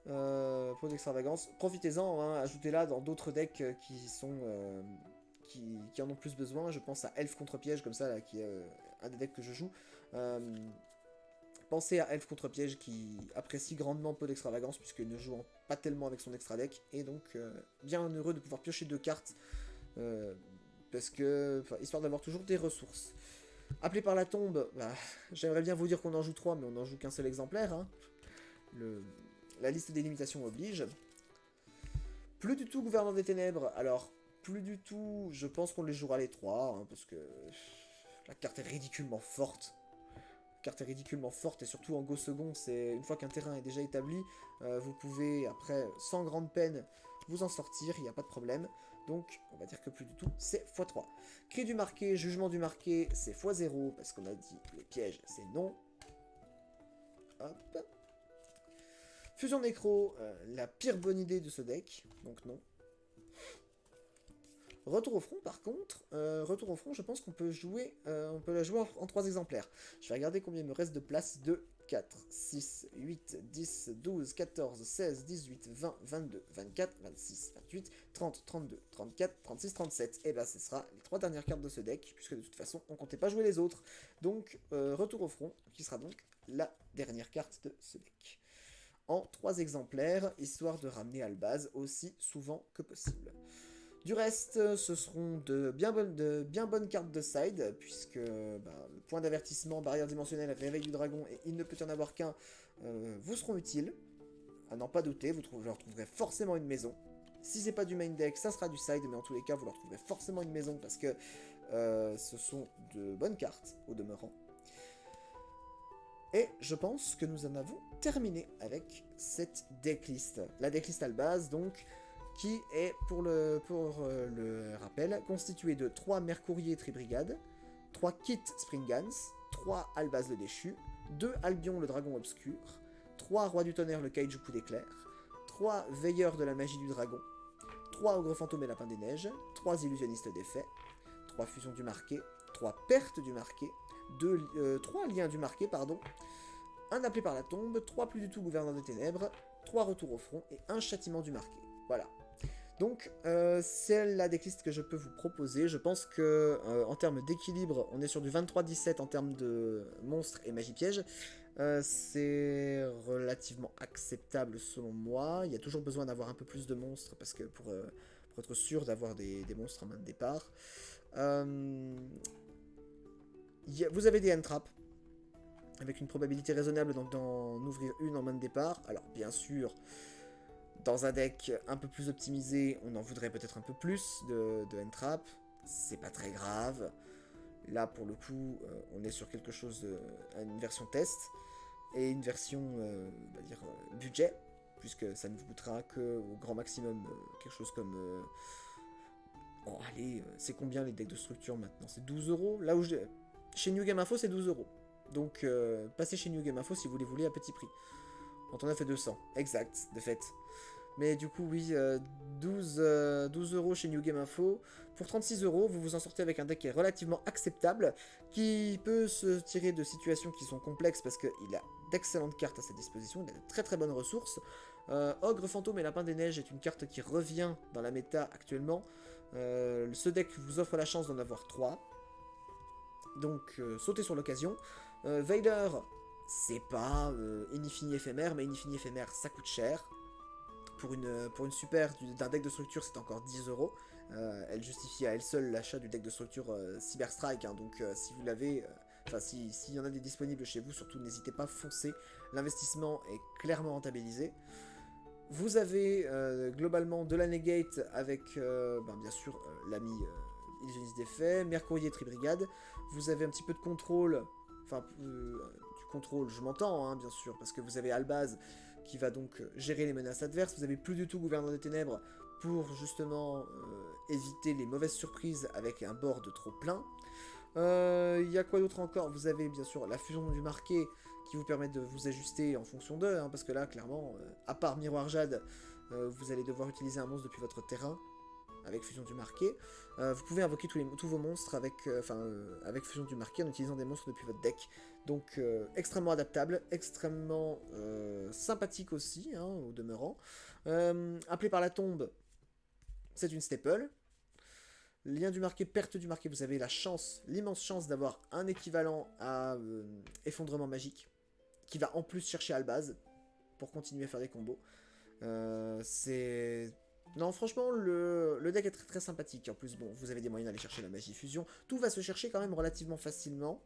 Pot d'extravagance, profitez-en, hein, ajoutez-la dans d'autres decks qui en ont plus besoin. Je pense à Elf contre piège, comme ça, là, qui est un des decks que je joue. Pensez à Elf contre piège qui apprécie grandement Pot d'extravagance, puisqu'il ne joue pas tellement avec son extra deck, et donc bien heureux de pouvoir piocher 2 cartes, parce que, histoire d'avoir toujours des ressources. Appelé par la tombe, j'aimerais bien vous dire qu'on en joue 3, mais on n'en joue qu'un seul exemplaire, hein. La liste des limitations oblige. Plus du tout gouverneur des ténèbres. Alors, plus du tout, je pense qu'on les jouera les 3, hein, parce que la carte est ridiculement forte. La carte est ridiculement forte, et surtout en go second, c'est une fois qu'un terrain est déjà établi, vous pouvez, après, sans grande peine, vous en sortir, il n'y a pas de problème. Donc, on va dire que plus du tout, c'est x3. Cri du marqué, jugement du marqué, c'est x0, parce qu'on a dit les pièges, c'est non. Hop. Fusion Nécro, la pire bonne idée de ce deck, donc non. Retour au front, par contre, retour au front, je pense qu'on peut jouer, on peut la jouer en 3 exemplaires. Je vais regarder combien il me reste de place. 2, 4, 6, 8, 10, 12, 14, 16, 18, 20, 22, 24, 26, 28, 30, 32, 34, 36, 37. Et ben ce sera les 3 dernières cartes de ce deck, puisque de toute façon, on comptait pas jouer les autres. Donc, retour au front, qui sera donc la dernière carte de ce deck. En 3 exemplaires, histoire de ramener Albaz aussi souvent que possible. Du reste, ce seront de bien bonnes cartes de side, puisque point d'avertissement, barrière dimensionnelle, réveil du dragon, et il ne peut y en avoir qu'un, vous seront utiles. À n'en pas douter, vous leur trouverez forcément une maison. Si c'est pas du main deck, ça sera du side, mais en tous les cas, vous leur trouverez forcément une maison, parce que ce sont de bonnes cartes, au demeurant. Et je pense que nous en avons terminé avec cette decklist. La decklist Albaz, donc, qui est, pour le rappel, constituée de 3 Mercourier Tribrigade, 3 Kit Springans, 3 Albaz le Déchu, 2 Albion le Dragon Obscur, 3 Roi du Tonnerre le Kaiju Coup d'Éclair, 3 Veilleurs de la Magie du Dragon, 3 Ogre Fantôme et Lapin des Neiges, 3 Illusionnistes d'Effet, 3 Fusions du Marqué, 3 Pertes du Marqué, 3 Liens du Marqué, pardon, 1 Appelé par la Tombe, 3 Plus du tout Gouverneur des Ténèbres, 3 Retours au Front et 1 Châtiment du Marqué. Voilà. Donc, c'est la decklist que je peux vous proposer. Je pense que, en termes d'équilibre, on est sur du 23-17 en termes de monstres et magie piège. C'est relativement acceptable selon moi. Il y a toujours besoin d'avoir un peu plus de monstres parce que pour être sûr d'avoir des monstres en main de départ. Vous avez des end-traps avec une probabilité raisonnable d'en ouvrir une en main de départ. Alors, bien sûr, dans un deck un peu plus optimisé, on en voudrait peut-être un peu plus de end-trap. C'est pas très grave. Là, pour le coup, on est sur quelque chose une version test et une version, on va dire, budget, puisque ça ne vous coûtera que au grand maximum quelque chose comme... Oh, allez, c'est combien les decks de structure maintenant? C'est 12 €. Là où chez New Game Info, c'est 12 €. Donc, passez chez New Game Info si vous les voulez à petit prix. Quand on a fait 200. Exact, de fait. Mais du coup, oui, 12 € chez New Game Info. Pour 36 €, vous vous en sortez avec un deck qui est relativement acceptable, qui peut se tirer de situations qui sont complexes parce qu'il a d'excellentes cartes à sa disposition, il a de très très bonnes ressources. Ogre Fantôme et Lapin des Neiges est une carte qui revient dans la méta actuellement. Ce deck vous offre la chance d'en avoir 3. Donc, sautez sur l'occasion. Vader, c'est pas Inifini éphémère, mais Inifini éphémère, ça coûte cher. Pour une super d'un deck de structure, c'est encore 10 €. Elle justifie à elle seule l'achat du deck de structure Cyber Strike. Hein, donc si vous l'avez, enfin s'il y en a des disponibles chez vous, surtout n'hésitez pas, foncez. L'investissement est clairement rentabilisé. Vous avez globalement de la negate avec bien sûr l'ami Illusionniste d'Effet, Mercourier Tribrigade. Vous avez un petit peu de contrôle, enfin du contrôle, je m'entends hein, bien sûr, parce que vous avez Albaz qui va donc gérer les menaces adverses. Vous avez plus du tout Gouverneur des Ténèbres pour justement éviter les mauvaises surprises avec un board trop plein. Il y a quoi d'autre encore? Vous avez bien sûr la fusion du marqué qui vous permet de vous ajuster en fonction d'eux, hein, parce que là, clairement, à part Miroir Jade, vous allez devoir utiliser un monstre depuis votre terrain avec fusion du marqué. Vous pouvez invoquer tous vos monstres avec, avec fusion du marqué en utilisant des monstres depuis votre deck. Donc extrêmement adaptable, extrêmement sympathique aussi, hein, au demeurant. Appelé par la tombe, c'est une staple. Lien du marqué, perte du marqué, vous avez la chance, l'immense chance d'avoir un équivalent à effondrement magique, qui va en plus chercher Albaz pour continuer à faire des combos. C'est... Non, franchement, le deck est très très sympathique. En plus, bon, vous avez des moyens d'aller chercher la magie fusion. Tout va se chercher quand même relativement facilement.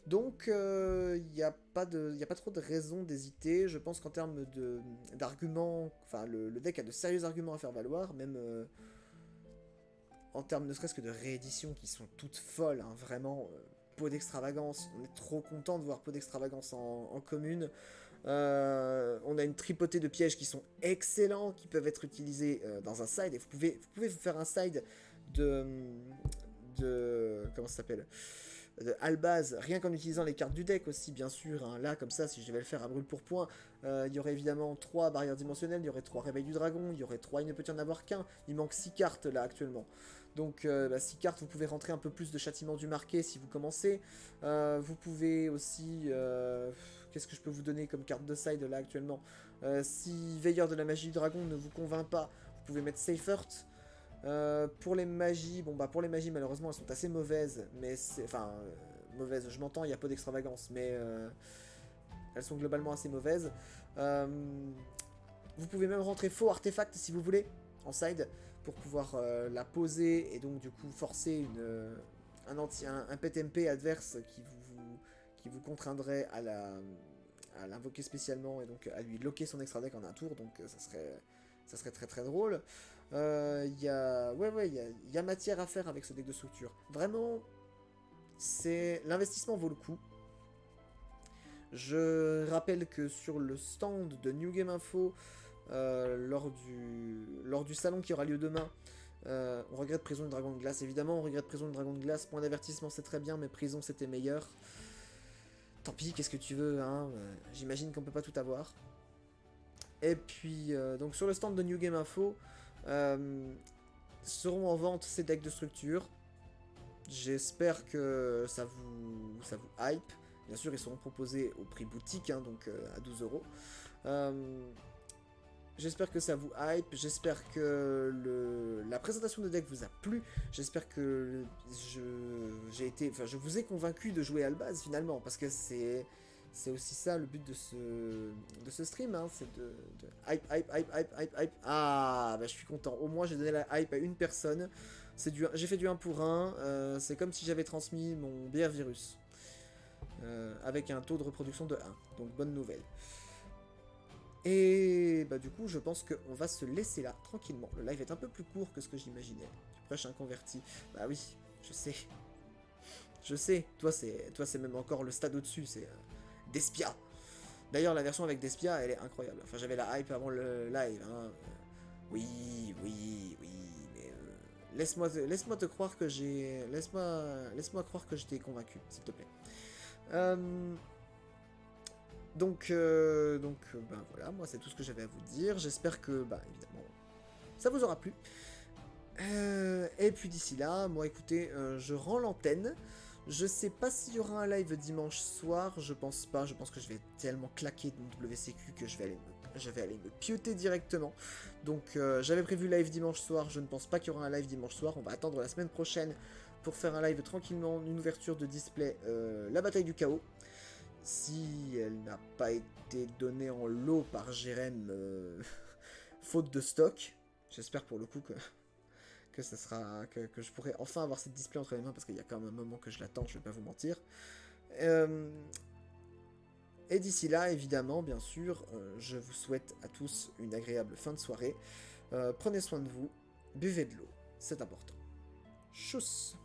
Donc, il n'y a pas trop de raison d'hésiter. Je pense qu'en termes d'arguments, enfin, le deck a de sérieux arguments à faire valoir, même en termes ne serait-ce que de rééditions qui sont toutes folles, hein, vraiment. Pot d'extravagance, on est trop content de voir Pot d'extravagance en commune. On a une tripotée de pièges qui sont excellents, qui peuvent être utilisés dans un side, et vous pouvez faire un side de comment ça s'appelle, Albaz, rien qu'en utilisant les cartes du deck aussi, bien sûr. Hein. Là, comme ça, si je devais le faire à brûle pour point, il y aurait évidemment 3 barrières dimensionnelles, il y aurait 3 réveils du dragon, il y aurait 3 il ne peut y en avoir qu'un. Il manque 6 cartes là actuellement. Donc 6 cartes, vous pouvez rentrer un peu plus de châtiment du marqué si vous commencez. Vous pouvez aussi... Qu'est-ce que je peux vous donner comme carte de side là actuellement? Si Veilleur de la magie du dragon ne vous convainc pas, vous pouvez mettre Safe Earth. Pour les magies, bon bah pour les magies malheureusement elles sont assez mauvaises, mais c'est... Enfin, mauvaises, je m'entends, il y a peu d'extravagance, mais elles sont globalement assez mauvaises. Vous pouvez même rentrer faux artefact si vous voulez, en side, pour pouvoir la poser et donc du coup forcer un pet MP adverse qui vous contraindrait à l'invoquer spécialement et donc à lui locker son extra deck en un tour, donc ça serait très très drôle. Il y a matière à faire avec ce deck de structure. Vraiment, l'investissement vaut le coup. Je rappelle que sur le stand de New Game Info, lors du salon qui aura lieu demain, on regrette Prison du Dragon de Glace. Évidemment, on regrette Prison du Dragon de Glace. Point d'avertissement, c'est très bien, mais Prison, c'était meilleur. Tant pis, qu'est-ce que tu veux, hein. J'imagine qu'on peut pas tout avoir. Et puis, donc sur le stand de New Game Info, seront en vente ces decks de structure. J'espère que ça vous hype. Bien sûr, ils seront proposés au prix boutique, hein, donc à 12 euros. J'espère que ça vous hype, j'espère que la présentation de deck vous a plu, j'espère que je vous ai convaincu de jouer Albaz finalement, parce que c'est aussi ça le but de ce stream, hein, c'est de hype. Ah, bah je suis content, au moins j'ai donné la hype à une personne, j'ai fait du 1 pour 1, c'est comme si j'avais transmis mon BR virus, avec un taux de reproduction de 1, donc bonne nouvelle. Et bah du coup, je pense qu'on va se laisser là, tranquillement. Le live est un peu plus court que ce que j'imaginais. Tu prêches un converti. Bah oui, je sais. Je sais. Toi, c'est même encore le stade au-dessus, c'est Despia. D'ailleurs, la version avec Despia, elle est incroyable. Enfin, j'avais la hype avant le live. Hein. Oui, mais laisse-moi te croire que j'ai... Laisse-moi croire que je t'ai convaincu, s'il te plaît. Donc ben voilà, moi c'est tout ce que j'avais à vous dire. J'espère que, bah évidemment, ça vous aura plu. Et puis d'ici là, moi écoutez, je rends l'antenne. Je sais pas s'il y aura un live dimanche soir, je pense pas. Je pense que je vais tellement claquer de mon WCQ que je vais aller me pioter directement. Donc j'avais prévu live dimanche soir, je ne pense pas qu'il y aura un live dimanche soir. On va attendre la semaine prochaine pour faire un live tranquillement, une ouverture de display, la bataille du chaos. Si elle n'a pas été donnée en lot par Jérém, faute de stock, j'espère pour le coup que ça sera que je pourrai enfin avoir cette display entre les mains, parce qu'il y a quand même un moment que je l'attends, je vais pas vous mentir. Et d'ici là, évidemment, bien sûr, je vous souhaite à tous une agréable fin de soirée. Prenez soin de vous, buvez de l'eau, c'est important. Tchuss!